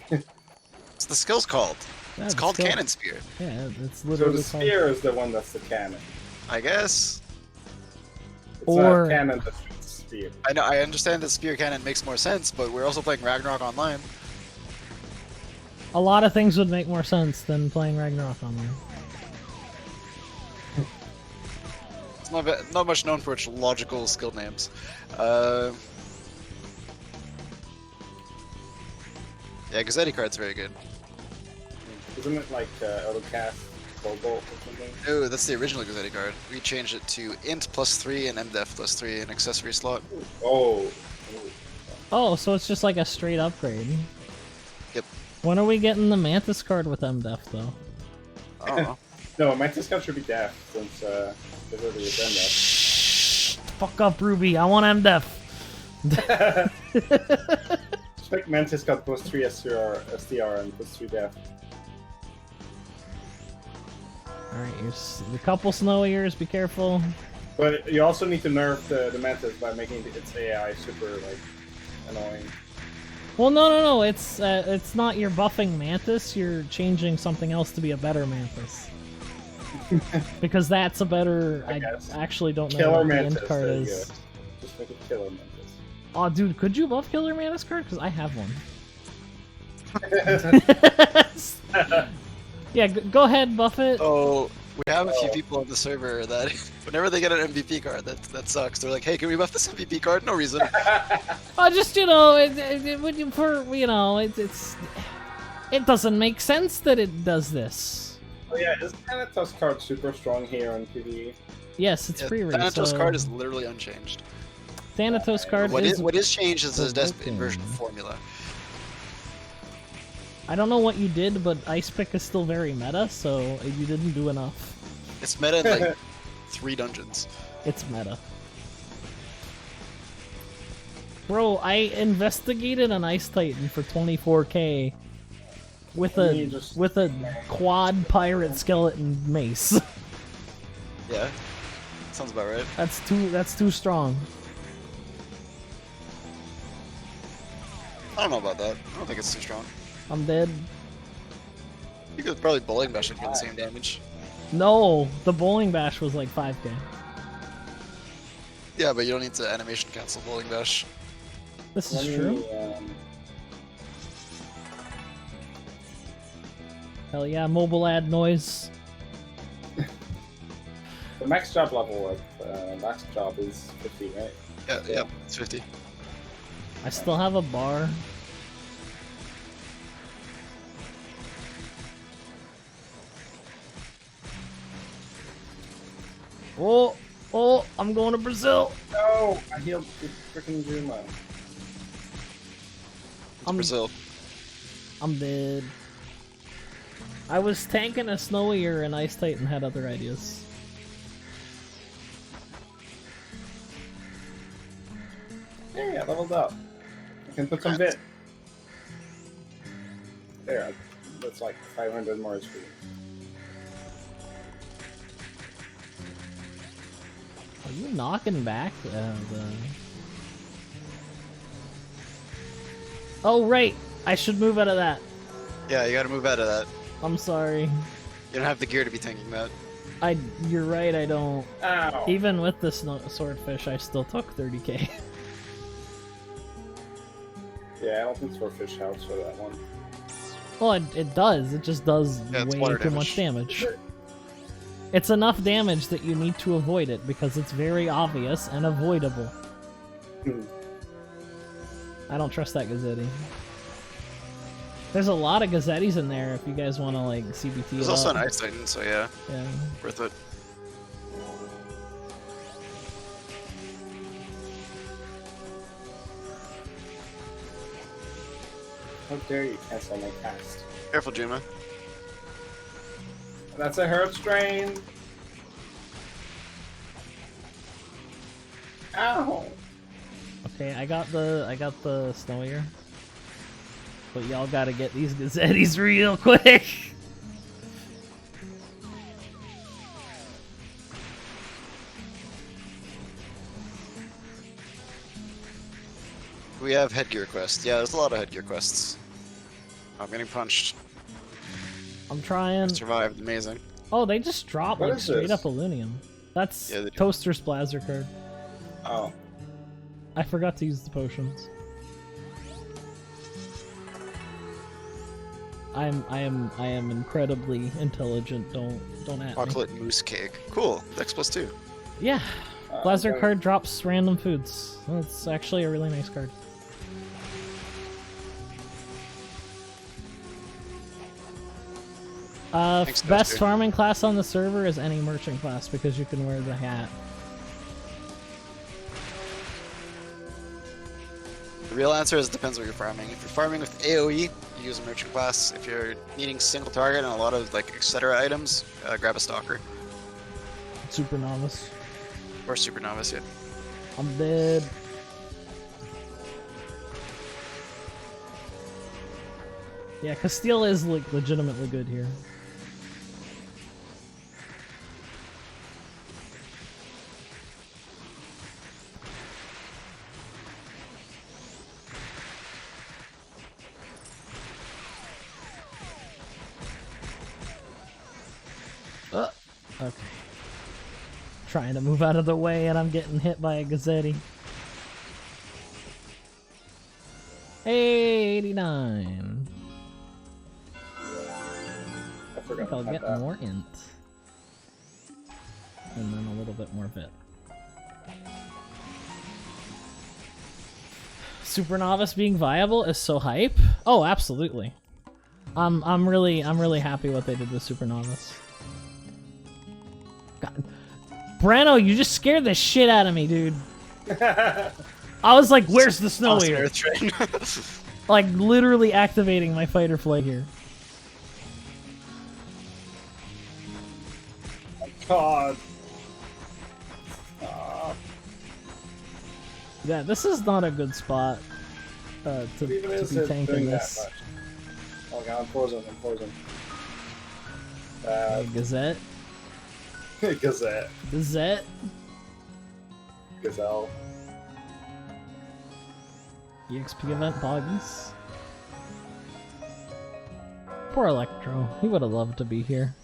What's the skill's called? Yeah, It's the called skill- Cannon Spear. Yeah, it's So literally the called... spear is the one that's the cannon. I guess. It's Or- not cannon that shoots spear. I know. I understand that Spear Cannon makes more sense, but we're also playing Ragnarok Online. A lot of things would make more sense than playing Ragnarok Online. It's not much known for its logical skill names. Yeah, Gazetti card's very good. Isn't it like autocast Cobalt or something? No, that's the original Gazetti card. We changed it to Int +3 and MDef +3 in accessory slot. Oh. Oh, so it's just like a straight upgrade. Yep. When are we getting the Mantis card with MDef, though? I don't know. No, Mantis card should be deaf since there's already a Zen Fuck up, Ruby. I want MDef. Just make Mantis got +3 SDR and +3 def. Alright, a couple snow ears, be careful. But you also need to nerf the Mantis by making its AI super like annoying. Well, no, it's not you're buffing Mantis, you're changing something else to be a better Mantis. Because that's a better... I guess. actually don't know Killer what the Mantis. end card There you is. go. Just make it Killer Mantis. Oh, dude, could you buff Killer Mantis card? Because I have one. Yeah, go ahead, buff it. Oh, we have a few people on the server that whenever they get an MVP card, that sucks. They're like, hey, can we buff this MVP card? No reason. Oh, just, you know, it doesn't make sense that it does this. Oh yeah, is Thanatos card super strong here on PvE? Yes, it's Yeah, free-range. Thanatos so card is literally unchanged. Thanatos card What is... is changed is his death broken. inversion formula. I don't know what you did, but Ice Pick is still very meta, so you didn't do enough. It's meta in like 3 dungeons. It's meta. Bro, I investigated an Ice Titan for 24k with a quad pirate skeleton mace. Yeah, sounds about right. That's too strong. I don't know about that. I don't think it's too strong. I'm dead. You could probably bowling bash it for the same damage. No, the bowling bash was like 5k. Yeah, but you don't need to animation cancel bowling bash. This is true. Hell yeah, mobile ad noise. The max job level at max job is 50, right? Yeah, it's 50. I still have a bar. Oh, oh, I'm going to Brazil. No, I healed the freaking Juma. I'm Brazil. I'm dead. I was tanking a Snowier and Ice Titan had other ideas. Hey, I leveled up. I can put some bit. There, that's like 500 more HP. Are you knocking back the... Oh, right! I should move out of that. Yeah, you gotta move out of that. I'm sorry. You don't have the gear to be tanking that. You're right, I don't. Ow! Even with the swordfish, I still took 30k. Yeah, I don't think Swordfish helps for that one. Well, it does. It just does Yeah, it's way water too much damage. damage. It's enough damage that you need to avoid it because it's very obvious and avoidable. I don't trust that Gazzetti. There's a lot of Gazzettis in there if you guys want to like CBT. There's also an Ice Titan, so yeah, Yeah. worth it. How dare you cancel my cast? Careful, Juma. That's a herb strain. Ow! Okay, I got the Snowier. But y'all gotta get these Gazzettis real quick. We have headgear quests. Yeah, there's a lot of headgear quests. I'm getting punched. I'm trying. Survived. Amazing. Oh, they just drop What like is straight this? up Alunium. That's Yeah, they do. Toaster's Blazer card. Oh. I forgot to use the potions. I am incredibly intelligent. Don't at me. Chocolate mousse cake. Cool. Dex +2. Yeah, Blazer okay. card drops random foods. That's actually a really nice card. Thanks, Best Toaster. farming class on the server is any merchant class because you can wear the hat. The real answer is it depends what you're farming. If you're farming with AoE, you use a merchant class. If you're needing single target and a lot of like etc. items, grab a stalker Super novice. or super novice. Yeah. I'm dead. Yeah, Castile is like legitimately good here. Okay. Trying to move out of the way and I'm getting hit by a Gazzetti. Hey, 89. I I forgot think I'll about get that. more int. And then a little bit more vit. Super novice being viable is so hype. Oh, absolutely. I'm really happy what they did with super novice. God. Brano, you just scared the shit out of me, dude. I was like, where's the snow Awesome here? Earth Train. Like, literally activating my fight or flight here. God. Yeah, this is not a good spot to Even is be it tanking doing this. that much? Oh god, I'm frozen. I'm frozen. Gazette? Gazette. Gazette? Gazelle. EXP event boggies. Poor Electro. He would have loved to be here.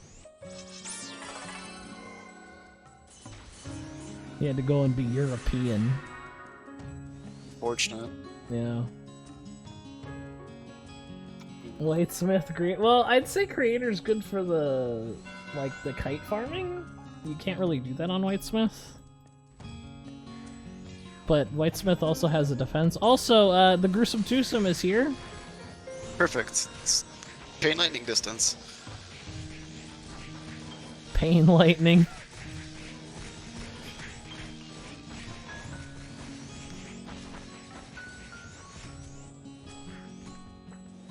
He had to go and be European. Fortunate. Yeah. Whitesmith, great. Well, I'd say Creator's good for the, like, the kite farming. You can't really do that on Whitesmith. but Whitesmith also has a defense. Also, the Gruesome Twosome is here. Perfect. It's chain lightning distance. Pain Lightning.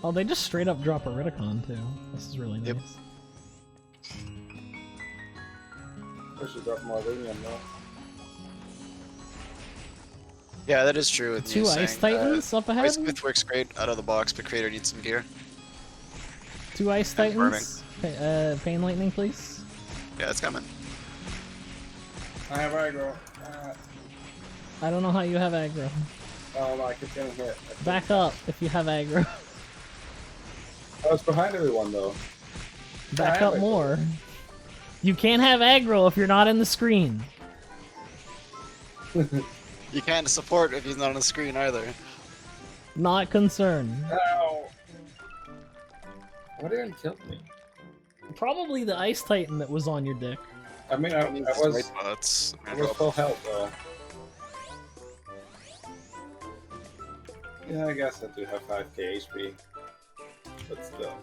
Oh, they just straight up drop a Ridicon too. This is really nice. Yep. I should drop more William though. Yeah, that is true. With Two you Ice saying, Titans up ahead. Smith works great out of the box, but Creator needs some gear. Two Ice Titans. Pain Lightning, please. Yeah, it's coming. I have aggro. I don't know how you have aggro. Oh no, I keep getting hit. Back up if you have aggro. I was behind everyone though. Back I have up aggro. more. You can't have aggro if you're not in the screen. You can't support if he's not on the screen either. Not concerned. Ow! What even killed me? Probably the Ice Titan that was on your dick. I mean, I was White spots. I was full health though. Yeah, I guess I do have 5k HP. But still.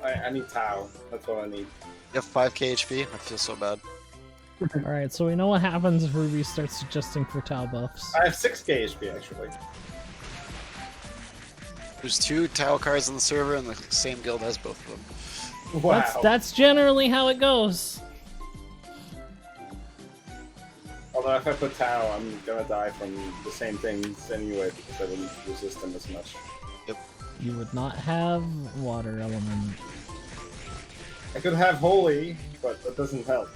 I need Tau. That's what I need. You have 5k HP? I feel so bad. Alright, so we know what happens if Ruby starts suggesting for Tau buffs. I have 6k HP actually. There's 2 Tau cards on the server, and the same guild has both of them. Wow. That's generally how it goes. Although if I put Tau, I'm gonna die from the same things anyway because I wouldn't resist them as much. You would not have water element. I could have Holy, but that doesn't help.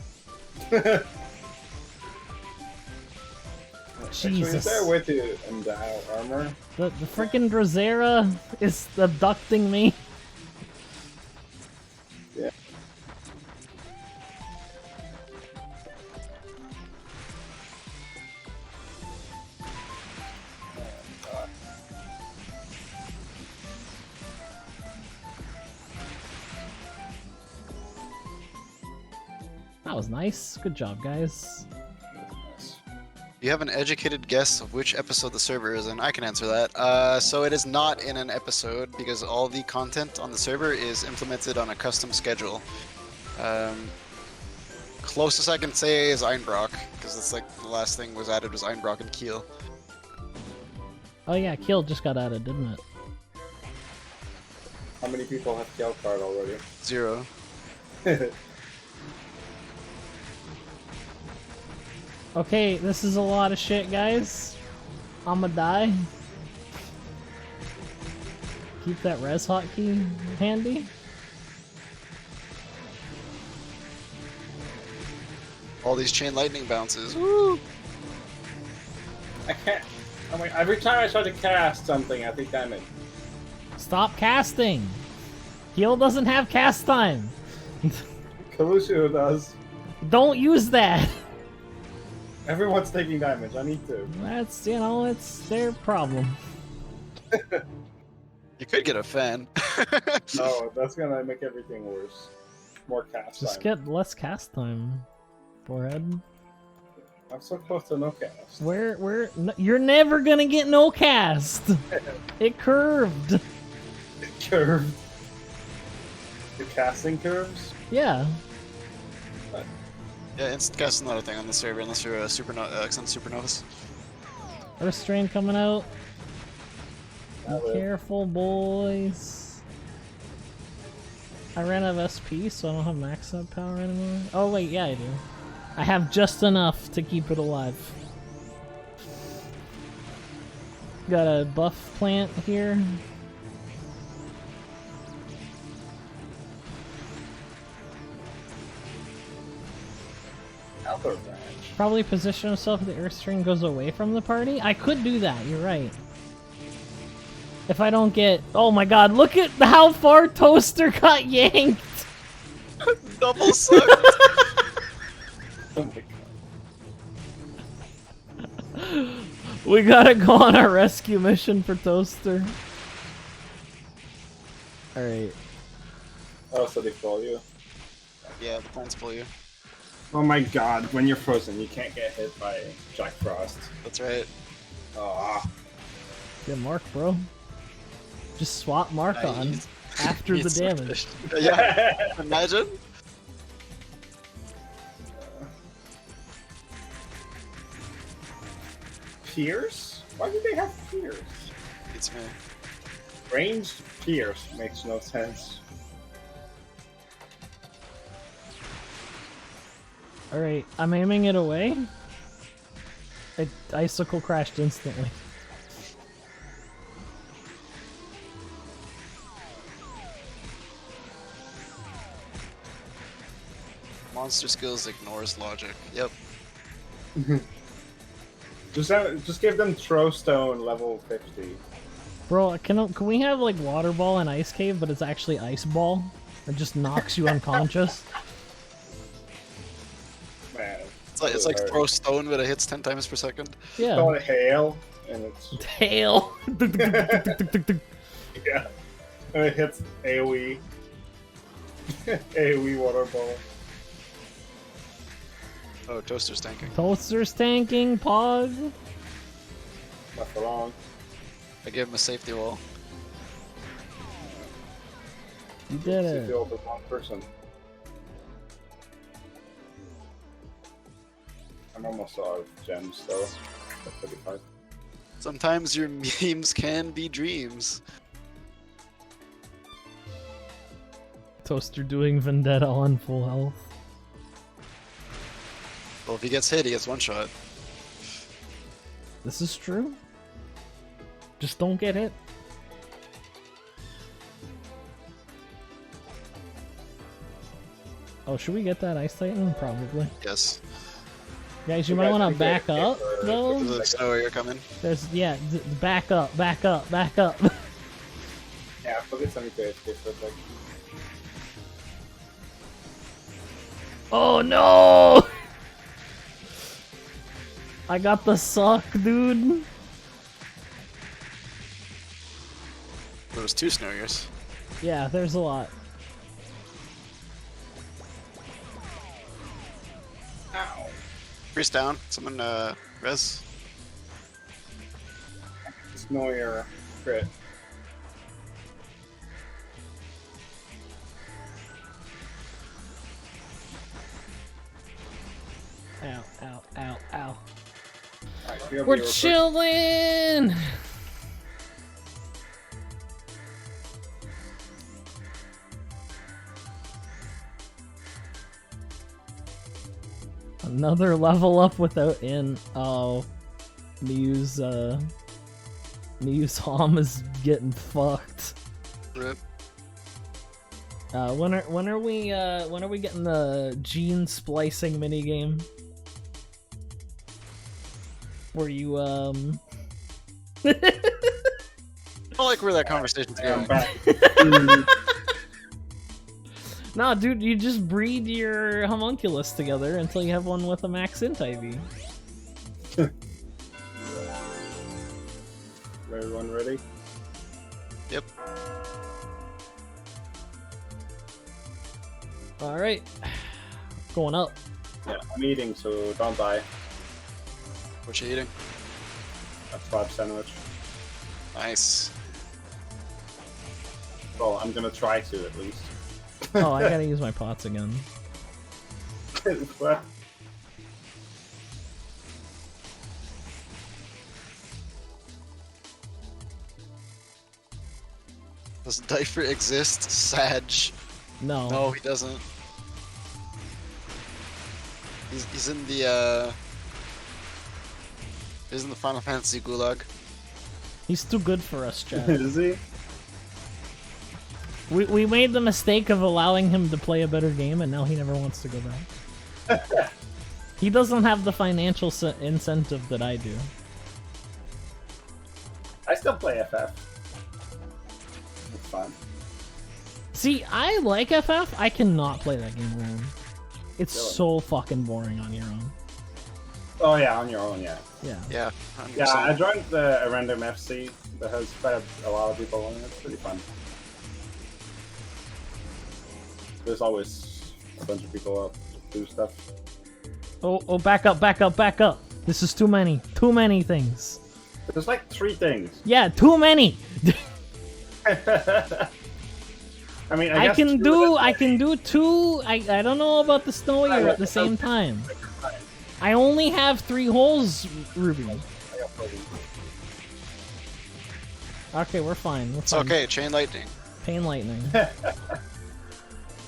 Actually, is Jesus. there a way to endow armor? The freaking Drozera is abducting me. Yeah. That was nice. Good job, guys. You have an educated guess of which episode the server is in. I can answer that. So it is not in an episode because all the content on the server is implemented on a custom schedule. Closest I can say is Einbrock, because that's like the last thing was added was Einbrock and Kiel. Oh yeah, Kill just got added, didn't it? How many people have Kill card already? 0. Okay, this is a lot of shit, guys. I'ma die. Keep that res hotkey handy. All these chain lightning bounces. Woo! I can't. I mean, every time I try to cast something, I take damage. Stop casting! Heal doesn't have cast time! Kalushu does. Don't use that! Everyone's taking damage. I need to. That's, you know, it's their problem. You could get a fan. Oh, that's gonna make everything worse. More cast Just time. get less cast time, forehead. I'm so close to no cast. You're never gonna get no cast! It curved! Curve. The casting curves? Yeah. Yeah, instant cast is not a thing on the server unless you're a Supernovas. Restraint coming out. Be That way. careful, boys. I ran out of SP, so I don't have max up power anymore. Oh wait, yeah I do. I have just enough to keep it alive. Got a buff plant here. Alpha branch. Probably position himself if the earth string goes away from the party. I could do that, you're right. If I don't get... Oh my god, look at how far Toaster got yanked! Double sucked! Oh my god. We gotta go on our rescue mission for Toaster. Alright. Oh, so they call you. Yeah, the plants pull you. Oh my god, when you're frozen, you can't get hit by Jack Frost. That's right. Oh, Get Mark, bro. Just swap Mark on He's- after the he's damage. Yeah, imagine. Pierce? Why do they have Pierce? It's me. Ranged Pierce makes no sense. Alright, I'm aiming it away. It icicle crashed instantly. Monster skills ignores logic. Yep. Just give them Throw Stone level 50. Bro, can we have like Water Ball and Ice Cave, but it's actually Ice Ball? It just knocks you unconscious. Man, It's like throw stone, but it hits 10 times per second. Yeah. call it Hail, and it's Tail. yeah, and it hits AOE. AOE Water Ball. Oh, Toaster's tanking. Toaster's tanking, Pog. Not for long. I gave him a safety wall. You did See if it. you open one person. I'm almost out of gems though. That's pretty fine. Sometimes your memes can be dreams. Toaster doing Vendetta on full health. Well, if he gets hit, he gets one shot. This is true. Just don't get hit. Oh, should we get that Ice Titan? Probably. Yes. Guys, you You might guys want to can back get up, hit or- though. Does it snow where you're coming? There's, yeah, back up, back up, back up. Yeah, forget 72 HP for a sec. Oh no! I got the suck, dude. There was 2 snow years. Yeah, there's a lot. Ow! Priest down. Someone, res. Snow your crit. Ow, ow, ow, ow. Alright, heal me We're real quick. chilling! Another level up without in. Oh, Muse Hom is getting fucked. Rip. When are we getting the gene splicing minigame? Where you I don't like where that conversation's I'm going. back. Nah, dude, you just breed your homunculus together until you have one with a max int IV. Everyone ready? Yep. Alright. Going up. Yeah, I'm eating, so don't die. What you eating? A crab sandwich. Nice. Well, I'm gonna try to at least. Oh, I gotta use my pots again. What? Does Diaper exist? Sag. No. No, he doesn't. He's in the he's in the Final Fantasy gulag. He's too good for us, Chad. Is he? We made the mistake of allowing him to play a better game, and now he never wants to go back. He doesn't have the financial incentive that I do. I still play FF. It's fun. See, I like FF. I cannot play that game alone. It's Really? so fucking boring on your own. Oh yeah, on your own, yeah. Yeah. Yeah. Yeah, 100%. I joined a random FC that has quite a lot of people in it. It's pretty fun. There's always a bunch of people out to do stuff. Oh, back up, back up, back up. This is too many. Too many things. There's like 3 things. Yeah, too many. I mean, I guess can 2 do of I can do 2. I don't know about the snowier at the same time. I only have 3 holes, Ruby. Okay, we're fine. We're It's fine. okay, chain lightning. Pain lightning.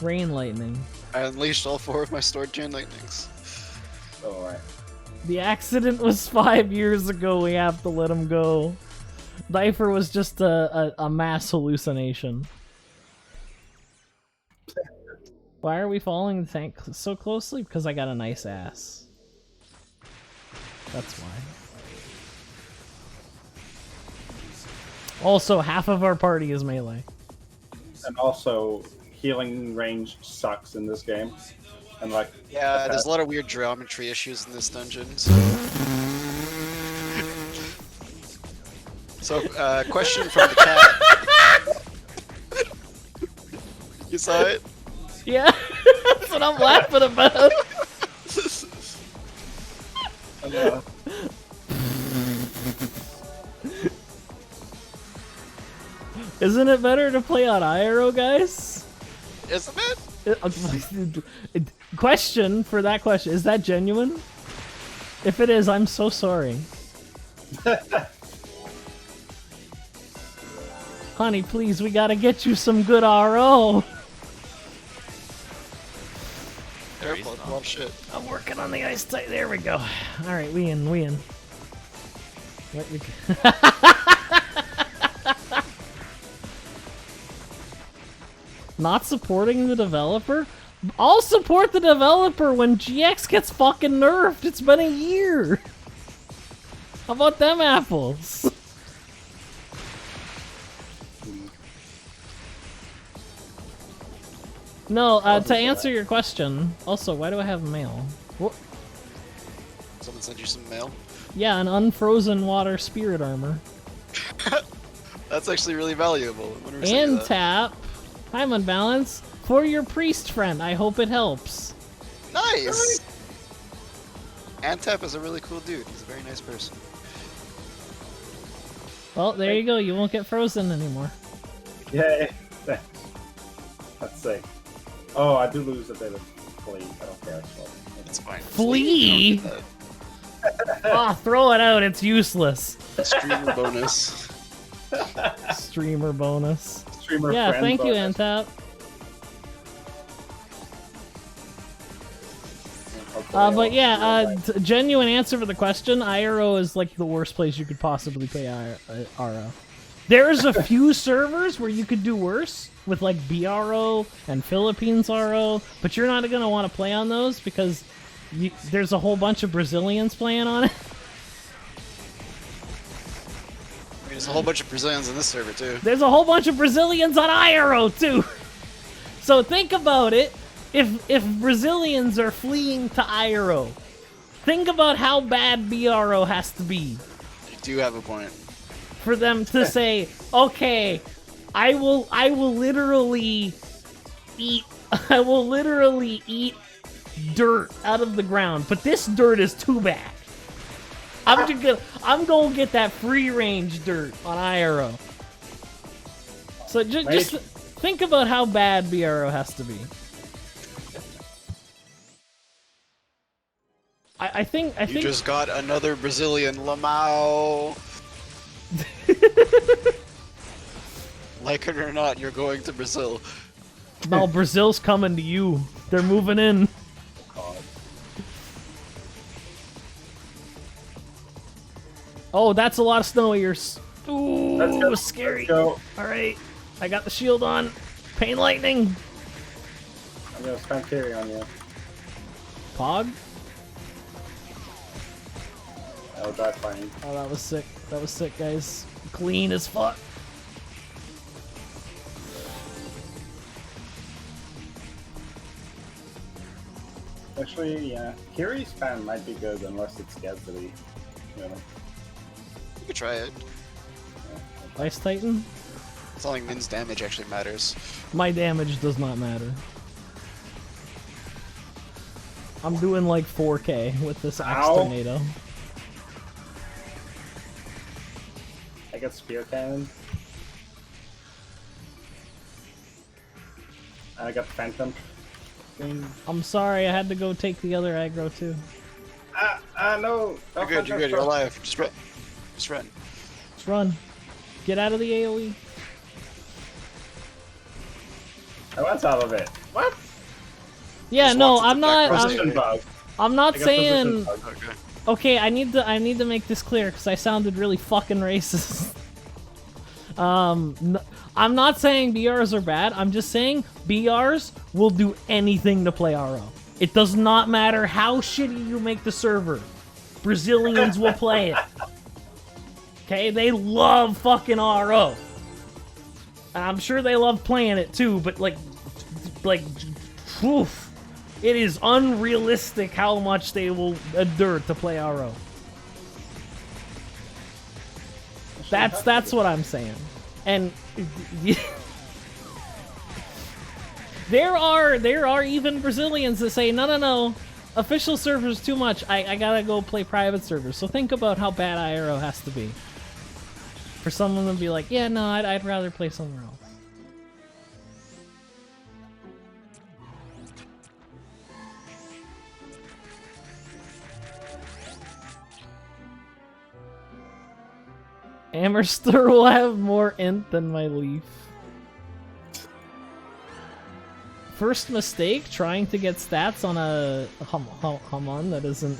Rain lightning. I unleashed all 4 of my stored chain lightnings. Alright. The accident was 5 years ago. We have to let him go. Diaper was just a mass hallucination. Why are we following the tank so closely? Because I got a nice ass. That's why. Also, half of our party is melee. And also, healing range sucks in this game. And like, Yeah, there's a lot of weird geometry issues in this dungeon. So, question from the chat. You saw it? Yeah, that's what I'm laughing about. Isn't it better to play on IRO, guys? Isn't it? Question for that question, is that genuine? If it is, I'm so sorry. Honey, please, we gotta get you some good RO. Airport, well, shit. I'm working on the ice tight. There we go. Alright, we in. What you... Not supporting the developer? I'll support the developer when GX gets fucking nerfed. It's been a year. How about them apples? No, to answer your question. Also, why do I have mail? What? Someone sent you some mail? Yeah, an unfrozen water spirit armor. That's actually really valuable. I wonder who sent you And that. tap. I'm unbalanced. For your priest friend. I hope it helps. Nice! Antep is a really cool dude. He's a very nice person. Well, there you go. You won't get frozen anymore. Yay! That's sick. Oh, I do lose a bit of flee. I don't care. It's fine. Flee? Ah, throw it out. It's useless. Streamer bonus. Streamer bonus. Streamer Yeah, friend thank you, bonus. Antap. But yeah, genuine answer for the question, IRO is like the worst place you could possibly play RO. There's a few servers where you could do worse with like BRO and Philippines RO, but you're not going to want to play on those because there's a whole bunch of Brazilians playing on it. I mean, there's a whole bunch of Brazilians in this server, too. There's a whole bunch of Brazilians on IRO too. So think about it. If Brazilians are fleeing to IRO, think about how bad BRO has to be You do have a point. for them to say, okay, I will literally eat dirt out of the ground, but this dirt is too bad. I'm gonna get that free range dirt on IRO. So just think about how bad BRO has to be. I think You just got another Brazilian Lamau. Like it or not, you're going to Brazil. no, Brazil's coming to you. They're moving in. Oh, that's a lot of snow ears. Ooh, Let's go. scary. Let's go. All right, I got the shield on. Pain lightning. I'm gonna spend carry on you. Pog. Oh, that's fine. Oh, that was sick. That was sick, guys. Clean as fuck. Actually, yeah. Carry spam might be good unless it's scarcity. Really. You could try it. Ice Titan. It's not like Min's damage actually matters. My damage does not matter. I'm doing like 4K with this axe Ow. tornado. I got spear cannon. And I got phantom thing. I'm sorry, I had to go take the other aggro too. No. You're good, you're good, you're alive. Just run. Just run. Let's run. Get out of the AoE. I went out of it. What? Yeah, Just no, walked into I'm not. back Position bug. I'm not I got saying. position bug. Okay. Okay, I need to make this clear because I sounded really fucking racist. I'm not saying BRs are bad. I'm just saying BRs will do anything to play RO. It does not matter how shitty you make the server. Brazilians will play it. Okay, they love fucking RO. And I'm sure they love playing it too, but like, oof, it is unrealistic how much they will endure to play RO. That's what I'm saying. And there are even Brazilians that say no, official servers too much. I gotta go play private servers. So think about how bad IRO has to be for someone to be like, yeah, no, I'd rather play somewhere else. Amherster will have more int than my leaf. First mistake, trying to get stats on a Hamon that isn't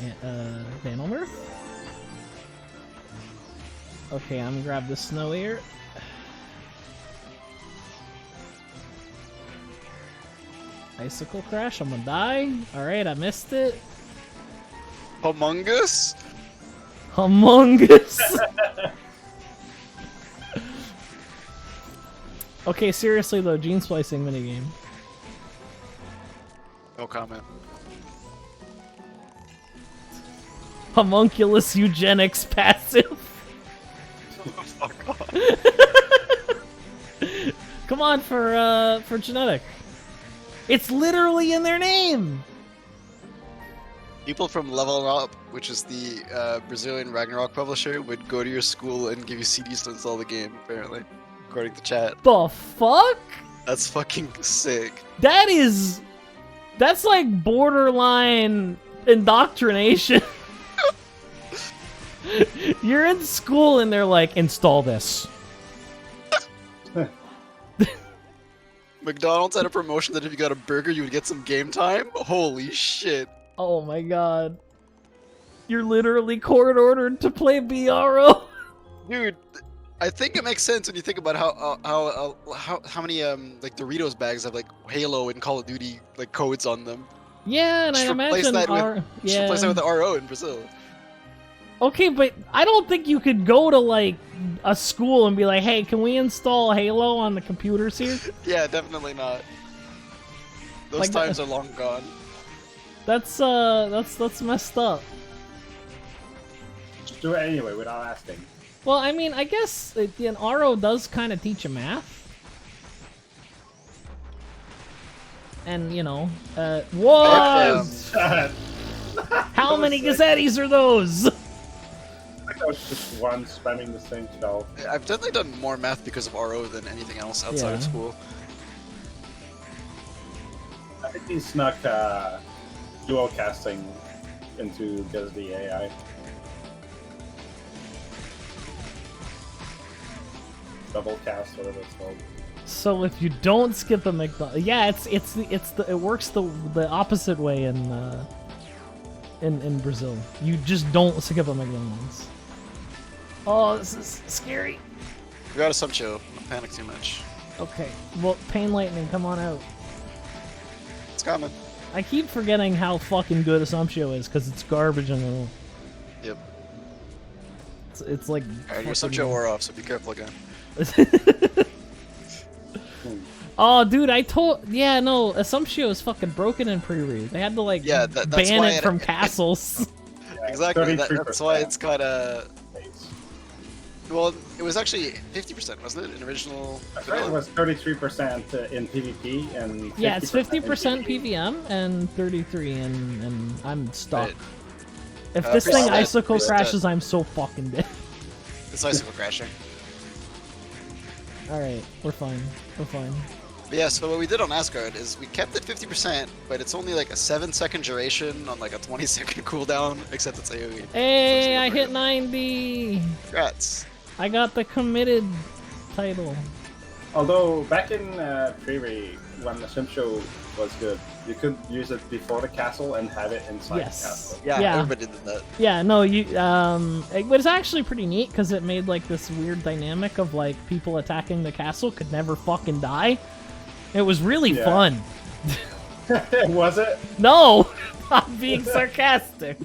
Vanomer. Okay, I'm gonna grab the snow here. Icicle crash, I'm gonna die. Alright, I missed it. Among Us? Among Us! Okay, seriously though, gene splicing minigame. No comment. Homunculus eugenics passive. Fuck off. Come on for genetic. It's literally in their name. People from Level Up, which is the Brazilian Ragnarok publisher, would go to your school and give you CDs to install the game, apparently. According to chat. The fuck? That's fucking sick. That's like borderline indoctrination. You're in school and they're like, install this. McDonald's had a promotion that if you got a burger, you would get some game time? Holy shit. Oh my god. You're literally court ordered to play BRO. Dude, I think it makes sense when you think about how many like Doritos bags have like Halo and Call of Duty like codes on them. Yeah, and Just I replace imagine that with- R. Just replace that with the RO in Brazil. Okay, but I don't think you could go to like a school and be like, "Hey, can we install Halo on the computers here?" Yeah, definitely not. Those Like times are long gone. That's messed up. Just do it anyway without asking. Well, I mean, I guess an RO does kind of teach you math. And, you know, whoa! How many Gazzettis are those? I was just one spamming the same spell. I've definitely done more math because of RO than anything else outside of Yeah. school. I think he snuck dual casting into just the AI. Double cast, whatever it's called. So if you don't skip a McDonald's, yeah, it works the opposite way in Brazil. You just don't skip a McDonald's. Oh, this is scary. We got a sub chill. Don't panic too much. Okay, well, Pain Lightning, come on out. It's coming. I keep forgetting how fucking good Assumptio is because it's garbage in the. Yep. It's like. Alright, your sub chill wore off, so be careful again. Oh, dude, yeah, no, Assumptio is fucking broken in pre-read. They had to like Yeah, that's ban why it from castles. Exactly. That's why 33%. it's kind of. Well, it was actually 50%, wasn't it? In original. That's right, it was 33% in PvP and 50% Yeah, it's 50% in PvE. PVM and 33 and I'm stuck. Right. If this thing Priest dead, icicle Priest crashes, I'm so fucking dead. It's icicle crashing. Alright, we're fine. We're fine. But yeah, so what we did on Asgard is we kept it 50%, but it's only like a 7-second duration on like a 20-second cooldown, except it's AoE. Hey, I hit 90! Congrats. I got the committed title. Although back in Prairie, when the sim show was good, you could use it before the castle and have it inside the Yes. castle. Yeah, Yeah. everybody did that. Yeah, no, it was actually pretty neat because it made like this weird dynamic of like people attacking the castle could never fucking die. It was really Yeah. fun. Was it? No, I'm being sarcastic.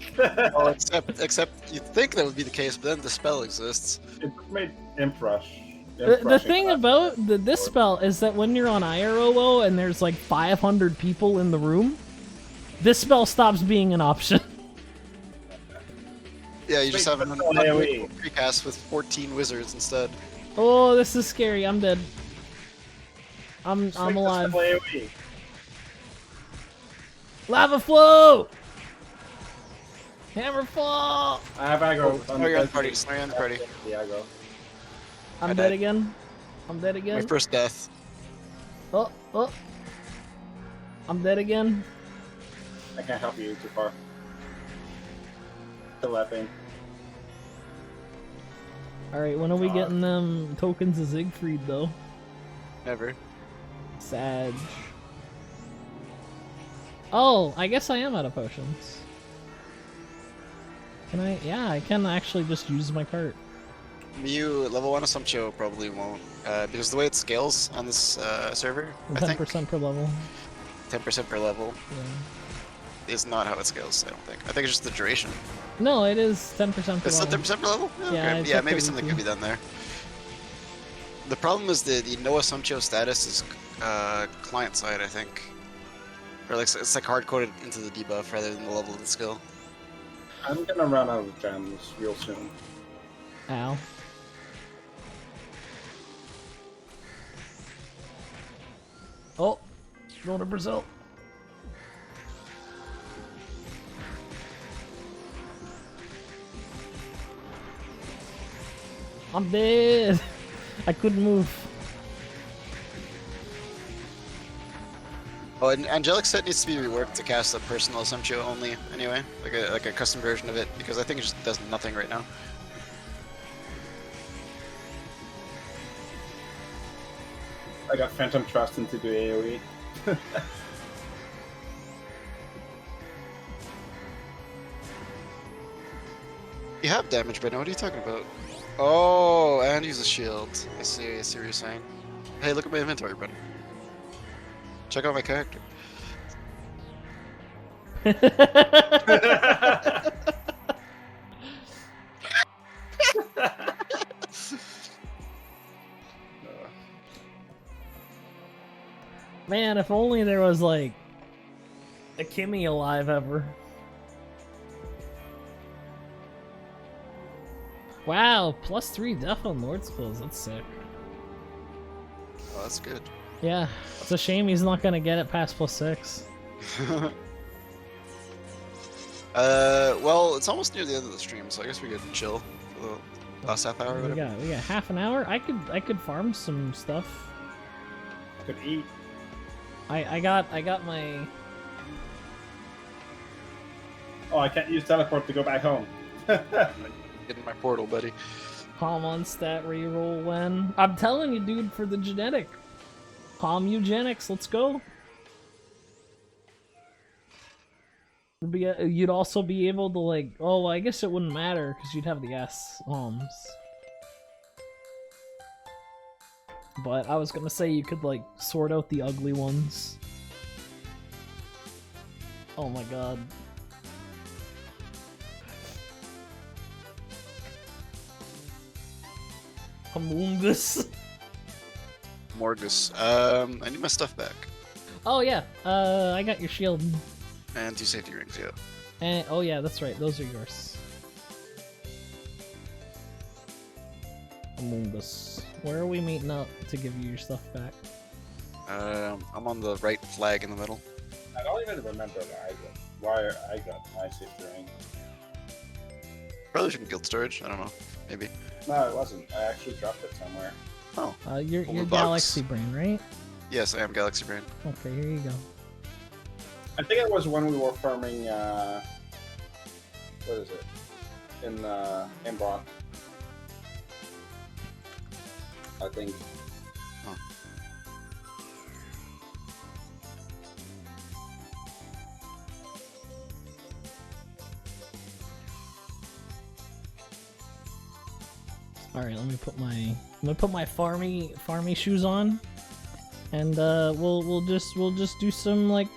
Oh, except you think that would be the case, but then the spell exists. It made Imp Rush. The thing about this spell is that when you're on IROO and there's like 500 people in the room, this spell stops being an option. Yeah, you just have an AoE. precast with 14 wizards instead. Oh, this is scary. I'm dead. I'm alive. AoE. Lava flow! Hammer fall! I have aggro. Snare you on the party, snare you on the party. The aggro. I'm I dead died. again. I'm dead My again. first death. Oh. I'm dead again. I can't help you too far. Still laughing. Alright, when are we getting them tokens of Siegfried though? Never. Sag. Oh, I guess I am out of potions. Can I? Yeah, I can actually just use my cart. Mew level 1 Assumptio probably won't, because the way it scales on this server, I think 10% per level. 10% per level Yeah. is not how it scales, I don't think. I think it's just the duration. No, it is 10% per It's not level. 10% per level? Yeah, Okay. I Yeah, checked maybe it something with could be done there. The problem is the no Assumptio status is client side, I think. Or like it's like hard coded into the debuff rather than the level of the skill. I'm gonna run out of gems real soon. Ow. Oh, going to Brazil. I'm dead. I couldn't move. Oh, and Angelic Set needs to be reworked to cast a personal Assumptio only, anyway. Like a custom version of it, because I think it just does nothing right now. I got Phantom Trust into the AoE. You have damage, Breno. What are you talking about? Oh, and use a shield. I see what you're saying. Hey, look at my inventory, Breno. Check out my character. Man, if only there was like a Kimmy alive ever. Wow, +3 def on Lord's Clothes. That's sick. Oh, that's good. Yeah, it's a shame he's not gonna get it past +6. Well, it's almost near the end of the stream, so I guess we could chill for the last half hour or We whatever. got half an hour. I could farm some stuff. Could eat. I got my. Oh, I can't use teleport to go back home. Get in my portal, buddy. Palm on stat reroll when. I'm telling you, dude, for the genetic. Palm eugenics, let's go. You'd also be able to, like. Oh, I guess it wouldn't matter because you'd have the S. But I was gonna say you could, like, sort out the ugly ones. Oh my god. Amoongus. Morgus. I need my stuff back. Oh yeah, I got your shield. And 2 safety rings, yeah. And oh yeah, that's right, those are yours. Moonbus. Where are we meeting up to give you your stuff back? I'm on the right flag in the middle. I don't even remember why I got my safety ring. Probably from guild storage. I don't know. Maybe. No, it wasn't. I actually dropped it somewhere. Oh. You're Hold the box. Galaxy Brain, right? Yes, I am Galaxy Brain. Okay, here you go. I think it was when we were farming. What is it? In Brock. I think. Huh. Alright, let me put my farmy shoes on. And we'll just do some like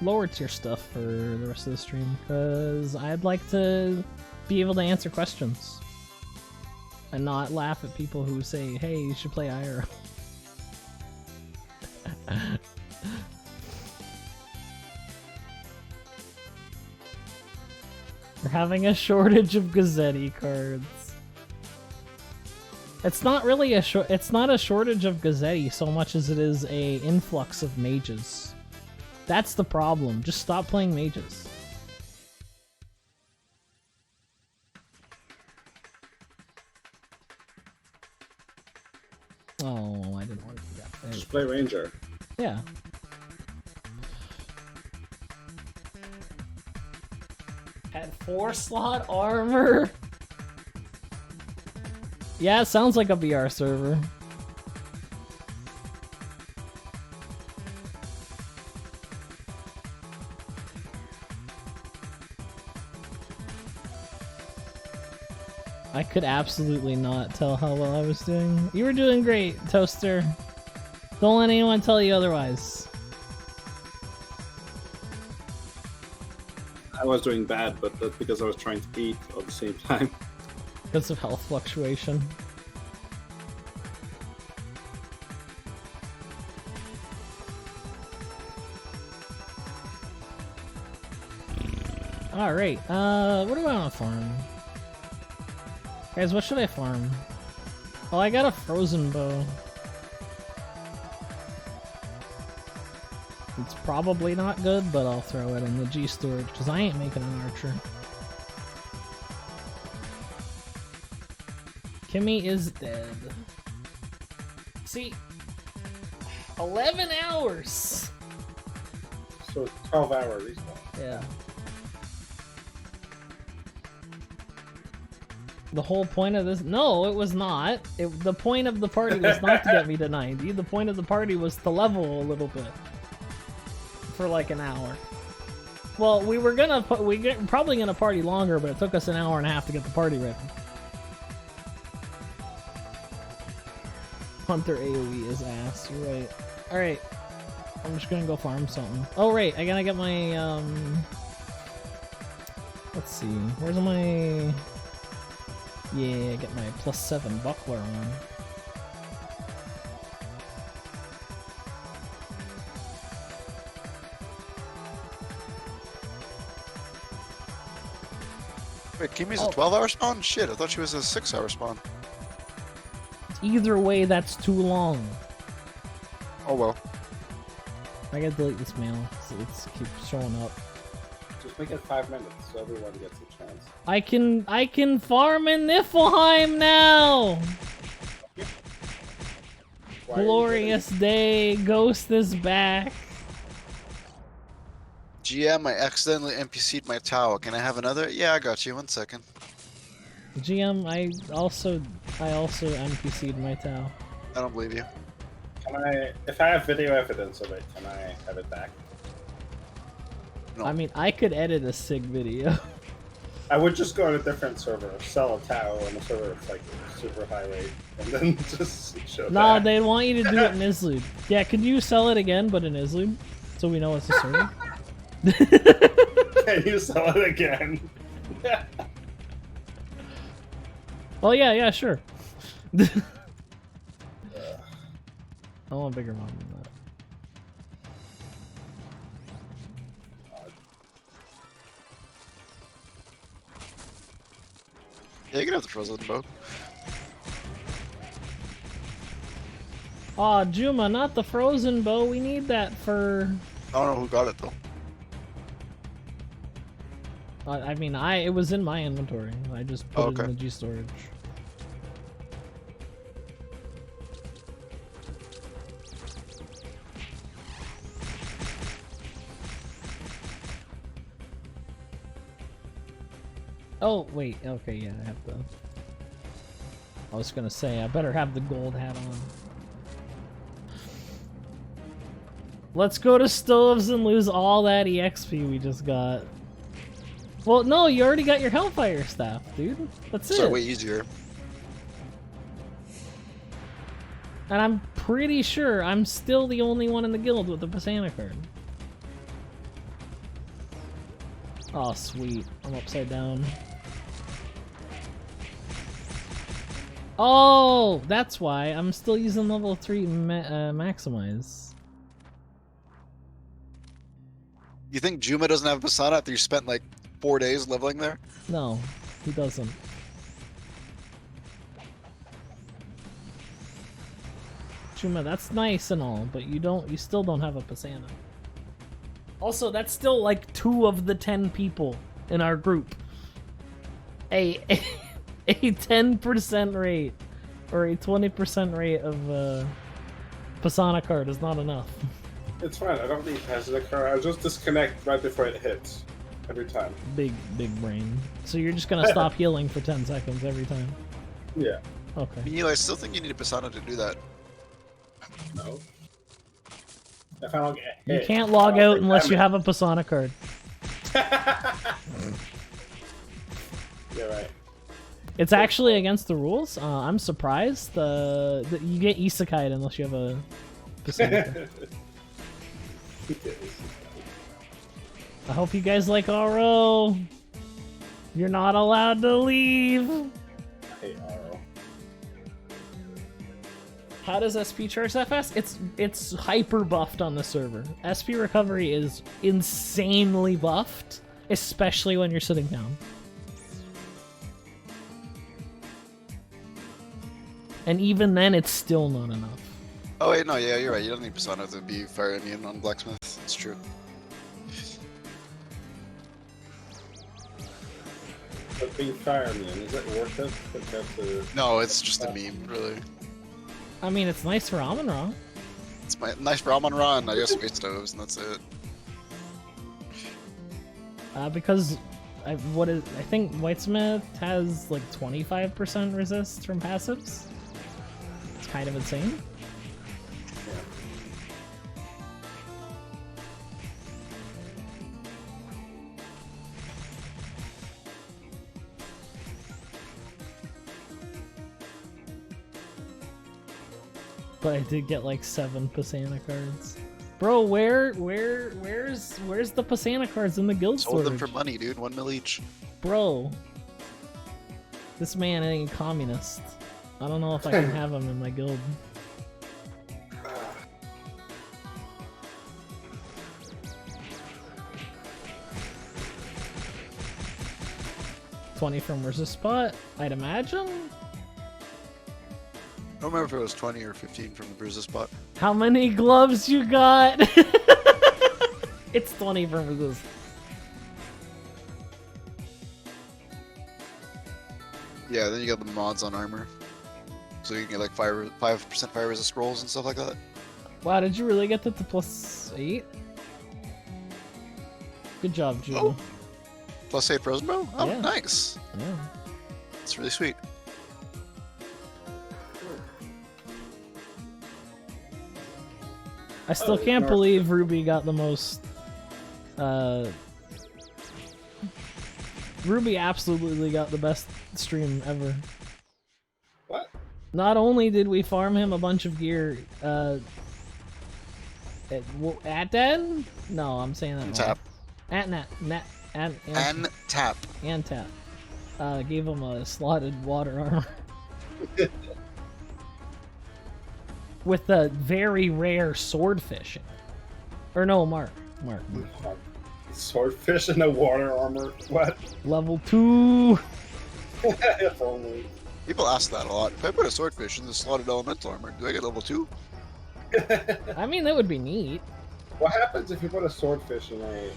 lower tier stuff for the rest of the stream, because I'd like to be able to answer questions and not laugh at people who say, hey, you should play IRL. We're having a shortage of Gazzetti cards. It's not really it's not a shortage of Gazzetti so much as it is a influx of mages. That's the problem. Just stop playing mages. Oh, I didn't want to do that. Just play Ranger. Yeah. At 4-slot armor? Yeah, it sounds like a VR server. I could absolutely not tell how well I was doing. You were doing great, Toaster. Don't let anyone tell you otherwise. I was doing bad, but that's because I was trying to eat at the same time. Because of health fluctuation. Alright, what do I want to farm? Guys, what should I farm? Oh, I got a frozen bow. It's probably not good, but I'll throw it in the G storage, because I ain't making an archer. Kimmy is dead. See? 11 hours! So 12-hour respawn. Yeah. The whole point of this... No, it was not. The point of the party was not to get me to 90. The point of the party was to level a little bit. For like an hour. Well, we were probably gonna party longer, but it took us an hour and a half to get the party ready. Hunter AoE is ass, you're right. Alright. I'm just gonna go farm something. Oh right, I gotta get my let's see, where's my... Yeah, get my +7 buckler on. Wait, Kimmy's a 12-hour spawn? Shit, I thought she was a 6-hour spawn. Either way, that's too long. Oh well. I gotta delete this mail, so it keeps showing up. Just make it 5 minutes so everyone gets a chance. I can farm in Niflheim now! Why are you Glorious day, Ghost is back. GM, I accidentally NPC'd my Tau. Can I have another? Yeah, I got you. 1 second. GM, I also NPC'd my Tau. I don't believe you. Can I, if I have video evidence of it, can I have it back? No. I mean, I could edit a SIG video. I would just go on a different server, sell a Tau on a server that's like super high rate, and then just show Nah, that. they'd want you to do it in Isloob. Yeah, could you sell it again, but in Isloob? So we know it's a server? Can you sell it again? Oh yeah, sure. I want a bigger one than that. Yeah, you can have the frozen bow. Aw, Juma, not the frozen bow. We need that for... I don't know who got it though. I mean, it was in my inventory. I just put it in the G storage. Oh, wait. Okay, yeah, I have to... I was gonna say, I better have the gold hat on. Let's go to Stoves and lose all that EXP we just got. Well, no, you already got your Hellfire Staff, dude. That's it. So way easier. And I'm pretty sure I'm still the only one in the guild with the Pisana card. Oh, sweet. I'm upside down. Oh, that's why I'm still using level 3 maximize. You think Juma doesn't have a Pisana after you spent like 4 days leveling there? No, he doesn't. Juma, that's nice and all, but you still don't have a Pisana. Also, that's still like 2 of the 10 people in our group. A 10% rate or a 20% rate of Pisana card is not enough. It's fine. I don't need pass the car. I'll just disconnect right before it hits. Every time. Big brain. So you're just gonna stop healing for 10 seconds every time? Yeah. Okay. Neil, I still think you need a Pisana to do that. No. If I don't get You hit, can't log out take unless you damage. have a Pisana card. You're right. It's actually against the rules. I'm surprised that you get isekai'd unless you have a Pisana card. I hope you guys like RO. You're not allowed to leave. I hate RO. How does SP charge that fast? It's hyper buffed on the server. SP recovery is insanely buffed, especially when you're sitting down. And even then, it's still not enough. Oh wait, no, yeah, you're right. You don't need Pisana to be fire immune on Blacksmith. It's true. But being fireman, is it worth it compared to... No, it's just a meme, really. I mean, it's nice for Amon Ra. It's nice for Amon Ra, and I guess Waste Stoves, and that's it. Because I think Whitesmith has like 25% resist from passives. It's kind of insane. But I did get like 7 Pisana cards. Bro, where's the Pisana cards in the guild Sold them storage? for money, dude. 1 mil each. Bro, this man ain't communist. I don't know if I can have him in my guild. $20 from resist spot, I'd imagine. I don't remember if it was 20 or 15 from the Bruiser spot. How many gloves you got? It's 20 from resist. Yeah, then you got the mods on armor. So you can get like 5% fire resist scrolls and stuff like that. Wow, did you really get that to +8? Good job, Julie. Oh. +8 frozen bow? Oh, Yeah. nice. Yeah. That's really sweet. I still can't believe Ruby got the most. Ruby absolutely got the best stream ever. What? Not only did we farm him a bunch of gear, at Den? No, I'm saying that wrong. Tap. And tap. And tap. Gave him a slotted water armor. With a very rare swordfish. Or no, Mark. Swordfish in a water armor? What? Level 2! If only. People ask that a lot. If I put a swordfish in the slotted elemental armor, do I get level 2? I mean, that would be neat. What happens if you put a swordfish in a...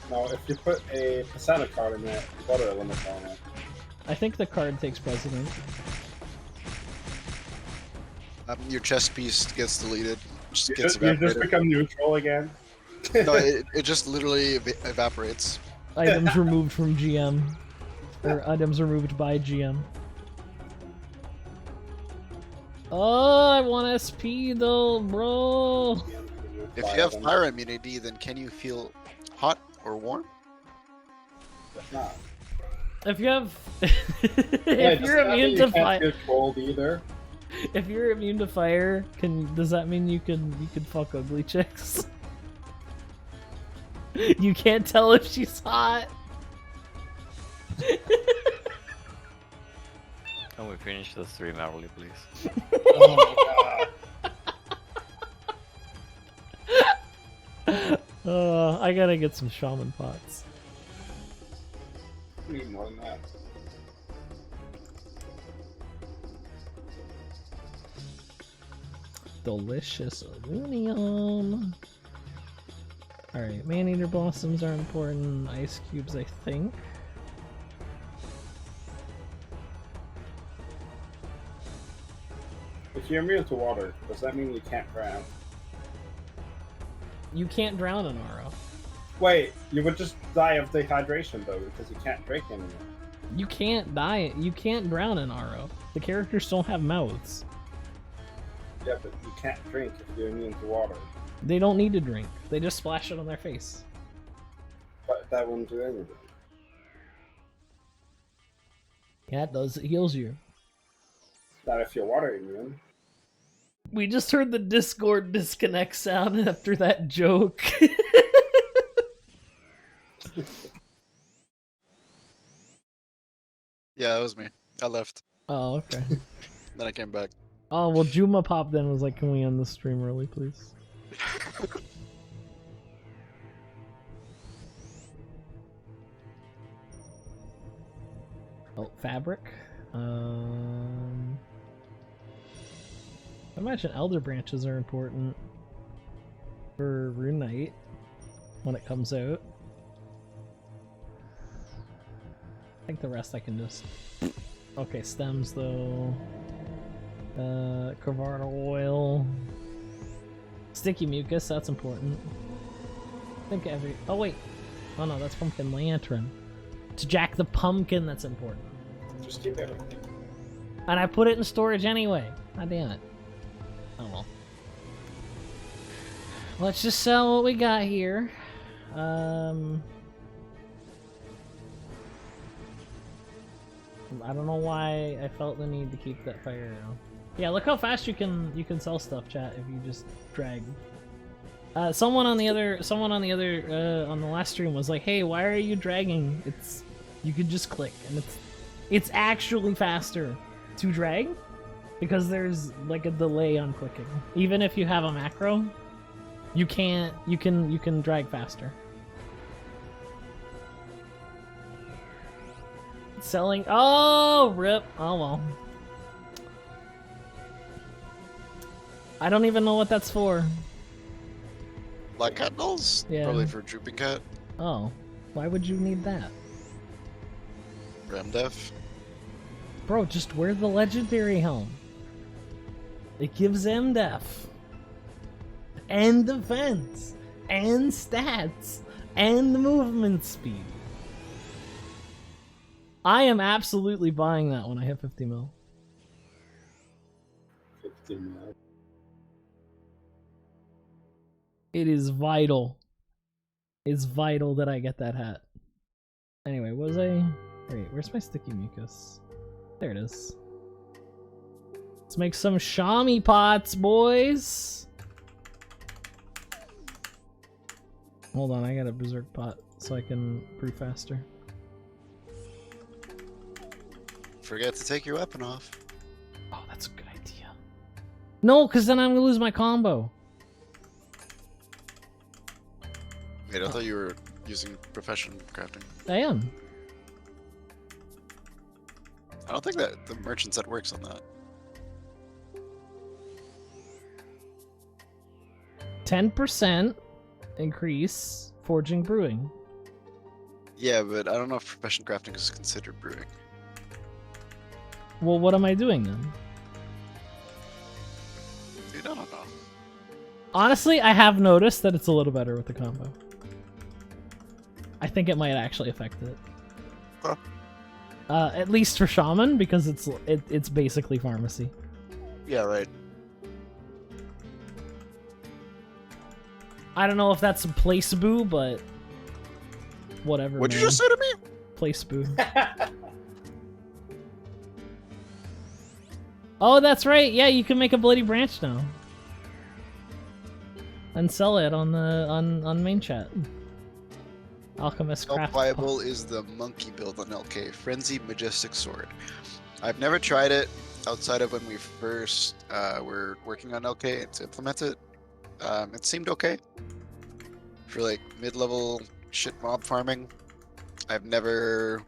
no, if you put a Persona card in there, what are the limits on it? I think the card takes precedent. Your chest piece gets deleted. Just You gets just, you just evaporated. become neutral again? No, it just literally evaporates. Items removed from GM. Or items removed by GM. Oh, I want SP though, bro. If you have fire immunity, then can you feel hot or warm? That's not. If you have, Yeah, if you're immune to you can't fire, feel cold either. if you're immune to fire, does that mean you can fuck ugly chicks? You can't tell if she's hot. Can we finish the stream early, please? Oh my god. I gotta get some shaman pots. We need more than that. Delicious aluminum. Alright, man-eater blossoms are important. Ice cubes, I think. If you're immune to water, does that mean you can't drown? You can't drown an RO. Wait, you would just die of dehydration though, because you can't drink anymore. You can't die. You can't drown an RO. The characters don't have mouths. Yeah, but you can't drink if you're immune to water. They don't need to drink. They just splash it on their face. But that wouldn't do anything. Yeah, it does. It heals you. Not if you're water immune. We just heard the Discord disconnect sound after that joke. Yeah, that was me. I left. Oh, okay. Then I came back. Oh, well, Juma popped in and was like, can we end the stream early, please? Oh, fabric. I imagine elder branches are important for Rune Knight when it comes out. I think the rest I can just... Okay, stems though. Carvana oil. Sticky mucus, that's important. I think every... Oh wait. Oh no, that's pumpkin lantern. To Jack the Pumpkin, that's important. Just keep everything. And I put it in storage anyway. God damn it. Oh well. Let's just sell what we got here. I don't know why I felt the need to keep that fire arrow. Yeah, look how fast you can sell stuff, chat, if you just drag. Someone on the last stream was like, "Hey, why are you dragging? You could just click, and it's actually faster to drag because there's like a delay on clicking. Even if you have a macro, you can drag faster." Selling. Oh, rip. Oh well. I don't even know what that's for. Black cat dolls? Yeah. Probably for drooping cat. Oh, why would you need that? Ramdef. Bro, just wear the legendary helm. It gives MDef. And defense. And stats. And movement speed. I am absolutely buying that when I hit 50 mil. 50 mil. It is vital. It's vital that I get that hat. Anyway, was I... Wait, where's my sticky mucus? There it is. Let's make some shami pots, boys! Hold on, I got a berserk pot so I can brew faster. Forget to take your weapon off. Oh, that's a good idea. No, because then I'm gonna lose my combo. Wait, I thought you were using profession crafting. I am. I don't think that the merchant set works on that. 10% increase forging brewing. Yeah, but I don't know if professional crafting is considered brewing. Well, what am I doing then? Dude, I don't know. Honestly, I have noticed that it's a little better with the combo. I think it might actually affect it. Huh. At least for Shaman, because it's basically pharmacy. Yeah, right. I don't know if that's a place boo, but whatever. What'd you man. just say to me? Place boo. Oh, that's right. Yeah, you can make a bloody branch now. And sell it on the on main chat. Alchemist How craft. viable is the monkey build on LK? Frenzied Majestic Sword. I've never tried it outside of when we first were working on LK to implement it. It seemed okay. For like mid-level shit mob farming, I've never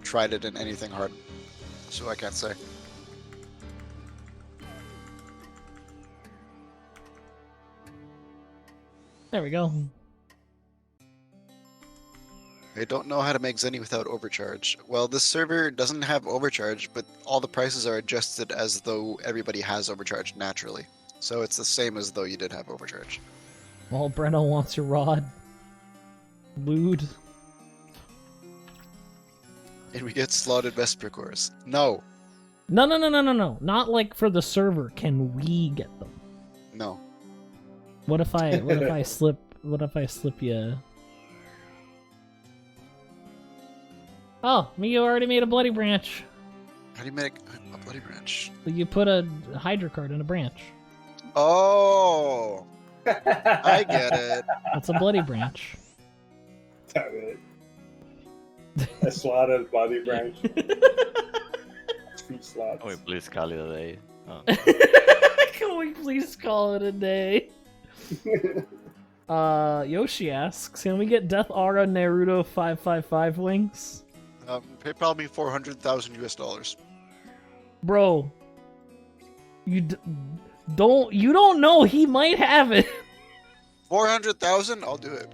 tried it in anything hard, so I can't say. There we go. I don't know how to make Zenny without overcharge. Well, this server doesn't have overcharge, but all the prices are adjusted as though everybody has overcharge naturally. So it's the same as though you did have overcharge. Well, Breno wants your rod. Lewd. And we get slotted Vesper cores. No. No, no, no, no, no, no. Not like for the server. Can we get them? No. What if I slip you? Oh, you already made a bloody branch. How do you make a bloody branch? You put a Hydra card in a branch. Oh! I get it. That's a bloody branch. Damn it. A slotted body branch. 3 slots. Can we please call it a day? Oh. Can we please call it a day? Yoshi asks, can we get Death Aura Naruto 555 wings? Pay probably 400,000 US dollars. Bro, you don't know, he might have it. 400,000? I'll do it.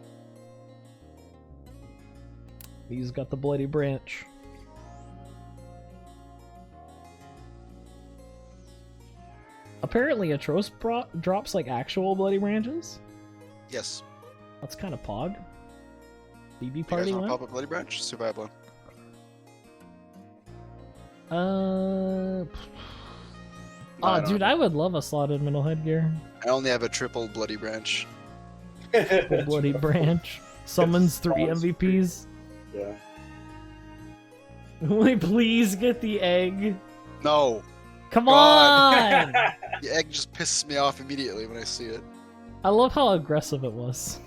He's got the bloody branch. Apparently Atros drops like actual bloody branches. Yes. That's kind of pog. BB You guys party want to went? pop a bloody branch? Survive one. Oh, I dude, I would love a slotted middle headgear. I only have a triple bloody branch. Bloody branch. Summons 3 MVPs. Yeah. Will we please get the egg? No. Come God. on! The egg just pisses me off immediately when I see it. I love how aggressive it was.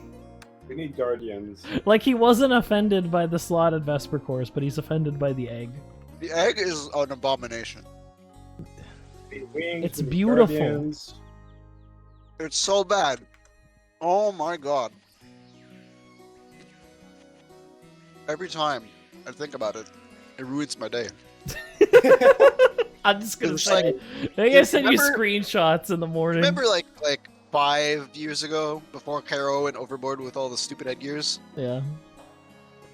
We need guardians. Like, he wasn't offended by the slotted Vesper cores, but he's offended by the egg. The egg is an abomination. We need wings, It's we need beautiful. guardians. It's so bad. Oh my god. Every time I think about it, it ruins my day. I'm just gonna It's say, like- I gotta send you remember- screenshots in the morning. Remember like 5 years ago, before Cairo went overboard with all the stupid headgears? Yeah.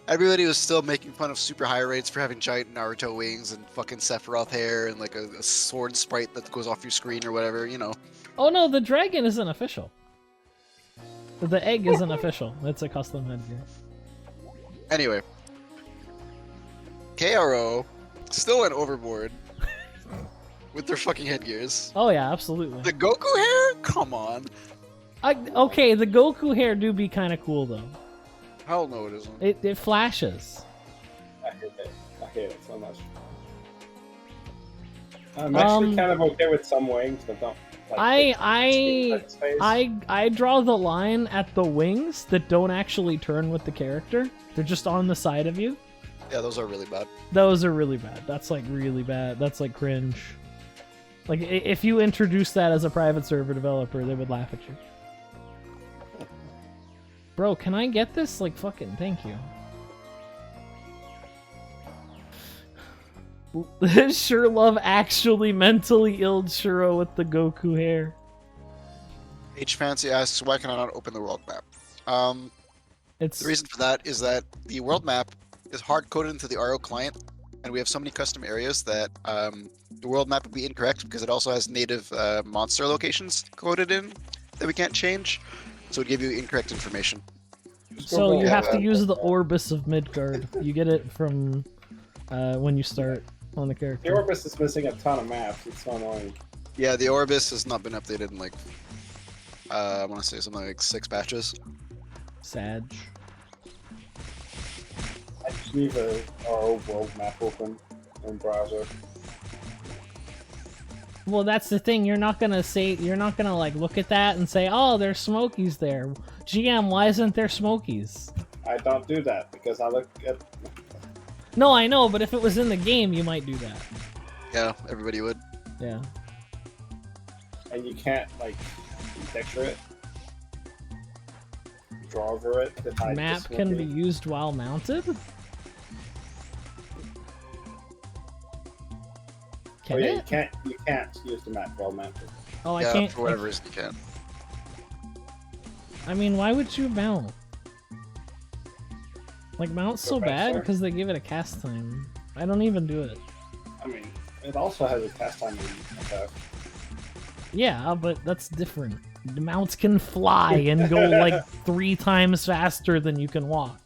Everybody was still making fun of super high rates for having giant Naruto wings and fucking Sephiroth hair and like a sword sprite that goes off your screen or whatever, you know. Oh no, the dragon isn't official. The egg isn't official. It's a custom headgear. Anyway. KRO still went overboard with their fucking headgears. Oh yeah, absolutely. The Goku hair? Come on. Okay, the Goku hair do be kind of cool though. Hell no it isn't. It flashes. I hate it. I hate it so much. I'm actually kind of okay with some wings, but don't. Like, I draw the line at the wings that don't actually turn with the character. They're just on the side of you. Yeah, those are really bad. Those are really bad. That's like really bad. That's like cringe. Like if you introduce that as a private server developer, they would laugh at you. Bro, can I get this? Like fucking thank you. Sure love actually mentally ill Shuro with the Goku hair. H Fancy asks, why can I not open the world map? It's The reason for that is that the world map is hard-coded into the RO client, and we have so many custom areas that the world map would be incorrect because it also has native monster locations coded in that we can't change, so it would give you incorrect information. so you Yeah, have to use the Orbis of Midgard. You get it from when you start on the The character. Orbis is missing a ton of maps. It's so annoying. Yeah, the Orbis has not been updated in like, I want to say something like 6 patches. Sag. I just leave our world map open in browser. Well, that's the thing. You're not gonna like look at that and say, "Oh, there's Smokies there." GM, why isn't there Smokies? I don't do that because I look at. No, I know, but if it was in the game, you might do that. Yeah, everybody would. Yeah. And you can't like texture it, draw over it. To hide the Map can be smoky. used while mounted. Oh Can yeah, it? you can't use the map while mounted. Oh, I Yeah, can't. for whatever reason you can. I mean, why would you mount? Like, mount's so bad Professor? because they give it a cast time. I don't even do it. I mean, it also has a cast time in FF. Yeah, but that's different. The mounts can fly and go like 3 times faster than you can walk.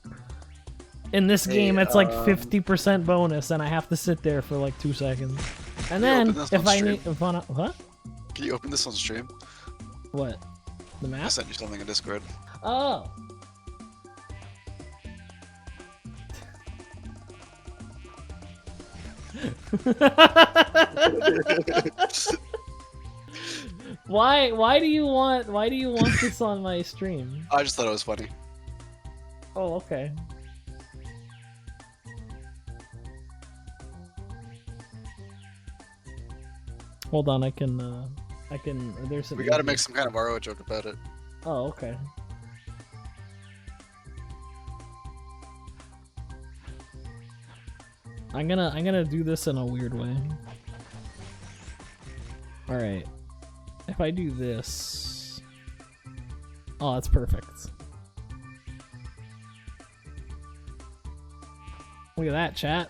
In this Hey, game, it's like 50% bonus, and I have to sit there for like 2 seconds. And Can you then, open this if on I stream? need, if I, what? Can you open this on stream? What? The I map? sent you something in Discord. Oh. Why do you want this on my stream? I just thought it was funny. Oh, okay. Hold on, I can there's some We gotta make some kind of RO joke about it. Oh, okay. I'm gonna do this in a weird way. Alright. If I do this... Oh, that's perfect. Look at that, chat.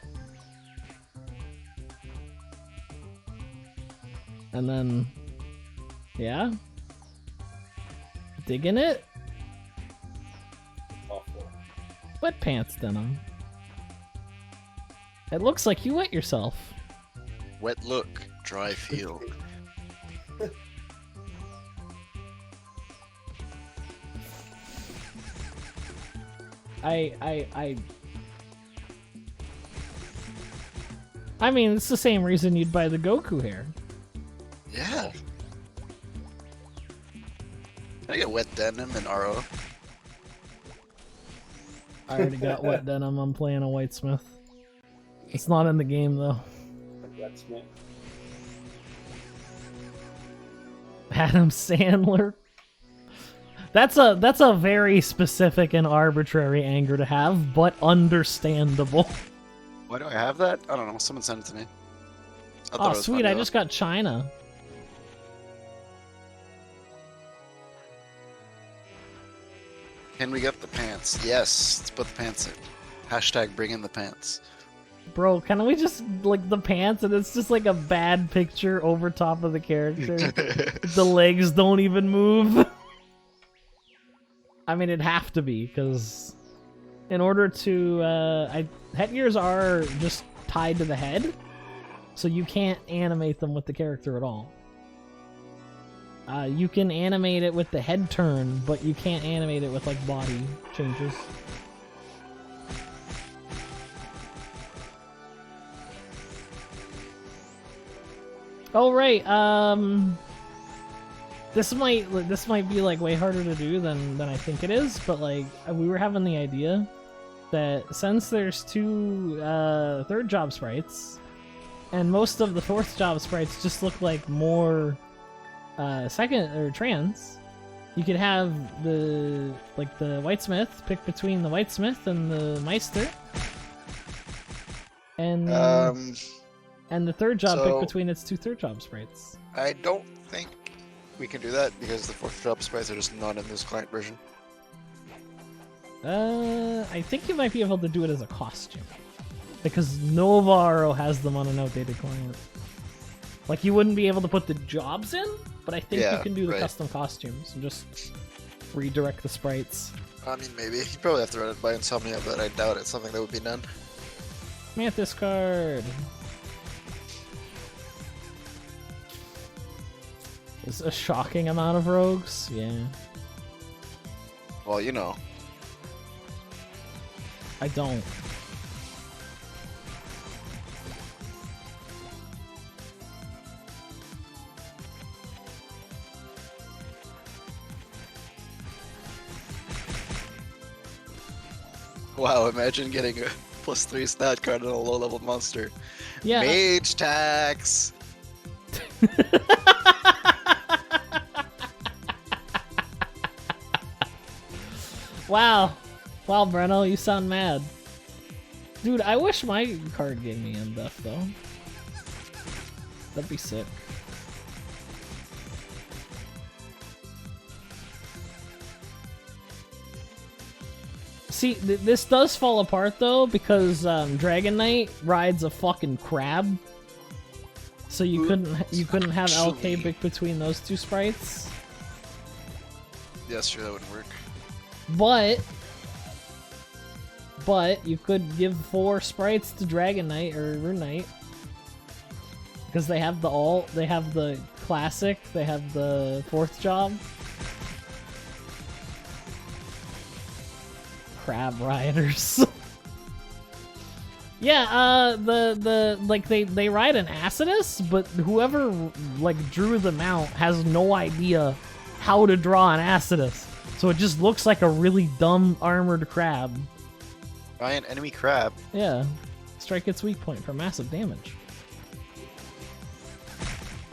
And then... Yeah? Digging it? Awful. Wet pants denim. It looks like you wet yourself. Wet look, dry feel. I mean, it's the same reason you'd buy the Goku hair. Yeah. Can I get wet denim and RO? I already got wet denim. I'm playing a whitesmith. It's not in the game though. That's me. Adam Sandler. That's a very specific and arbitrary anger to have, but understandable. Why do I have that? I don't know. Someone sent it to me. I thought Oh it was sweet, funny, I though. just got China. Can we get the pants? Yes. Let's put the pants in. Hashtag bring in the pants. Bro, can we just, like, the pants and it's just like a bad picture over top of the character? The legs don't even move. I mean, it'd have to be, because in order to, headgears are just tied to the head, so you can't animate them with the character at all. You can animate it with the head turn, but you can't animate it with, like, body changes. Oh right, this might be like way harder to do than I think it is, but like we were having the idea that since there's 2 third job sprites, and most of the 4th job sprites just look like more second or trans, you could have the whitesmith pick between the whitesmith and the meister, and the 3rd job pick so- between its 2 third job sprites. I don't think we can do that because the 4th drop sprites are just not in this client version. I think you might be able to do it as a costume. Because Novaro has them on an outdated client. Like, you wouldn't be able to put the jobs in, but I think you can do the custom costumes and just redirect the sprites. I mean, maybe. You probably have to run it by Insomnia, but I doubt it's something that would be done. Mantis card. It's a shocking amount of rogues. Yeah. Well, you know. I don't. Wow, imagine getting a +3 stat card on a low-level monster. Yeah. Mage tax! Wow. Wow, Breno, you sound mad. Dude, I wish my card gave me MDF, though. That'd be sick. See, this does fall apart, though, because Dragon Knight rides a fucking crab. So you couldn't have LK pick between those two sprites. Yes, sure, that wouldn't work. But you could give 4 sprites to Dragon Knight or Rune Knight. Because they have they have the classic, they have the 4th job. Crab Riders. Yeah, they ride an Acidus, but whoever like drew them out has no idea how to draw an Acidus. So it just looks like a really dumb armored crab. Giant enemy crab. Yeah. Strike its weak point for massive damage.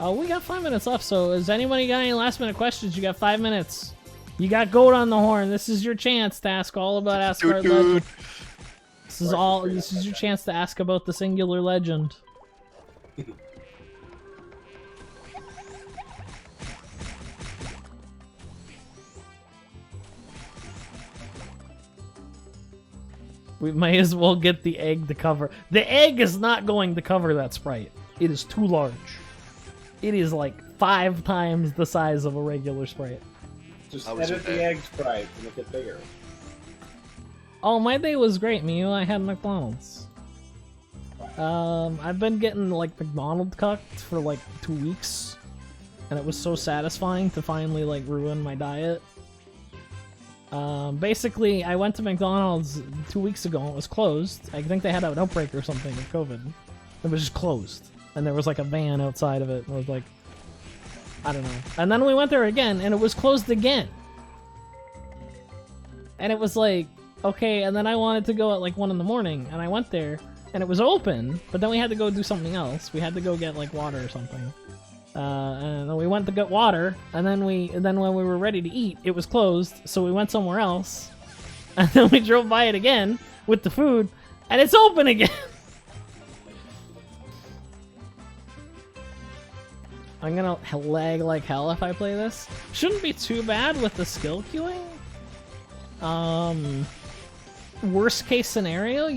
Oh, we got 5 minutes left, so has anybody got any last minute questions? You got 5 minutes. You got goat on the horn. This is your chance to ask all about Asgard Legend. This is your chance to ask about the singular legend. We may as well get the egg to cover. The egg is not going to cover that sprite. It is too large. It is like 5 times the size of a regular sprite. Just edit the egg sprite to make it bigger. Oh, my day was great, Mew. I had McDonald's. I've been getting like McDonald's cucked for like 2 weeks, and it was so satisfying to finally like ruin my diet. Basically, I went to McDonald's 2 weeks ago and it was closed. I think they had an outbreak or something of COVID. It was just closed. And there was like a van outside of it. And I was like, I don't know. And then we went there again and it was closed again. And it was like, okay, and then I wanted to go at like 1 in the morning and I went there and it was open, but then we had to go do something else. We had to go get like water or something. And then we went to get water, and then when we were ready to eat, it was closed, so we went somewhere else. And then we drove by it again with the food, and it's open again. I'm gonna lag like hell if I play this. Shouldn't be too bad with the skill queuing. Worst case scenario,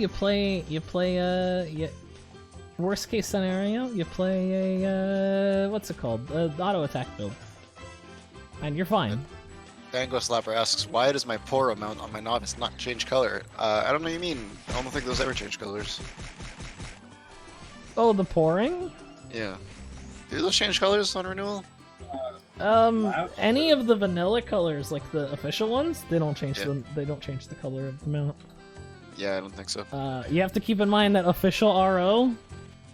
worst case scenario, you play a, what's it called? Auto attack build. And you're fine. Dango Slapper asks, why does my Poro mount on my Novice not change color? I don't know what you mean. I don't think those ever change colors. Oh, the pouring? Yeah. Do those change colors on renewal? Any of the vanilla colors, like the official ones, they don't change they don't change the color of the mount. Yeah, I don't think so. You have to keep in mind that official RO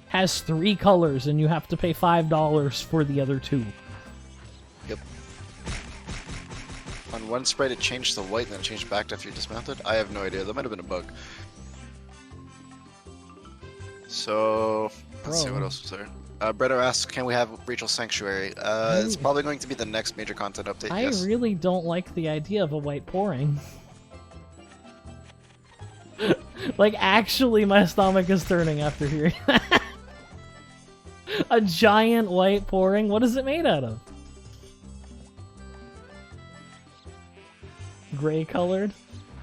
has 3 colors, and you have to pay $5 for the other 2. Yep. On one sprite, it changed to white, and then changed back to after you dismounted. I have no idea. That might have been a bug. So, let's see what else was there. Bredo asks, can we have Rachel's Sanctuary? It's probably going to be the next major content update, I really don't like the idea of a white pouring. Like, actually, my stomach is turning after hearing that. A giant white pouring? What is it made out of? gray colored.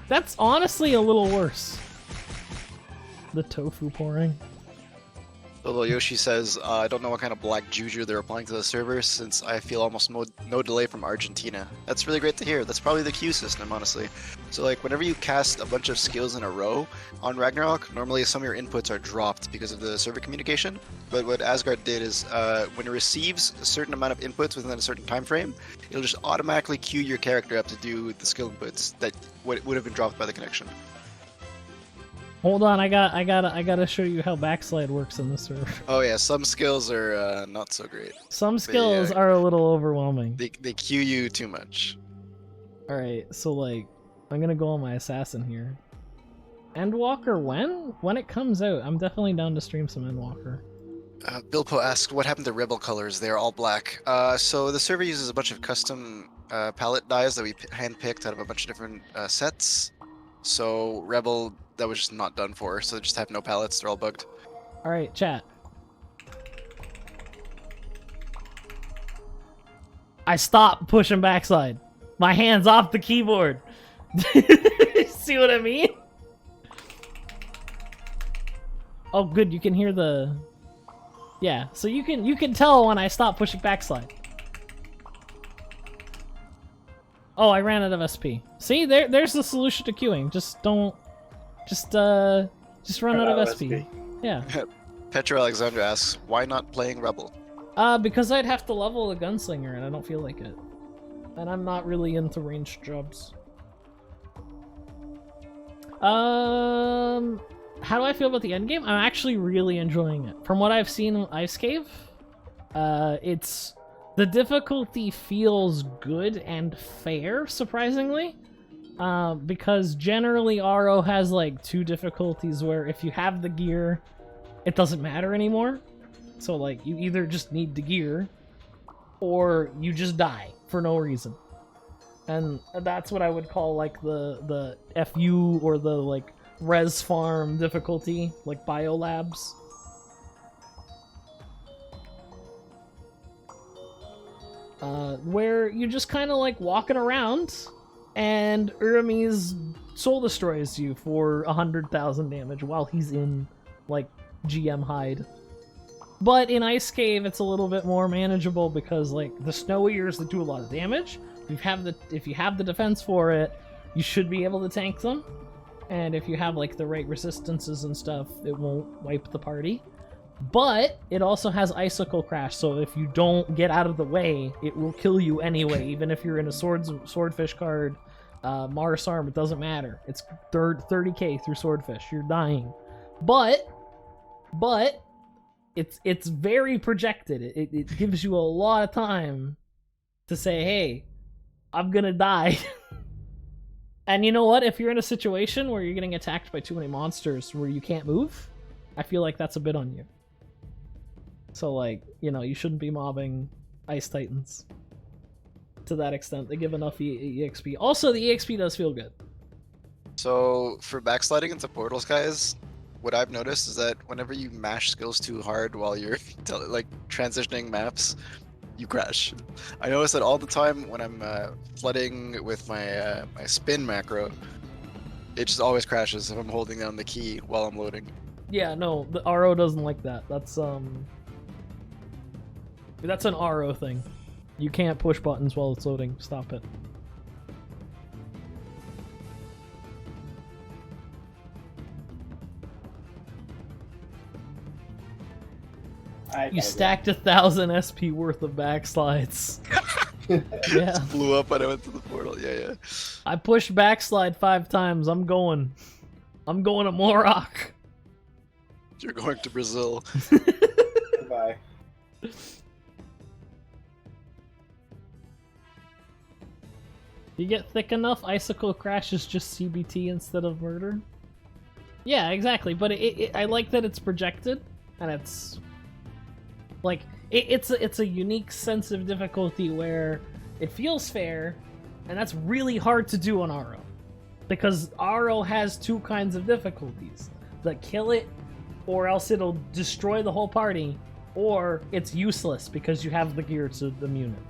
That's honestly a little worse. The tofu pouring. Although Yoshi says, I don't know what kind of black juju they're applying to the server since I feel almost no delay from Argentina. That's really great to hear. That's probably the queue system, honestly. So like whenever you cast a bunch of skills in a row on Ragnarok, normally some of your inputs are dropped because of the server communication. But what Asgard did is when it receives a certain amount of inputs within a certain time frame, it'll just automatically queue your character up to do the skill inputs that would have been dropped by the connection. Hold on, I gotta show you how backslide works in the server. Oh yeah, some skills are not so great. Some skills are a little overwhelming. They queue you too much. Alright, so like, I'm gonna go on my assassin here. Endwalker when? When it comes out, I'm definitely down to stream some Endwalker. Bilpo asked, what happened to Rebel colors? They are all black. So the server uses a bunch of custom palette dyes that we handpicked out of a bunch of different sets. So Rebel, that was just not done for, so they just have no palettes, they're all bugged. Alright, chat. I stopped pushing backslide. My hand's off the keyboard. See what I mean? Oh good, you can hear the... Yeah, so you can tell when I stop pushing backslide. Oh, I ran out of SP. See, there's the solution to queuing. Just don't... Just run out of SP. Yeah. Petro Alexander asks, why not playing Rebel? Because I'd have to level a gunslinger and I don't feel like it. And I'm not really into ranged jobs. How do I feel about the endgame? I'm actually really enjoying it. From what I've seen in Ice Cave, it's... The difficulty feels good and fair, surprisingly. Because generally RO has like two difficulties where if you have the gear, it doesn't matter anymore. So like you either just need the gear or you just die for no reason. And that's what I would call like the FU or the like res farm difficulty, like biolabs. Where you just kind of like walking around and Uramis soul destroys you for 100,000 damage while he's in like GM hide. But in Ice Cave it's a little bit more manageable because like the snow ears that do a lot of damage, if you have the defense for it, you should be able to tank them. And if you have like the right resistances and stuff, it won't wipe the party. But it also has Icicle Crash, so if you don't get out of the way, it will kill you anyway, even if you're in a Swordfish card, Mars Arm, it doesn't matter. It's 30k through Swordfish, you're dying. But, it's very projected. It gives you a lot of time to say, hey, I'm gonna die. And you know what? If you're in a situation where you're getting attacked by too many monsters where you can't move, I feel like that's a bit on you. So, like, you know, you shouldn't be mobbing Ice Titans to that extent. They give enough EXP. Also, the EXP does feel good. So, for backsliding into portals, guys, what I've noticed is that whenever you mash skills too hard while you're, like, transitioning maps, you crash. I notice that all the time when I'm flooding with my, my spin macro, it just always crashes if I'm holding down the key while I'm loading. Yeah, no, the RO doesn't like that. That's an RO thing. You can't push buttons while it's loading. Stop it. You stacked 1,000 SP worth of backslides. Yeah. Blew up when I went to the portal. Yeah. I pushed backslide 5 times. I'm going to Morok. You're going to Brazil. Goodbye. You get thick enough, Icicle Crash is just CBT instead of murder. Yeah, exactly. But I like that it's projected, and it's like it's a unique sense of difficulty where it feels fair, and that's really hard to do on RO, because RO has 2 kinds of difficulties: the kill it, or else it'll destroy the whole party, or it's useless because you have the gear to immune it.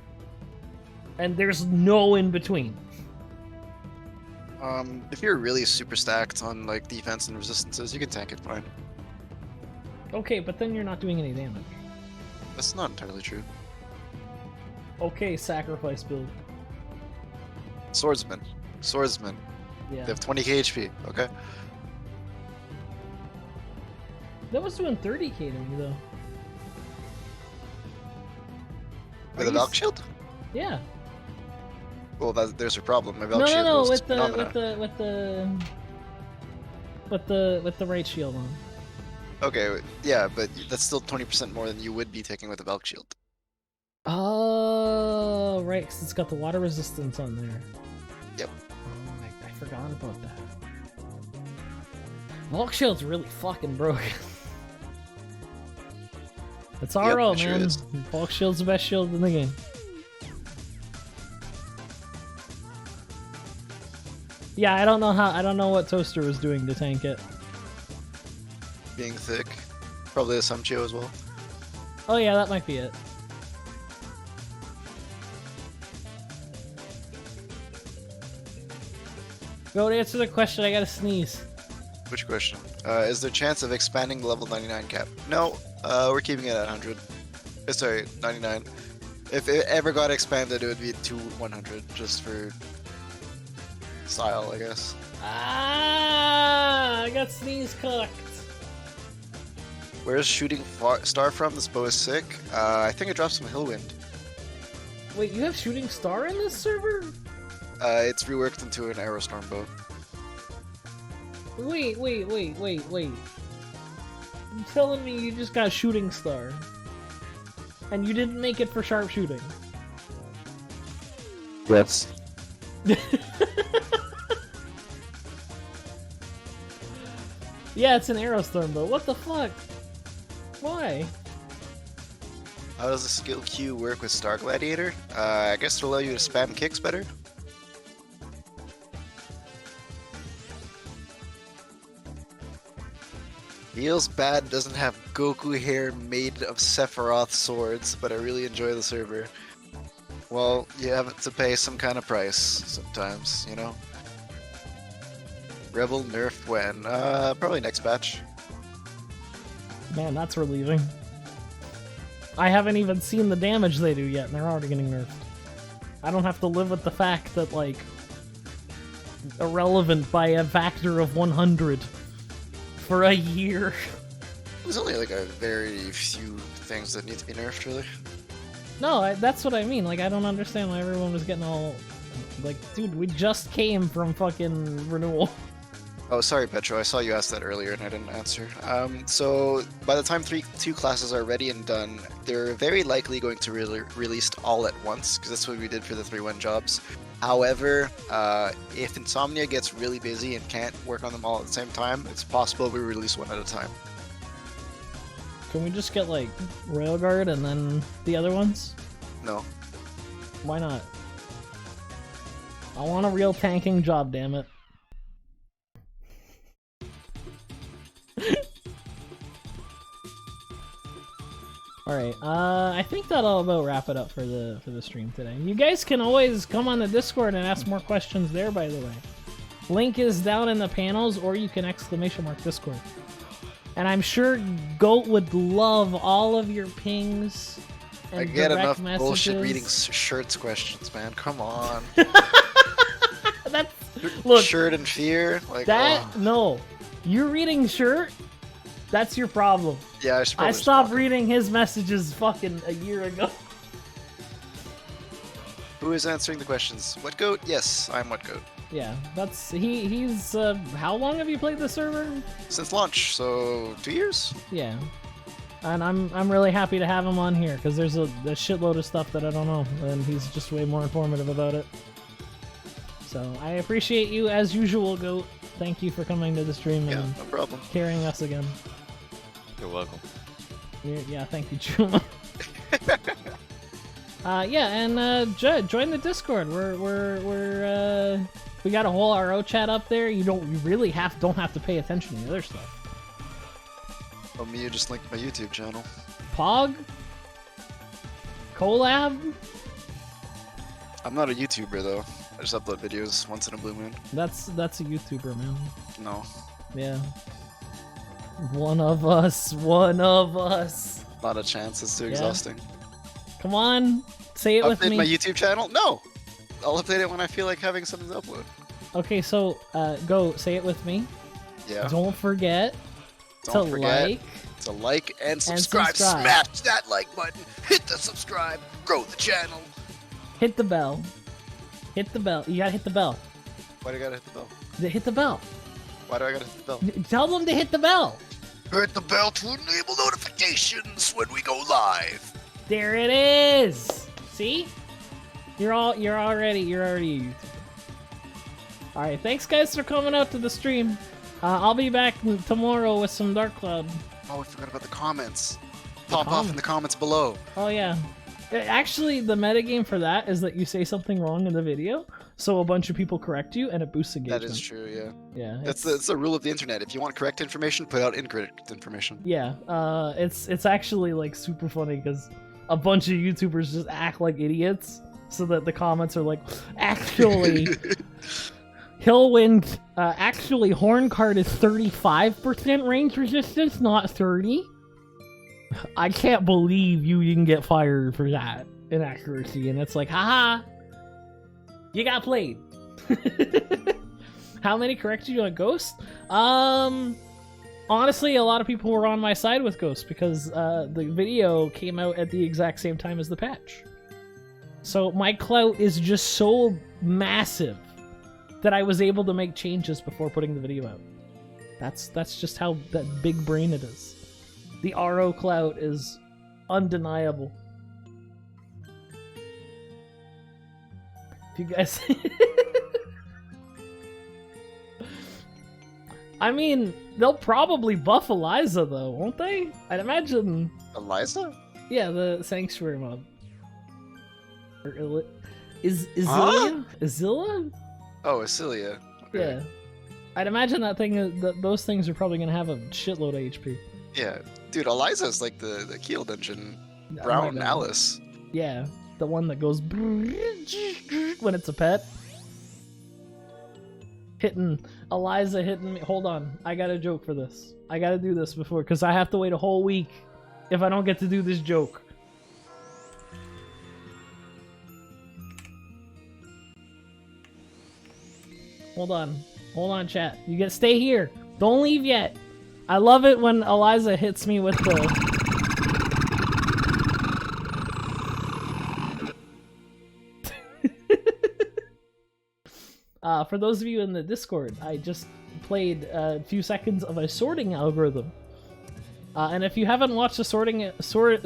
And there's no in between. If you're really super stacked on like defense and resistances, you can tank it fine. Okay, but then you're not doing any damage. That's not entirely true. Okay, sacrifice build. Swordsman. Swordsman. Yeah. They have 20k HP, okay? That was doing 30k to me though. With Are a you Valk s- shield? Yeah. Well, there's your problem. My Valk No, shield no, was with the phenomena. with the right shield on. Okay, yeah, but that's still 20% more than you would be taking with a Valk shield. Oh, right, because it's got the water resistance on there. Yep. Oh, I forgot about that. Valk shield's really fucking broken. It's RO, it sure man. is. Valk shield's the best shield in the game. Yeah, I don't know what Toaster was doing to tank it. Being thick. Probably a Sumchio as well. Oh yeah, that might be it. Go to answer the question, I gotta sneeze. Which question? Is there a chance of expanding the level 99 cap? No, we're keeping it at 100. Sorry, 99. If it ever got expanded, it would be to 100, just for style, I guess. Ah, I got sneeze cooked. Where's shooting star from? This bow is sick. I think it drops some Hillwind. Wait, you have shooting star in this server? It's reworked into an Aerostorm bow. Wait. You telling me you just got shooting star? And you didn't make it for sharpshooting? Yes. Yeah, it's an Aerostorm bow. What the fuck? Why? How does the skill queue work with Star Gladiator? I guess it'll allow you to spam kicks better. Feels bad doesn't have Goku hair made of Sephiroth swords, but I really enjoy the server. Well, you have to pay some kind of price sometimes, you know? Rebel nerf when? Probably next patch. Man, that's relieving. I haven't even seen the damage they do yet, and they're already getting nerfed. I don't have to live with the fact that, like, irrelevant by a factor of 100 for a year. There's only like a very few things that need to be nerfed, really. No, that's what I mean. Like, I don't understand why everyone was getting all... Like, dude, we just came from fucking renewal. Oh, sorry, Petro. I saw you ask that earlier and I didn't answer. So by the time two classes are ready and done, they're very likely going to released all at once, because that's what we did for the 3-1 jobs. However, if Insomnia gets really busy and can't work on them all at the same time, it's possible we release one at a time. Can we just get, like, Railguard and then the other ones? No. Why not? I want a real tanking job, damn it. Alright, I think that'll about wrap it up for the stream today. You guys can always come on the Discord and ask more questions there, by the way. Link is down in the panels, or you can ! Discord. And I'm sure Goat would love all of your pings and I get direct enough messages. bullshit reading shirts questions, man. Come on. That's, look, Shirt and fear? Like, that, oh. no. You're reading shirt? That's your problem. Yeah, I should probably I stopped reading his messages fucking a year ago. Who is answering the questions? What goat? Yes, I'm what goat. Yeah, that's he's how long have you played the server? Since launch, so 2 years? Yeah. And I'm really happy to have him on here because there's a shitload of stuff that I don't know, and he's just way more informative about it. So I appreciate you as usual, Goat. Thank you for coming to the stream Yeah, and no problem. carrying us again. You're welcome. Yeah, thank you, Chuma. Yeah, and join the Discord. We got a whole RO chat up there. You really don't have to pay attention to the other stuff. Oh, me, you just linked my YouTube channel. Pog? Collab? I'm not a YouTuber though. I just upload videos once in a blue moon. That's a YouTuber, man. No. Yeah. One of us. One of us. Not a chance. It's too Yeah. exhausting. Come on, say it with Update me. my YouTube channel? No. I'll update it when I feel like having something to upload. Okay, so go say it with me. Yeah. Don't forget Don't to forget like. to like and subscribe. subscribe. Smash that like button. Hit the subscribe. Grow the channel. Hit the bell. Hit the bell. You gotta hit the bell. Why do I gotta hit the bell? Hit the bell. Why do I gotta hit the bell? Tell them to hit the bell. Hit the bell to enable notifications when we go live. There it is. See? You're already a YouTuber. All right, thanks guys for coming out to the stream. I'll be back tomorrow with some Dark Cloud. Oh, I forgot about the comments. Pop off in the comments below. Oh yeah. Actually, the metagame for that is that you say something wrong in the video, so a bunch of people correct you, and it boosts engagement. That is true, yeah. Yeah. That's the rule of the internet. If you want correct information, put out incorrect information. Yeah. It's actually like super funny because a bunch of YouTubers just act like idiots, so that the comments are like, actually, Hillwind, actually, Horncard is 35% range resistance, not 30. I can't believe you didn't get fired for that inaccuracy, and it's like, haha, you got played. How many corrected you on Ghost? Honestly, a lot of people were on my side with Ghost because the video came out at the exact same time as the patch. So my clout is just so massive that I was able to make changes before putting the video out. That's just how that big brain it is. The RO clout is undeniable. If you guys... I mean, they'll probably buff Eliza though, won't they? I'd imagine... Eliza? Yeah, the Sanctuary mob. Or Izilia? Huh? Izilia? Oh, Asilia. Okay. Yeah. I'd imagine those things are probably gonna have a shitload of HP. Yeah. Dude, Eliza's like the Keel dungeon. Oh my Brown God. Alice. Yeah, the one that goes when it's a pet. Eliza hitting me. Hold on, I got a joke for this. I gotta do this before, because I have to wait a whole week if I don't get to do this joke. Hold on, chat. You gotta stay here. Don't leave yet. I love it when Eliza hits me with the... For those of you in the Discord, I just played a few seconds of a sorting algorithm. And if you haven't watched the sorting algorithm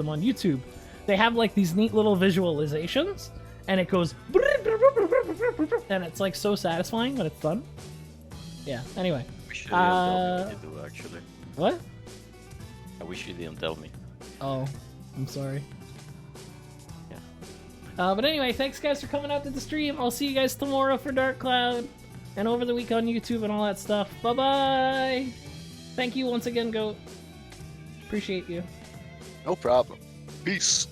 on YouTube, they have like these neat little visualizations, and it goes... and it's like so satisfying when it's done. Yeah, anyway. I wish you didn't tell me what you do, actually. What? I wish you didn't tell me. Oh, I'm sorry. Yeah. But anyway, thanks guys for coming out to the stream. I'll see you guys tomorrow for Dark Cloud, and over the week on YouTube and all that stuff. Bye-bye! Thank you once again, Goat. Appreciate you. No problem. Peace.